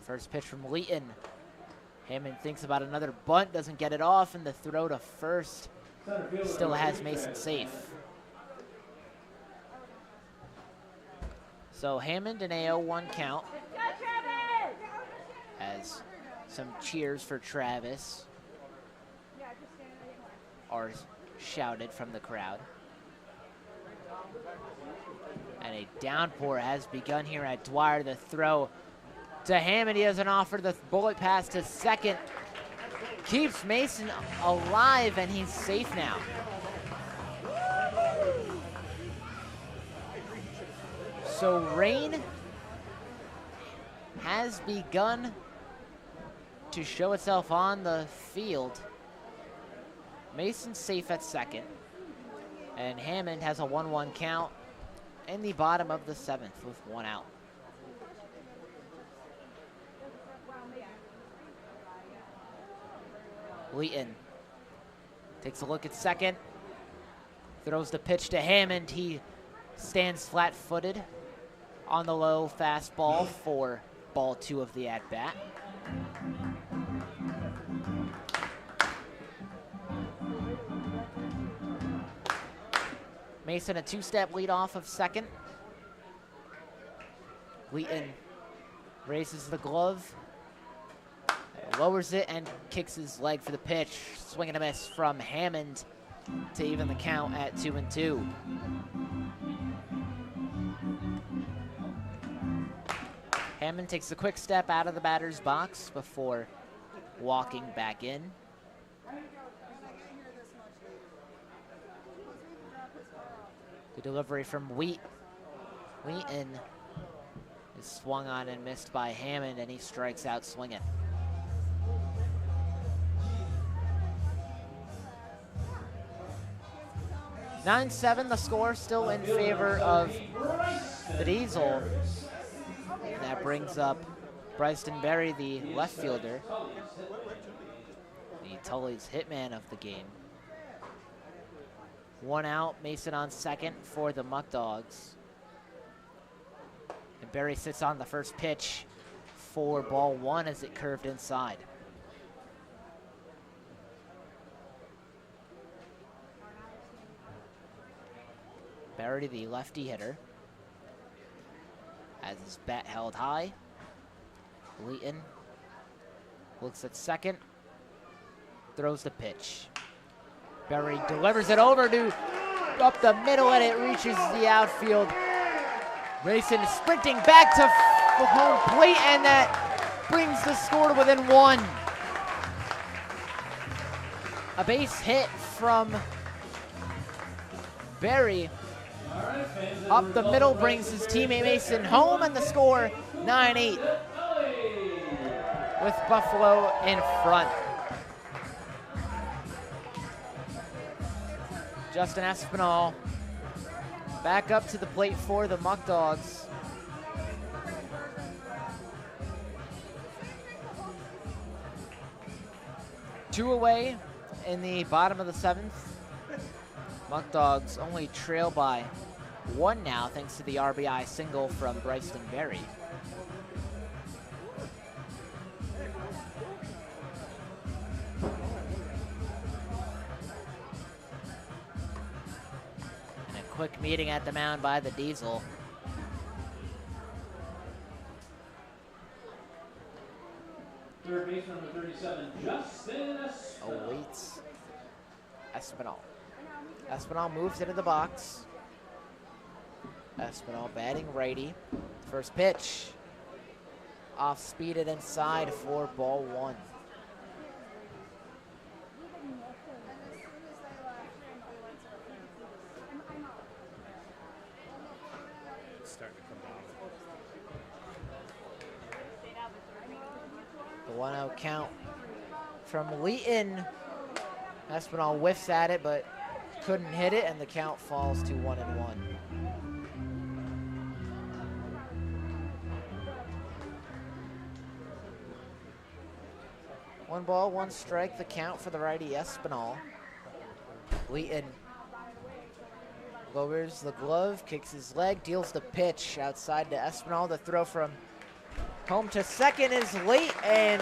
First pitch from Leeton. Hammond thinks about another bunt, doesn't get it off, and the throw to first still has Mason safe. So Hammond an 0-1 count. As some cheers for Travis are shouted from the crowd. And a downpour has begun here at Dwyer. The throw to Hammond. He doesn't offer the bullet pass to second. Keeps Mason alive, and he's safe now. So rain has begun to show itself on the field. Mason's safe at second, and Hammond has a 1-1 count in the bottom of the 7th with 1 out. Leeton takes a look at second, throws the pitch to Hammond. He stands flat-footed on the low fastball for ball 2 of the at-bat. Mason a 2-step lead off of second. Leeton raises the glove, lowers it, and kicks his leg for the pitch. Swing and a miss from Hammond to even the count at 2-2. Hammond takes a quick step out of the batter's box before walking back in. The delivery from Wheaton is swung on and missed by Hammond, and he strikes out swinging. (9-7) the score, still in favor of the Diesel. And that brings up Bryson Berry, the left fielder, the Tully's hitman of the game. 1 out, Mason on second for the Muckdogs. And Berry sits on the first pitch for ball 1 as it curved inside. Berry, the lefty hitter, has his bat held high. Wheaton looks at second, throws the pitch. Berry delivers it over to up the middle, and it reaches the outfield. Mason is sprinting back to home plate, and that brings the score to within 1. A base hit from Berry up the middle brings his teammate Mason home, and the score 9-8 with Buffalo in front. Justin Espinal back up to the plate for the Muckdogs. Two away in the bottom of the 7th. Muckdogs only trail by 1 now, thanks to the RBI single from Bryson Berry. And a quick meeting at the mound by the Diesel. Third baseman number 37, Justin Espinal. Awaits Espinal. Espinal moves into the box. Espinal batting righty. First pitch. Off speeded inside for ball 1. Starting to come down. The 1-0 count from Wheaton. Espinal whiffs at it, but couldn't hit it, and the count falls to 1-1. One ball, one strike, the count for the righty Espinal. Wheaton lowers the glove, kicks his leg, deals the pitch outside to Espinal. The throw from home to second is late, and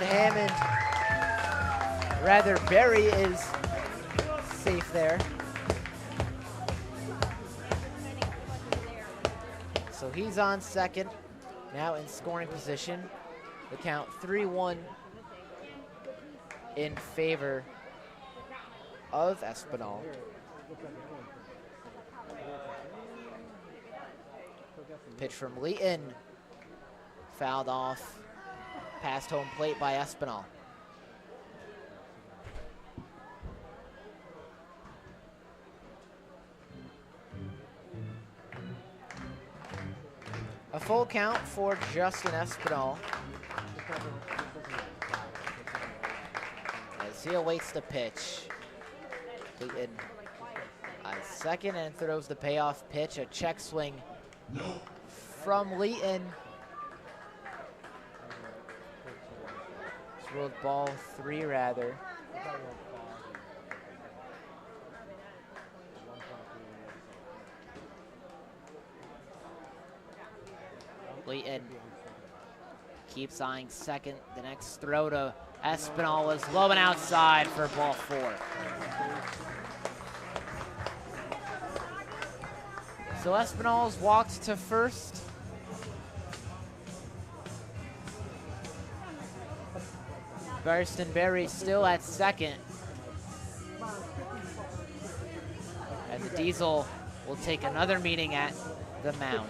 Berry is safe there. So he's on second, now in scoring position. The count 3-1 in favor of Espinal. Pitch from Wheaton, fouled off, past home plate by Espinal. A full count for Justin Espinal as he awaits the pitch. Wheaton on second and throws the payoff pitch, a check swing from Wheaton. It's ruled ball 3 rather. Wheaton keeps eyeing second. The next throw to Espinal was low and outside for ball 4. So Espinal's walked to first. Bryson Berry still at second. And the Diesel will take another meeting at the mound.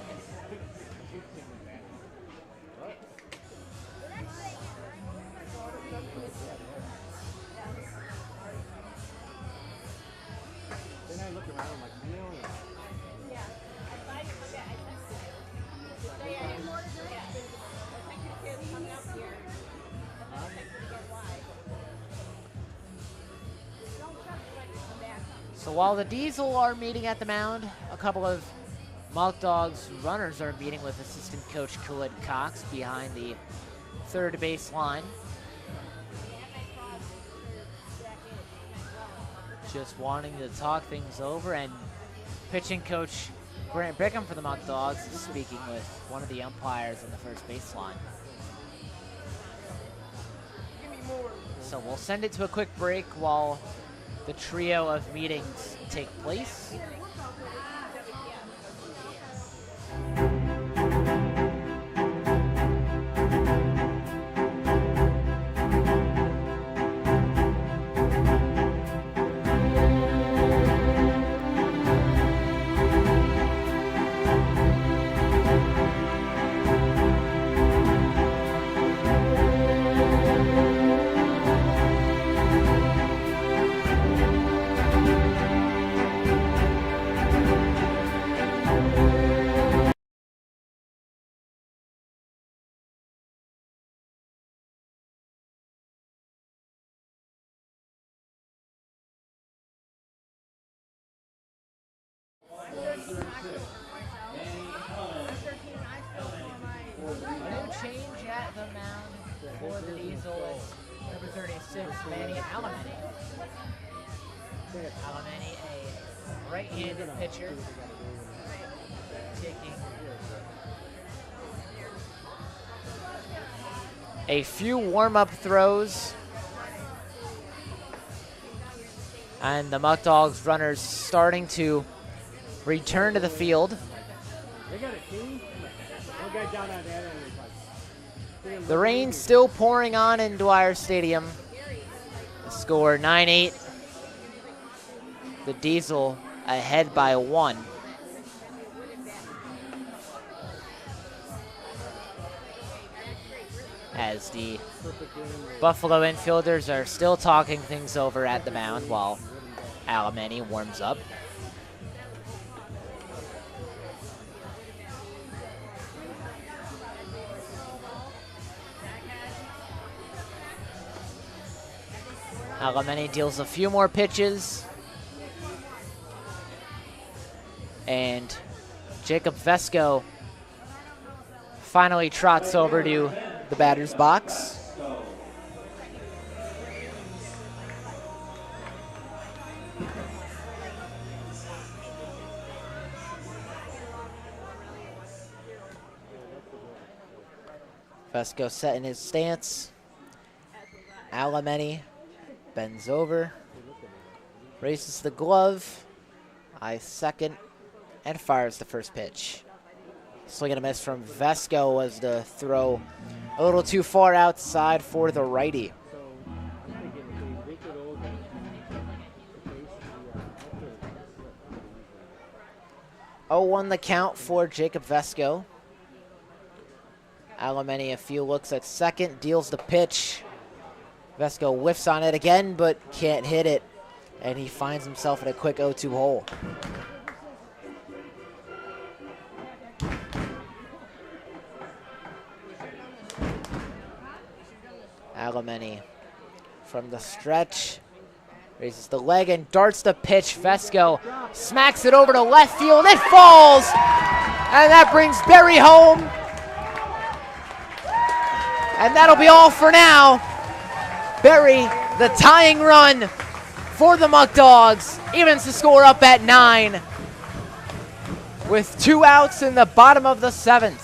So while the Diesel are meeting at the mound, a couple of Muckdogs runners are meeting with assistant coach Khalid Cox behind the third base line. Just wanting to talk things over, and pitching coach Grant Bickham for the Muckdogs is speaking with one of the umpires on the first base line. So we'll send it to a quick break while the trio of meetings take place. New change at the mound for the Diesel is number 36, Manny Alamany. Alamany, a right-handed pitcher, taking a few warm-up throws. And the Muckdogs runners starting to return to the field. The rain still pouring on in Dwyer Stadium. The score 9-8. The Diesel ahead by 1. As the Buffalo infielders are still talking things over at the mound while Alamany warms up. Alamany deals a few more pitches. And Jacob Vesco finally trots over to the batter's box. Vesco set in his stance. Alamany bends over, raises the glove, eyes second, and fires the first pitch. Swing and a miss from Vesco was the throw a little too far outside for the righty. Oh, 1 the count for Jacob Vesco. Alamany a few looks at second, deals the pitch. Vesco whiffs on it again, but can't hit it, and he finds himself in a quick 0-2 hole. Alamany from the stretch, raises the leg and darts the pitch. Vesco smacks it over to left field. It falls, and that brings Berry home. And that'll be all for now. Berry, the tying run for the Muckdogs, evens the score up at 9 with 2 outs in the bottom of the 7th.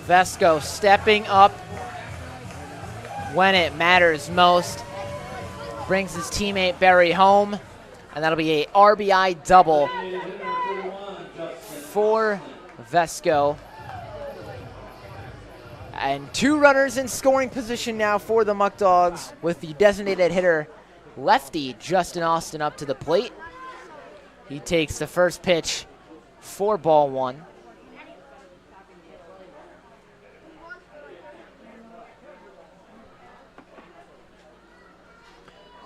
Vesco stepping up when it matters most, brings his teammate Berry home, and that'll be a RBI double for Vesco. And 2 runners in scoring position now for the Muckdogs, with the designated hitter lefty Justin Austin up to the plate. He takes the first pitch for ball 1.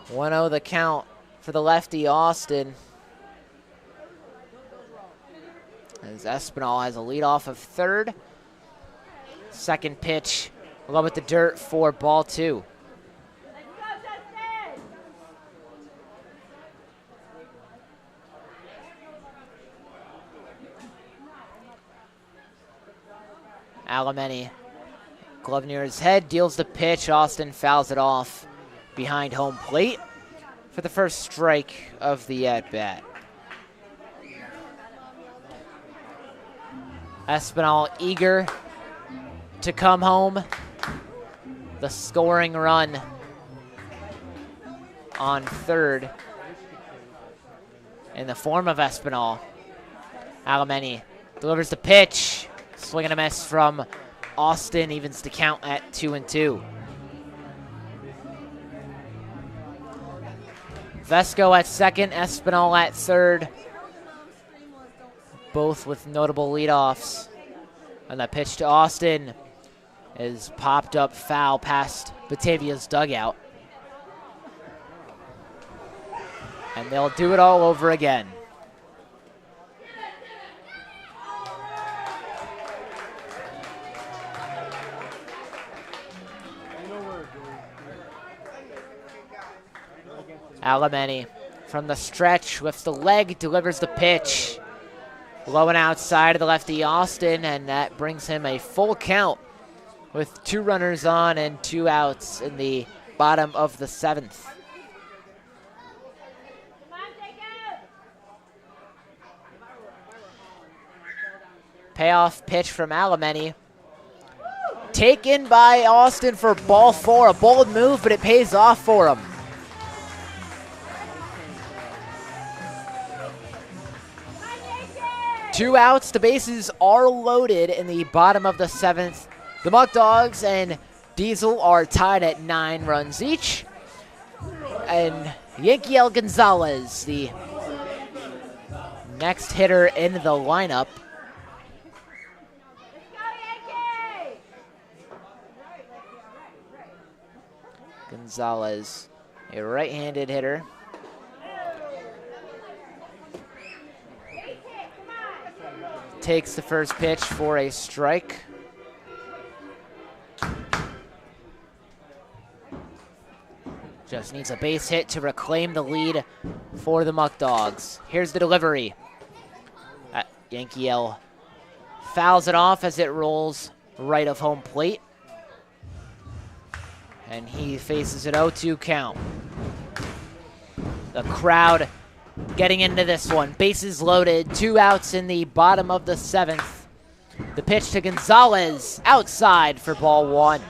1-0 the count for the lefty, Austin. As Espinal has a lead off of third. Second pitch, low with the dirt for ball 2. Alemany, glove near his head, deals the pitch. Austin fouls it off behind home plate for the first strike of the at-bat. Espinal eager to come home. The scoring run on third in the form of Espinal. Alemany delivers the pitch. Swing and a miss from Austin, evens the count at 2-2. Vesco at second, Espinal at third. Both with notable leadoffs. And the pitch to Austin is popped up foul past Batavia's dugout. And they'll do it all over again. Alemany from the stretch, lifts the leg, delivers the pitch. Low and outside of the lefty Austin, and that brings him a full count with 2 runners on and 2 outs in the bottom of the 7th. Payoff pitch from Alemany. Taken by Austin for ball 4. A bold move, but it pays off for him. Two outs, the bases are loaded in the bottom of the 7th. The Muckdogs and Diesel are tied at 9 runs each. And Yankiel Gonzalez, the next hitter in the lineup. Gonzalez, a right-handed hitter. Takes the first pitch for a strike. Just needs a base hit to reclaim the lead for the Muckdogs. Here's the delivery. Yankiel fouls it off as it rolls right of home plate. And he faces an 0-2 count. The crowd getting into this one. Bases loaded, 2 outs in the bottom of the 7th. The pitch to Gonzalez, outside for ball 1.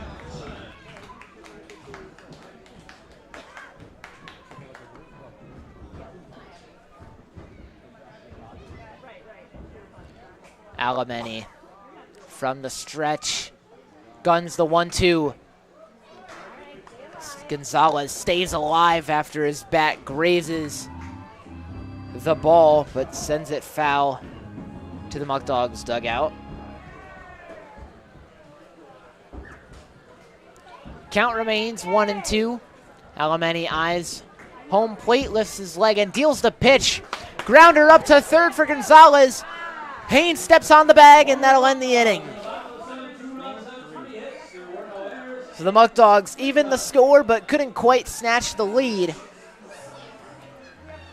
Alemany from the stretch, guns the 1-2. Gonzalez stays alive after his bat grazes the ball, but sends it foul to the Muckdogs dugout. Count remains 1-2. Alemany eyes home plate, lifts his leg and deals the pitch. Grounder up to third for Gonzalez. Haynes steps on the bag, and that'll end the inning. So the Muckdogs even the score, but couldn't quite snatch the lead,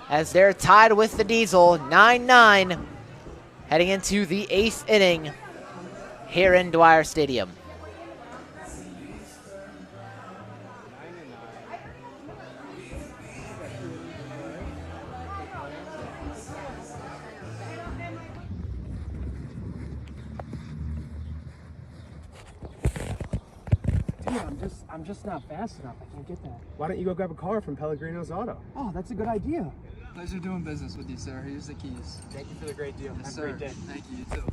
as they're tied with the Diesel, 9-9, heading into the 8th inning here in Dwyer Stadium. Dude, I'm just not fast enough. I can't get that. Why don't you go grab a car from Pellegrino's Auto? Oh, that's a good idea. Pleasure doing business with you, sir. Here's the keys. Thank you for the great deal. Yes, Have a sir. great day. Thank you. You too.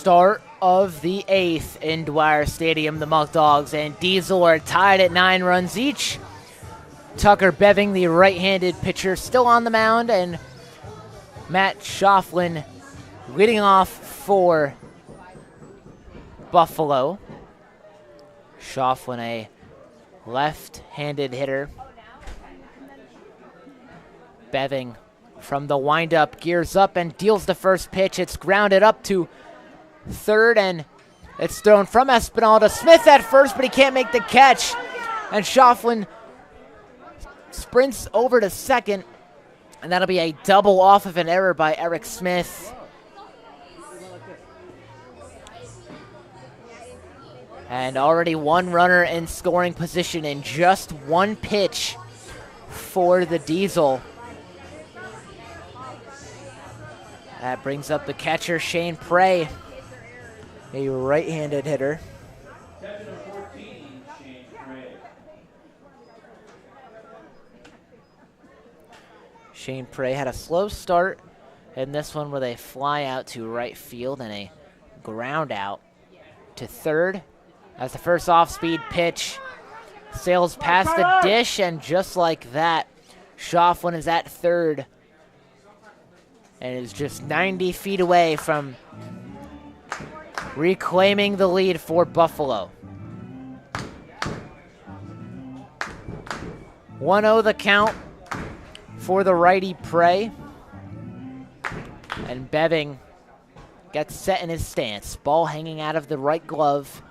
Start of the 8th in Dwyer Stadium. The Muckdogs and Diesel are tied at 9 runs each. Tucker Beving, the right-handed pitcher, still on the mound, and Matt Schauflin leading off for Buffalo. Schauflin, a left-handed hitter. Beving from the windup gears up and deals the first pitch. It's grounded up to third, and it's thrown from Espinal to Smith at first, but he can't make the catch. And Schauflin sprints over to second, and that'll be a double off of an error by Eric Smith. And already one runner in scoring position in just one pitch for the Diesel. That brings up the catcher, Shane Prey, a right-handed hitter. Shane Prey had a slow start in this one with a fly out to right field and a ground out to third as the first off-speed pitch sails past the dish, and just like that, Schauflin is at third and is just 90 feet away from reclaiming the lead for Buffalo. 1-0 the count for the righty Prey. And Beving gets set in his stance. Ball hanging out of the right glove.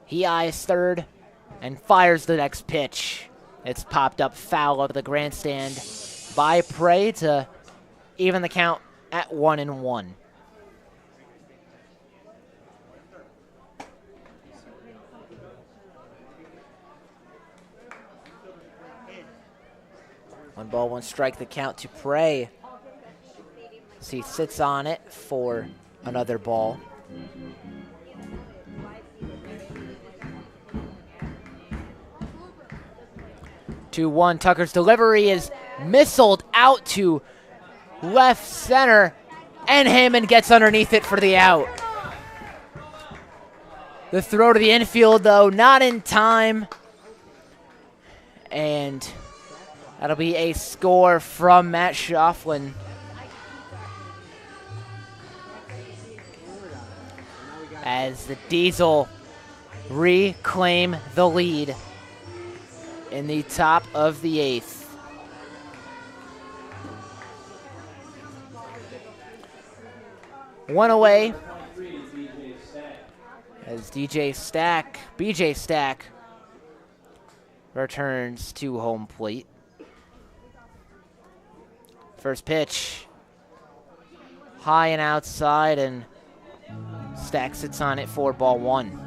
He eyes third and fires the next pitch. It's popped up foul of the grandstand by Prey to even the count at 1-1. One ball, one strike, the count to Prey. So he sits on it for another ball. Two one. Tucker's delivery is missiled out to left center, and Hammond gets underneath it for the out. The throw to the infield, though, not in time. And that'll be a score from Matt Schauflin. As the Diesel reclaim the lead in the top of the 8th. One away as BJ Stack returns to home plate. First pitch, high and outside, and Stack sits on it for ball one.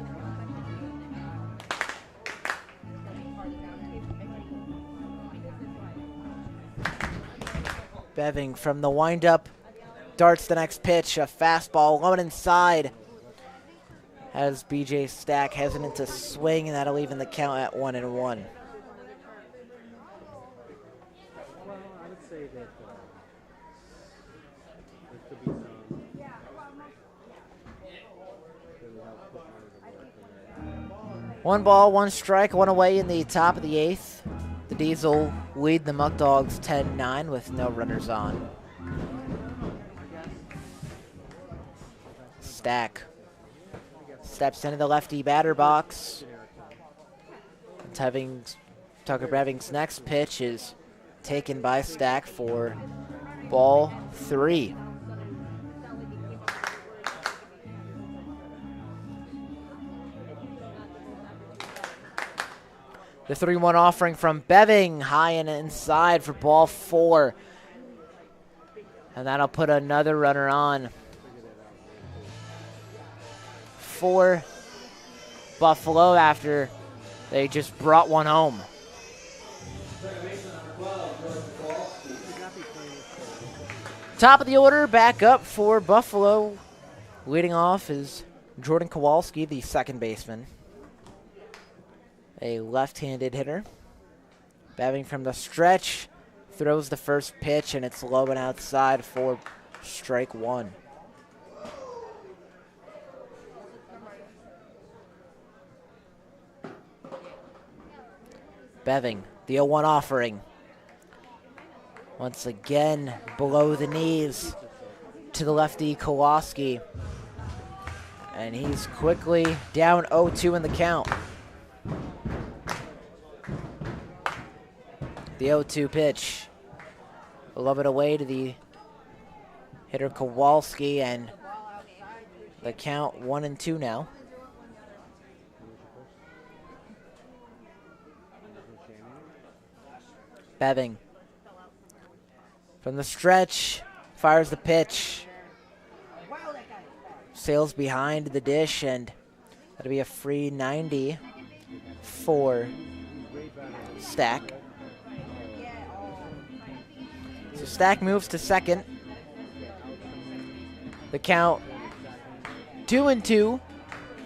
Beving from the windup darts the next pitch, a fastball low and inside. As BJ Stack hesitant to swing, and that'll even the count at 1-1. One ball, one strike, one away in the top of the 8th. The Diesel lead the Muckdogs 10-9 with no runners on. Stack steps into the lefty batter box. Tucker Beving's next pitch is taken by Stack for ball 3. The 3-1 offering from Beving, high and inside for ball 4. And that'll put another runner on for Buffalo after they just brought one home. Top of the order, back up for Buffalo. Leading off is Jordan Kowalski, the second baseman. A left-handed hitter. Beving from the stretch, throws the first pitch, and it's low and outside for strike one. Beving, the 0-1 offering. Once again, below the knees to the lefty Kowalski. And he's quickly down 0-2 in the count. The 0-2 pitch. Love it away to the hitter Kowalski, and the count 1-2 now. Beving. From the stretch, fires the pitch. Sails behind the dish, and that'll be a free 90 for Stack. So Stack moves to second. The count 2-2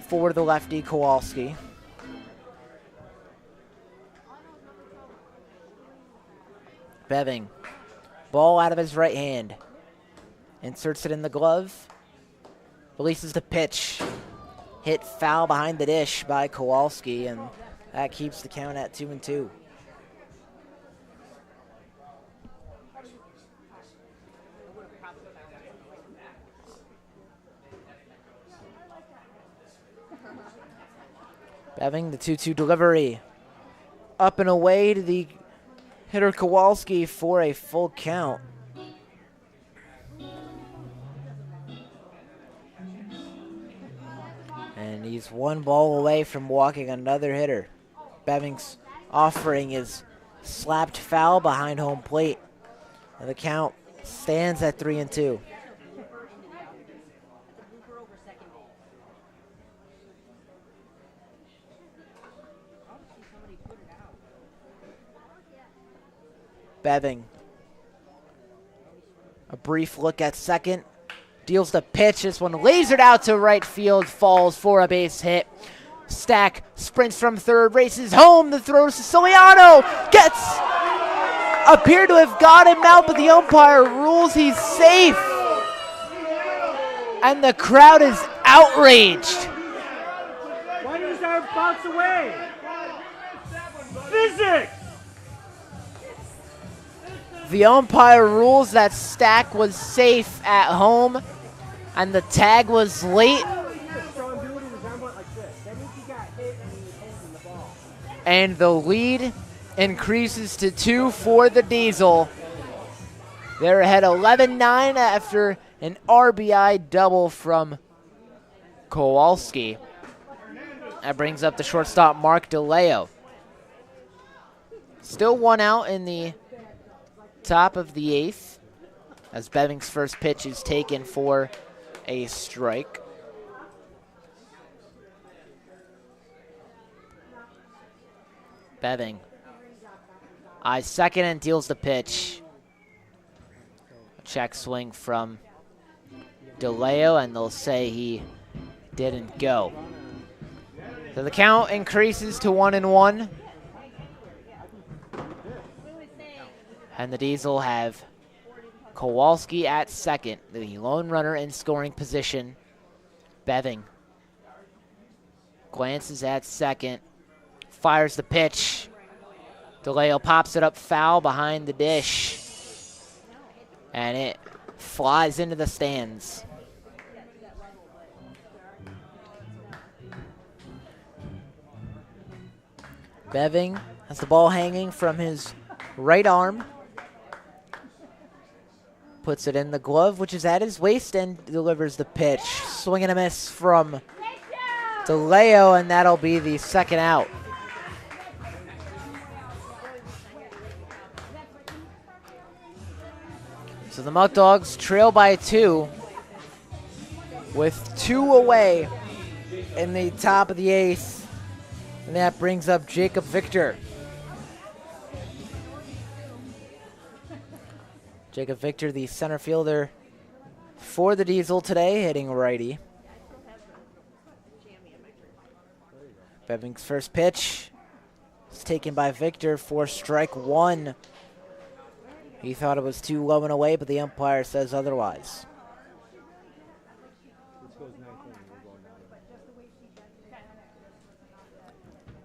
for the lefty Kowalski. Beving. Ball out of his right hand. Inserts it in the glove. Releases the pitch. Hit foul behind the dish by Kowalski, and that keeps the count at 2-2. Beving, the 2-2 delivery. Up and away to the hitter Kowalski for a full count. And he's one ball away from walking another hitter. Beving's offering is slapped foul behind home plate. And the count stands at 3-2. Beving. A brief look at second. Deals the pitch. This one lasered out to right field. Falls for a base hit. Stack sprints from third. Races home. The throw to Siciliano. Appeared to have got him out, but the umpire rules he's safe. And the crowd is outraged. Why does his arm bounce away? Physics! The umpire rules that Stack was safe at home, and the tag was late. And the lead increases to 2 for the Diesel. They're ahead 11-9 after an RBI double from Kowalski. That brings up the shortstop Mark DeLeo. Still one out in the top of the 8th, as Beving's first pitch is taken for a strike. Beving eyes second and deals the pitch. A check swing from DeLeo, and they'll say he didn't go. So the count increases to 1-1. And the Diesel have Kowalski at second, the lone runner in scoring position. Beving glances at second, fires the pitch. DeLeo pops it up foul behind the dish, and it flies into the stands. Beving has the ball hanging from his right arm. Puts it in the glove, which is at his waist, and delivers the pitch. Swing and a miss from DeLeo, and that'll be the second out. So the Muckdogs trail by 2 with 2 away in the top of the 8th. And that brings up Jacob Victor. Jacob Victor, the center fielder for the Diesel today, hitting righty. Beving's first pitch is taken by Victor for strike 1. He thought it was too low and away, but the umpire says otherwise.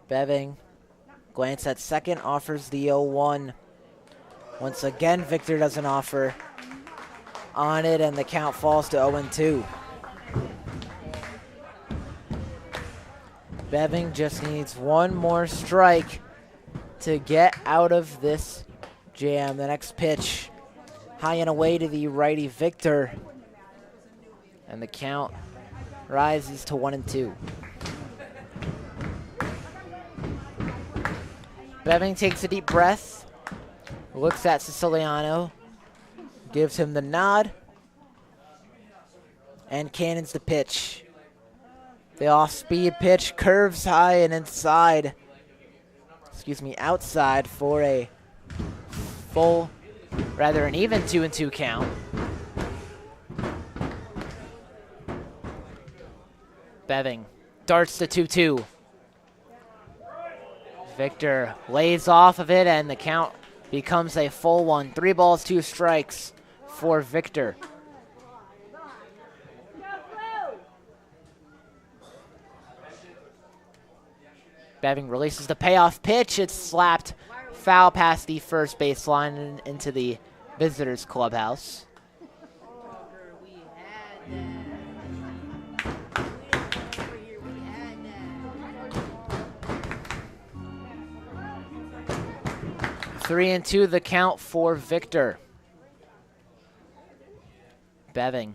Beving Glance at second, offers the 0-1. Once again, Victor doesn't offer on it, and the count falls to 0-2. Beving just needs one more strike to get out of this jam. The next pitch, high and away to the righty Victor, and the count rises to 1-2. Beving takes a deep breath, looks at Siciliano, gives him the nod, and cannons the pitch. The off-speed pitch curves high and outside for a an even 2-2 count. Beving darts to 2-2. Victor lays off of it, and the count becomes a full one. 3 balls, 2 strikes for Victor. Beving releases the payoff pitch. It's slapped foul past the first baseline and into the visitors' clubhouse. Three and 2 the count for Victor. Beving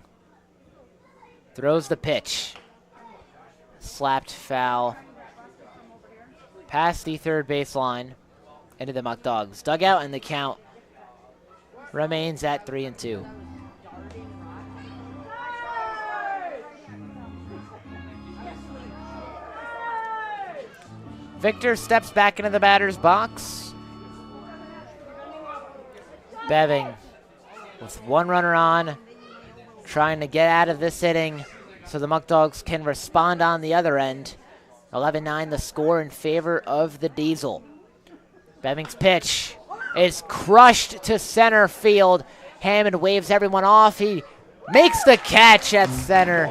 throws the pitch. Slapped foul past the third baseline into the Muckdogs dugout, and the count remains at 3 and 2. Victor steps back into the batter's box. Beving with 1 runner on, trying to get out of this inning so the Muckdogs can respond on the other end. 11-9 the score in favor of the Diesel. Beving's pitch is crushed to center field. Hammond waves everyone off. He makes the catch at center,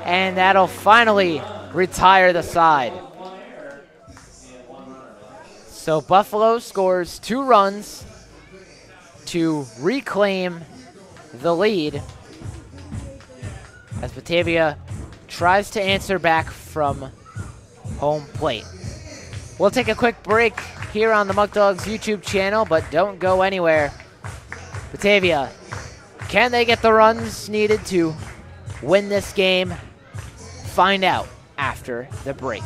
and that'll finally retire the side. So Buffalo scores 2 runs to reclaim the lead as Batavia tries to answer back from home plate. We'll take a quick break here on the Muckdogs YouTube channel, but don't go anywhere. Batavia, can they get the runs needed to win this game? Find out after the break.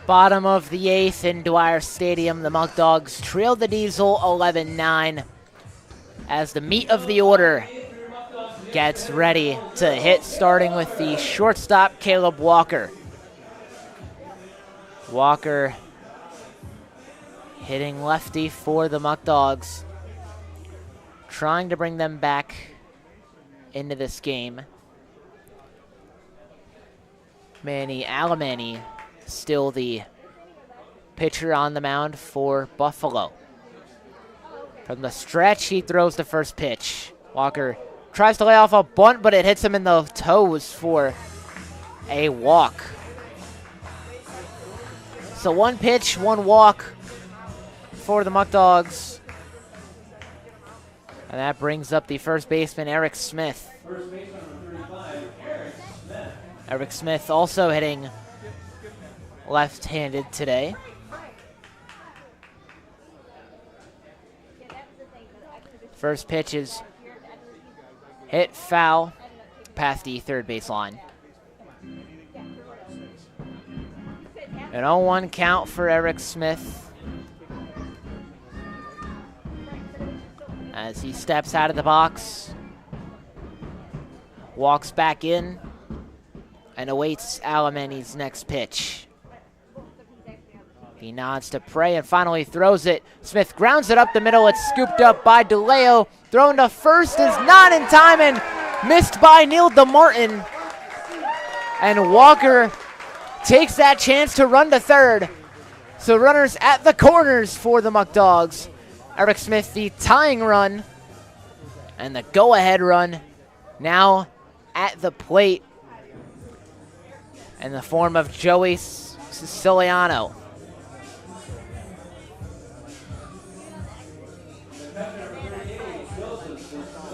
Bottom of the 8th in Dwyer Stadium, the Muckdogs trailed the Diesel 11-9 as the meat of the order gets ready to hit, starting with the shortstop, Caleb Walker. Walker hitting lefty for the Muckdogs, trying to bring them back into this game. Manny Alamany still the pitcher on the mound for Buffalo. From the stretch, he throws the first pitch. Walker tries to lay off a bunt, but it hits him in the toes for a walk. So 1 pitch, 1 walk for the Muckdogs. And that brings up the first baseman, Eric Smith. First baseman number 35, Eric Smith. Eric Smith also hitting left-handed today. First pitch is hit foul past the third base line. An 0-1 count for Eric Smith as he steps out of the box, walks back in, and awaits Alemany's next pitch. He nods to Prey and finally throws it. Smith grounds it up the middle. It's scooped up by DeLeo. Thrown to first is not in time and missed by Neil DeMartin. And Walker takes that chance to run to third. So runners at the corners for the Muckdogs. Eric Smith, the tying run, and the go-ahead run now at the plate in the form of Joey Siciliano.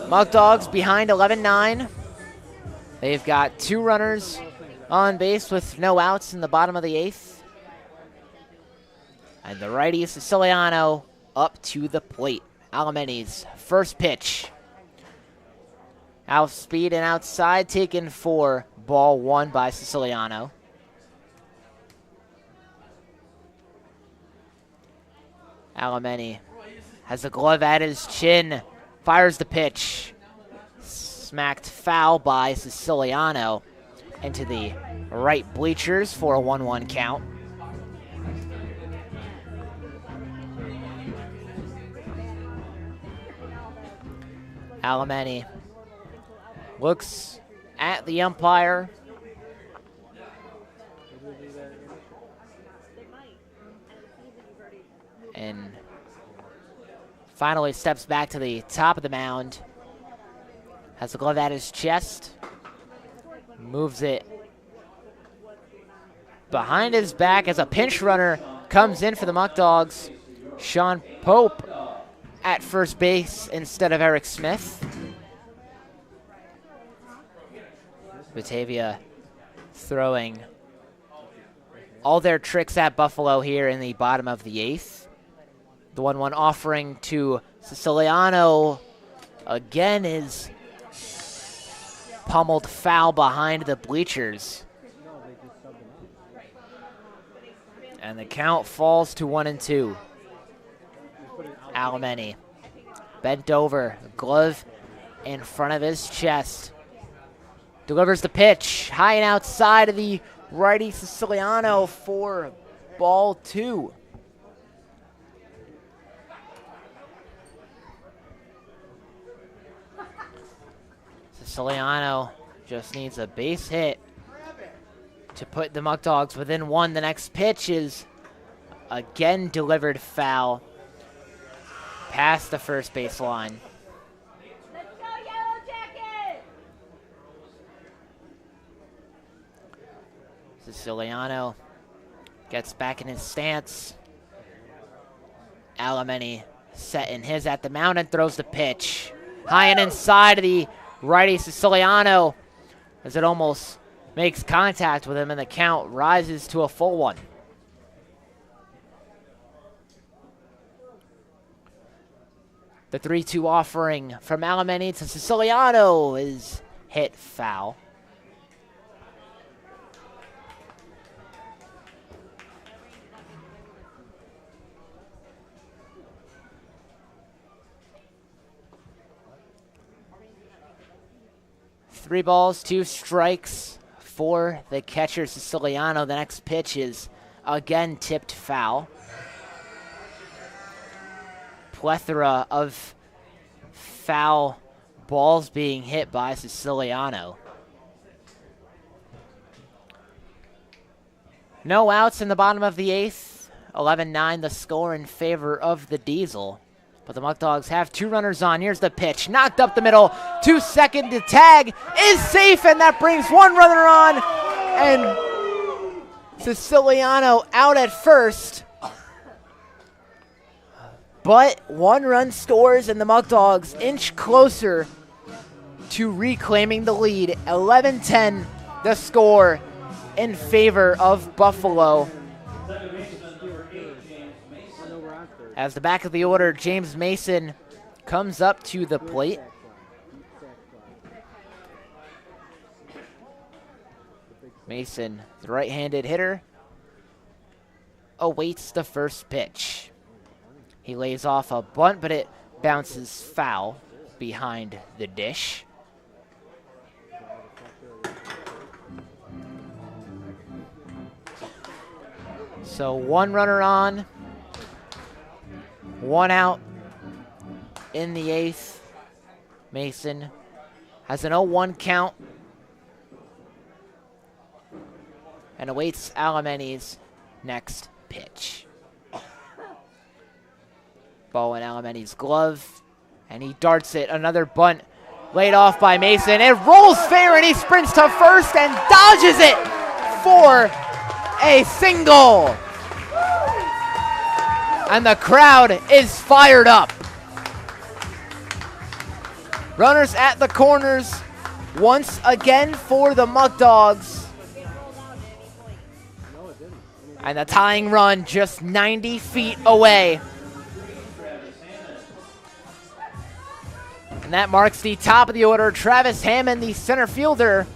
Muckdogs behind 11-9. They've got 2 runners on base with no outs in the bottom of the 8th. And the righty Siciliano up to the plate. Alemany's first pitch. Off speed and outside, taken for ball 1 by Siciliano. Alemany has a glove at his chin. Fires the pitch. Smacked foul by Siciliano into the right bleachers for a 1-1 count. Alemany looks at the umpire. And finally steps back to the top of the mound. Has the glove at his chest. Moves it behind his back as a pinch runner comes in for the Muckdogs. Sean Pope at first base instead of Eric Smith. Batavia throwing all their tricks at Buffalo here in the bottom of the 8th. The 1-1 offering to Siciliano again is pummeled foul behind the bleachers. And the count falls to 1-2. Alemany bent over, glove in front of his chest. Delivers the pitch high and outside of the righty Siciliano for ball 2. Siciliano just needs a base hit to put the Muckdogs within 1. The next pitch is again delivered foul past the first base line. Let's go, Yellow Jacket! Siciliano gets back in his stance. Alemany setting his at the mound and throws the pitch high and inside of the righty Siciliano as it almost makes contact with him, and the count rises to a full 1. The 3-2 offering from Alemany to Siciliano is hit foul. Three balls, 2 strikes for the catcher Siciliano. The next pitch is again tipped foul. Plethora of foul balls being hit by Siciliano. No outs in the bottom of the 8th. 11-9 the score in favor of the Diesel. But the Muckdogs have 2 runners on. Here's the pitch. Knocked up the middle. 2 second to tag is safe, and that brings 1 runner on. And Siciliano out at first. But 1 run scores and the Muckdogs inch closer to reclaiming the lead. 11-10 the score in favor of Buffalo. As the back of the order, James Mason comes up to the plate. Mason, the right-handed hitter, awaits the first pitch. He lays off a bunt, but it bounces foul behind the dish. So 1 runner on, 1 out in the 8th. Mason has an 0-1 count and awaits Alemany's next pitch. Ball in Alemany's glove, and he darts it. Another bunt laid off by Mason. It rolls fair, and he sprints to first and dodges it for a single. And the crowd is fired up. Runners at the corners once again for the Muckdogs. And the tying run just 90 feet away. And that marks the top of the order. Travis Hammond, the center fielder,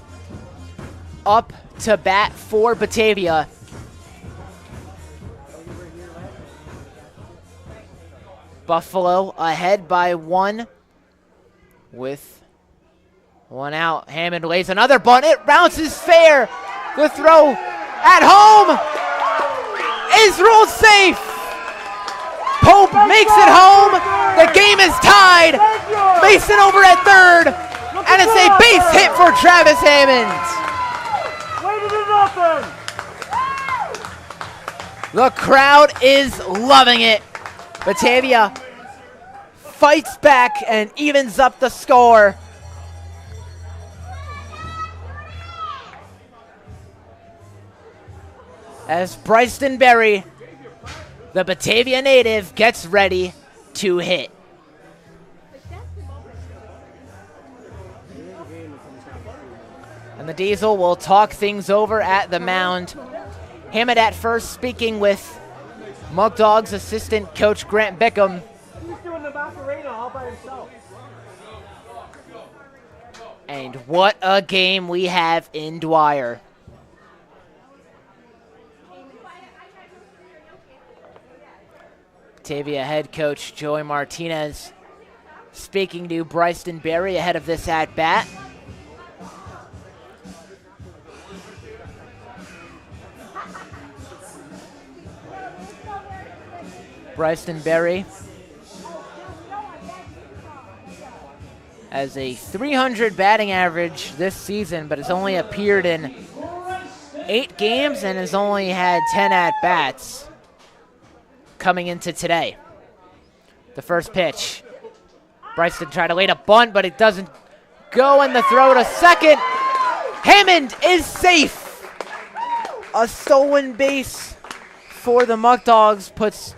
up to bat for Batavia. Buffalo ahead by 1 with 1 out. Hammond lays another bunt. It bounces fair. The throw at home is ruled safe. Pope makes it home. The game is tied. Mason over at third. And it's a base hit for Travis Hammond. The crowd is loving it. Batavia fights back and evens up the score. As Bryson Berry, the Batavia native, gets ready to hit. And the Diesel will talk things over at the mound. Hammond at first, speaking with Muckdogs assistant coach Grant Bickham. He's doing the Macarena all by himself. And what a game we have in Dwyer. Batavia head coach Joey Martinez speaking to Bryson Berry ahead of this at-bat. Bryson Berry has a .300 batting average this season, but has only appeared in 8 games and has only had 10 at-bats coming into today. The first pitch. Bryson tried to lay a bunt, but it doesn't go, and the throw to second. Hammond is safe. A stolen base for the Muckdogs puts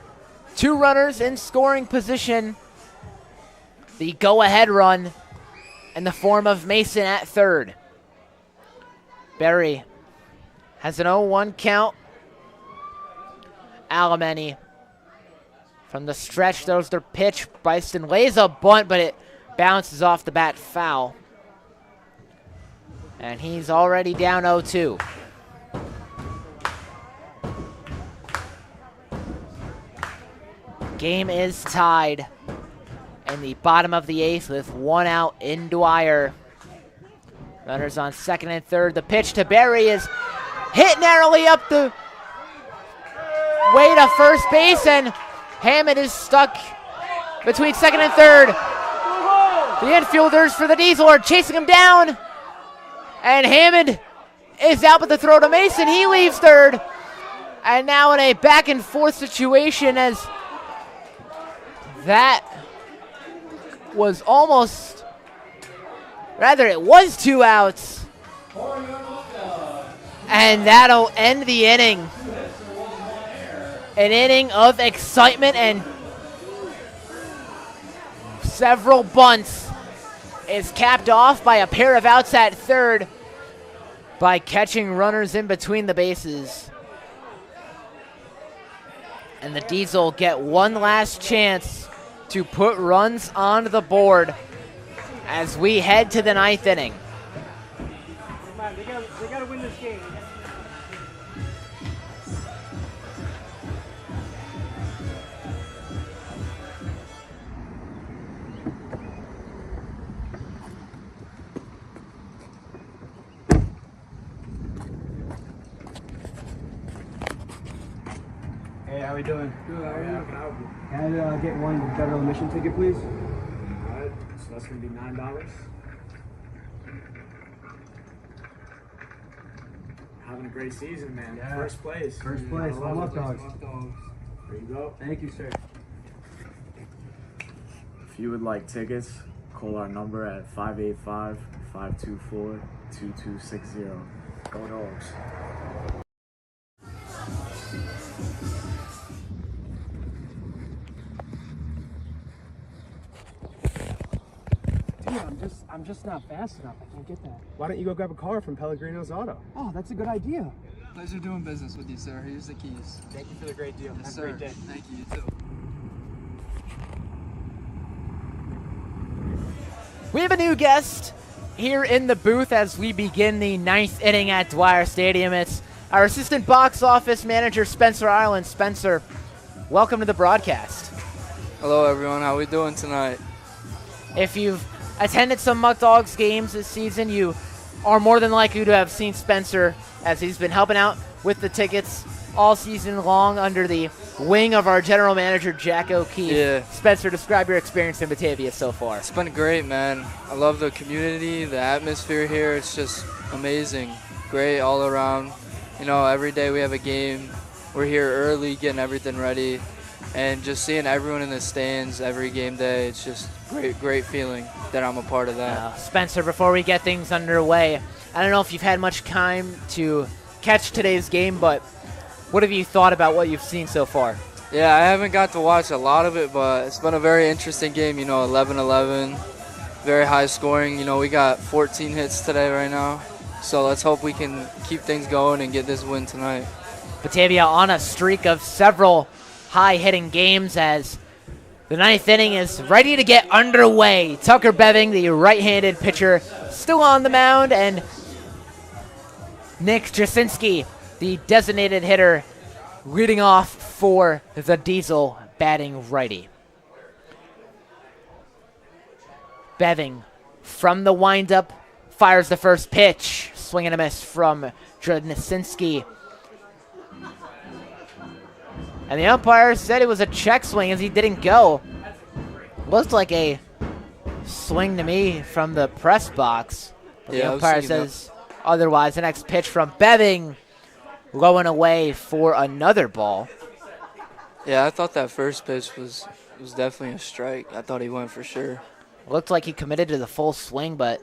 2 runners in scoring position. The go-ahead run in the form of Mason at third. Berry has an 0-1 count. Alemany from the stretch throws their pitch. Bryson lays a bunt, but it bounces off the bat foul. And he's already down 0-2. Game is tied in the bottom of the 8th with 1 out in Dwyer. Runners on second and third. The pitch to Berry is hit narrowly up the way to first base, and Hammond is stuck between second and third. The infielders for the Diesel are chasing him down, and Hammond is out with the throw to Mason. He leaves third, and now in a back and forth situation, as that was almost, rather it was 2 outs, And that'll end the inning. An inning of excitement and several bunts is capped off by a pair of outs at third by catching runners in between the bases. And the Diesel get one last chance to put runs on the board as we head to the ninth inning. Come on, they gotta win this game. Hey, how we doing? Good, how are you? Can I get one federal admission ticket, please? Alright, so that's gonna be $9. Having a great season, man. Yeah. First place. First place, I love Muckdogs. Muckdogs. There you go. Thank you, sir. If you would like tickets, call our number at 585-524-2260. Go Dogs. Dude, I'm just not fast enough. I can't get that. Why don't you go grab a car from Pellegrino's Auto? Oh, that's a good idea. Pleasure doing business with you, sir. Here's the keys. Thank you for the great deal. Yes, Have sir. a great day. Thank you. You too. We have a new guest here in the booth as we begin the ninth inning at Dwyer Stadium. It's our assistant box office manager, Spencer Ireland. Spencer, welcome to the broadcast. Hello, everyone. How we doing tonight? If you've attended some Muckdogs games this season, you are more than likely to have seen Spencer as he's been helping out with the tickets all season long under the wing of our general manager, Jack O'Keefe. Yeah. Spencer, describe your experience in Batavia so far. It's been great, man. I love the community, the atmosphere here. It's just amazing. Great all around. You know, every day we have a game. We're here early, getting everything ready. And just seeing everyone in the stands every game day, it's just great feeling that I'm a part of that. Spencer, before we get things underway, I don't know if you've had much time to catch today's game, but what have you thought about what you've seen so far? Yeah, I haven't got to watch a lot of it, but it's been a very interesting game, you know, 11-11, very high scoring. You know, we got 14 hits today right now, so let's hope we can keep things going and get this win tonight. Batavia on a streak of several high-hitting games as the ninth inning is ready to get underway. Tucker Beving, the right-handed pitcher, still on the mound, and Nick Jasinski, the designated hitter, leading off for the Diesel, batting righty. Beving from the windup fires the first pitch. Swing and a miss from Jasinski. And the umpire said it was a check swing as he didn't go. Looked like a swing to me from the press box. But the umpire says otherwise. The next pitch from Beving, low and away for another ball. Yeah, I thought that first pitch was definitely a strike. I thought he went for sure. Looked like he committed to the full swing, but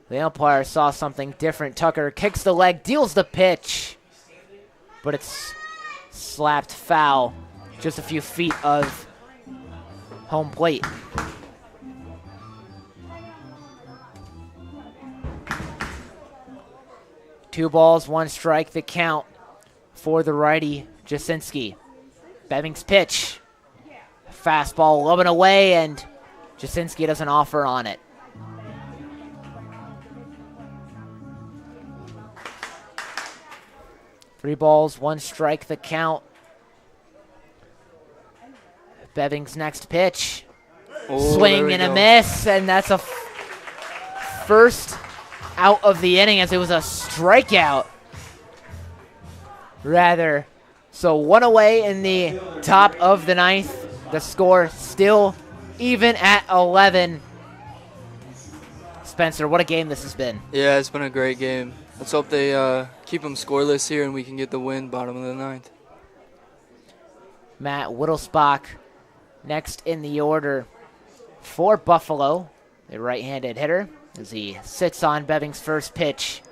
the umpire saw something different. Tucker kicks the leg, deals the pitch, but it's slapped foul just a few feet of home plate. Two balls, one strike, the count for the righty, Jasinski. Beving's pitch. Fastball low and away, and Jasinski doesn't offer on it. Three balls, one strike, the count. Beving's next pitch. Oh, Swing and a miss, and that's a first out of the inning as it was a strikeout. Rather, so one away in the top of the ninth. The score still even at 11. Spencer, what a game this has been. Yeah, it's been a great game. Let's hope they keep them scoreless here and we can get the win bottom of the ninth. Matt Whittlesbach next in the order for Buffalo, the right-handed hitter, as he sits on Beving's first pitch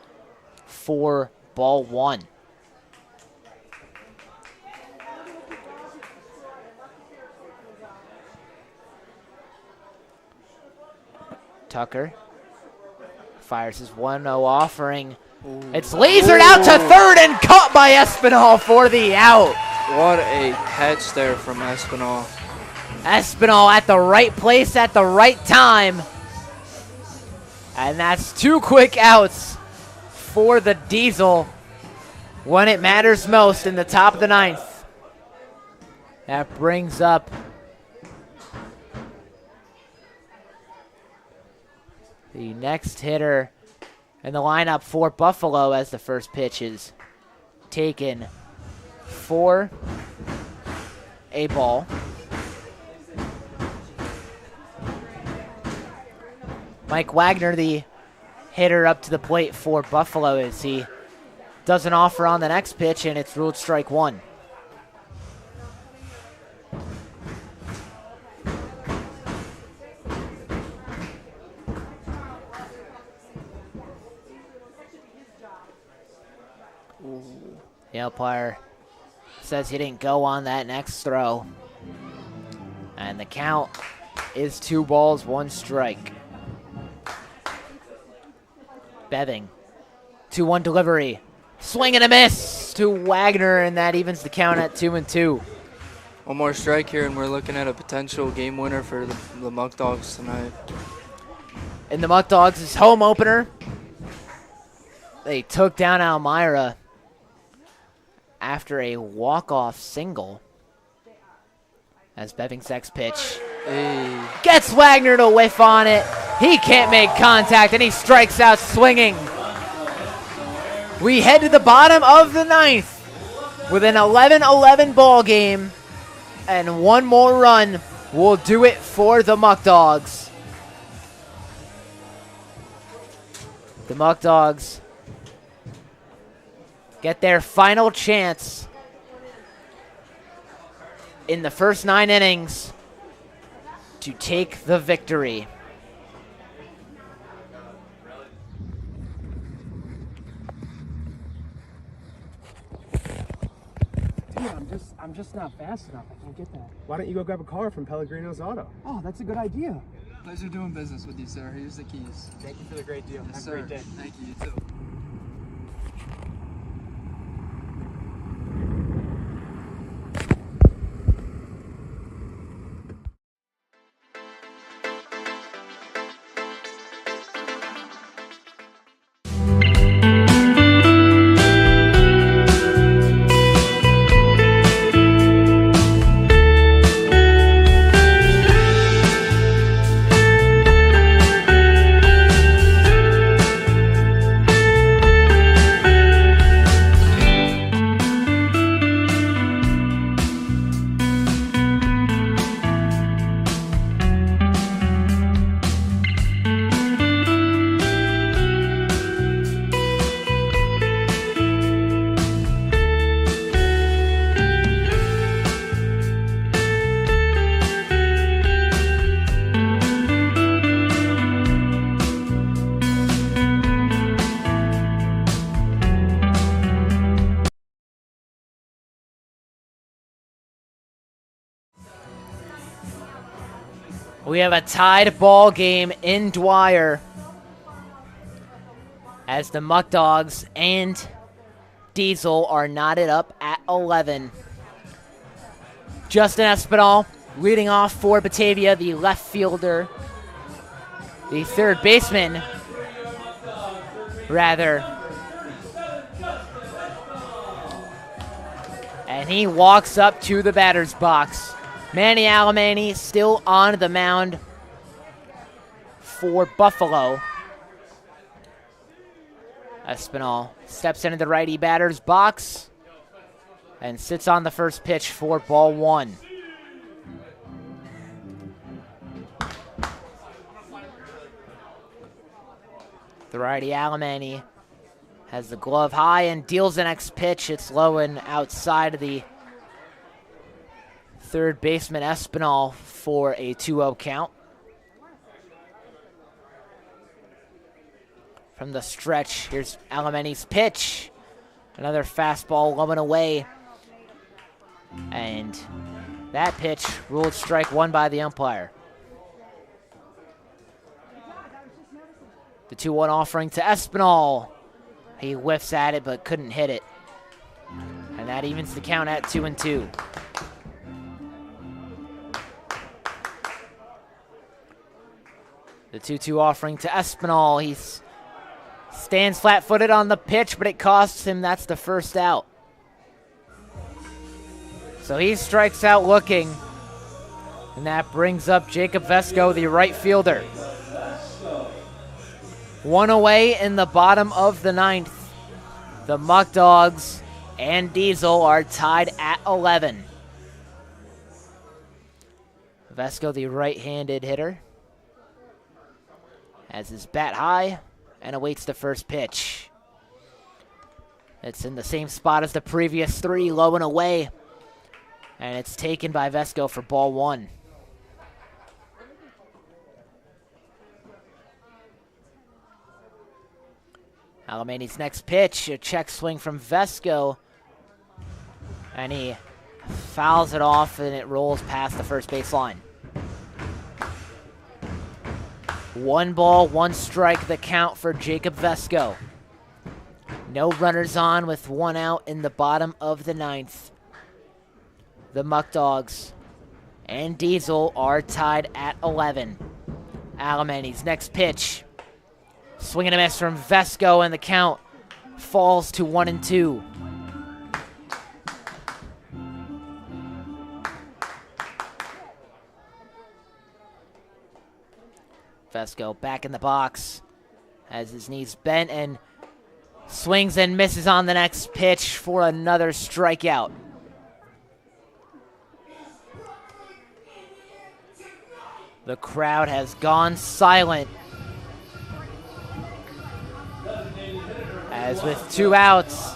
for ball 1. Tucker fires his 1-0 offering. It's lasered out to third and caught by Espinal for the out. What a catch there from Espinal. Espinal at the right place at the right time. And that's 2 quick outs for the Diesel when it matters most in the top of the 9th. That brings up the next hitter in the lineup for Buffalo as the first pitch is taken for a ball. Mike Wagner, the hitter up to the plate for Buffalo, as he does an offer on the next pitch, and it's ruled strike 1. The umpire says he didn't go on that next throw. And the count is 2 balls, 1 strike. Beving, 2-1 delivery. Swing and a miss to Wagner, and that evens the count at 2-2. One more strike here, and we're looking at a potential game winner for the Muckdogs tonight. In the Muckdogs' home opener, they took down Elmira after a walk-off single. As Beving's next pitch gets Wagner to whiff on it. He can't make contact, and he strikes out swinging. We head to the bottom of the 9th with an 11-11 ball game, and 1 more run will do it for the Muckdogs. The Muckdogs get their final chance in the first 9 innings to take the victory. Dude, I'm just not fast enough. I can't get that. Why don't you go grab a car from Pellegrino's Auto? Oh, that's a good idea. Pleasure doing business with you, sir. Here's the keys. Thank you for the great deal. Yes, Have a great sir. day. Thank you. You too. We have a tied ball game in Dwyer as the Muckdogs and Diesel are knotted up at 11. Justin Espinal leading off for Batavia, the left fielder, the third baseman, rather. And he walks up to the batter's box. Manny Alemany still on the mound for Buffalo. Espinal steps into the righty batter's box and sits on the first pitch for ball 1. The righty Alemany has the glove high and deals the next pitch. It's low and outside of the third baseman Espinal for a 2-0 count. From the stretch, here's Alemany's pitch. Another fastball low and away. And that pitch ruled strike one by the umpire. The 2-1 offering to Espinal. He whiffs at it but couldn't hit it. And that evens the count at 2-2. The 2-2 offering to Espinal. He stands flat-footed on the pitch, but it costs him. That's the first out. So he strikes out looking. And that brings up Jacob Vesco, the right fielder. One away in the bottom of the ninth. The Muckdogs and Diesel are tied at 11. Vesco, the right-handed hitter, has his bat high and awaits the first pitch. It's in the same spot as the previous three, low and away. And it's taken by Vesco for ball one. Alemany's next pitch, a check swing from Vesco. And he fouls it off and it rolls past the first base line. 1 ball, 1 strike, the count for Jacob Vesco. No runners on with 1 out in the bottom of the ninth. The Muckdogs and Diesel are tied at 11. Alemany's next pitch. Swing and a miss from Vesco, and the count falls to 1-2. Vesco back in the box, has his knees bent and swings and misses on the next pitch for another strikeout. The crowd has gone silent, as with 2 outs,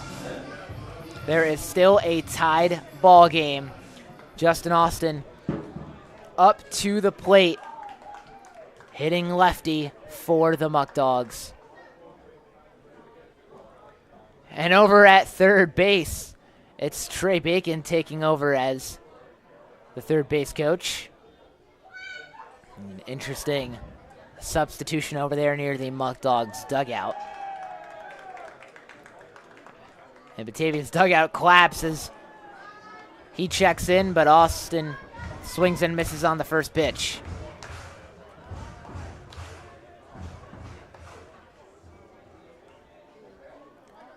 there is still a tied ball game. Justin Austin up to the plate, hitting lefty for the Muckdogs. And over at third base, it's Trey Bacon taking over as the third base coach. An interesting substitution over there near the Muckdogs dugout. And Batavia's dugout collapses. He checks in, but Austin swings and misses on the first pitch.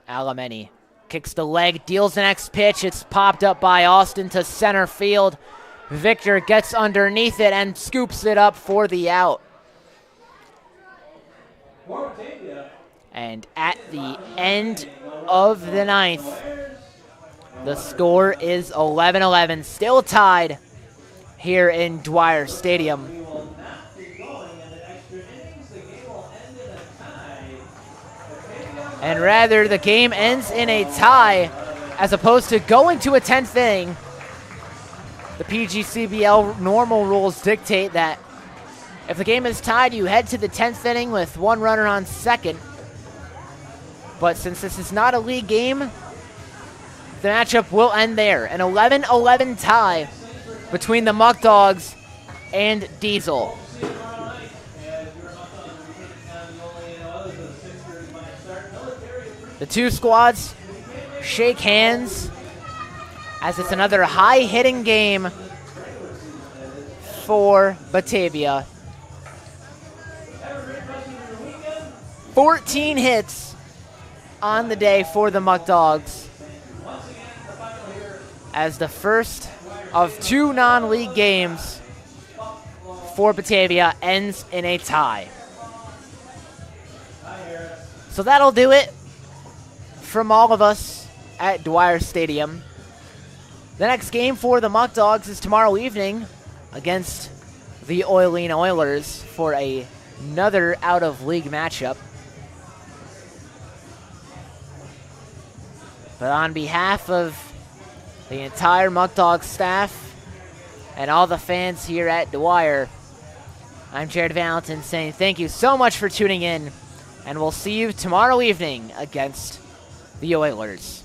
Alemany kicks the leg, deals the next pitch. It's popped up by Austin to center field. Victor gets underneath it and scoops it up for the out. And at the end of the ninth, the score is 11-11, still tied here in Dwyer Stadium. And rather, the game ends in a tie as opposed to going to a 10th inning. The PGCBL normal rules dictate that if the game is tied, you head to the 10th inning with 1 runner on second. But since this is not a league game, the matchup will end there. An 11-11 tie between the Muckdogs and Diesel. The two squads shake hands as it's another high-hitting game for Batavia. 14 hits on the day for the Muckdogs as the first of 2 non-league games for Batavia ends in a tie. So that'll do it from all of us at Dwyer Stadium. The next game for the Muckdogs is tomorrow evening against the Oileen Oilers for another out-of-league matchup. But on behalf of the entire Muckdogs staff and all the fans here at Dwyer, I'm Jared Valentin saying thank you so much for tuning in, and we'll see you tomorrow evening against the Oilers.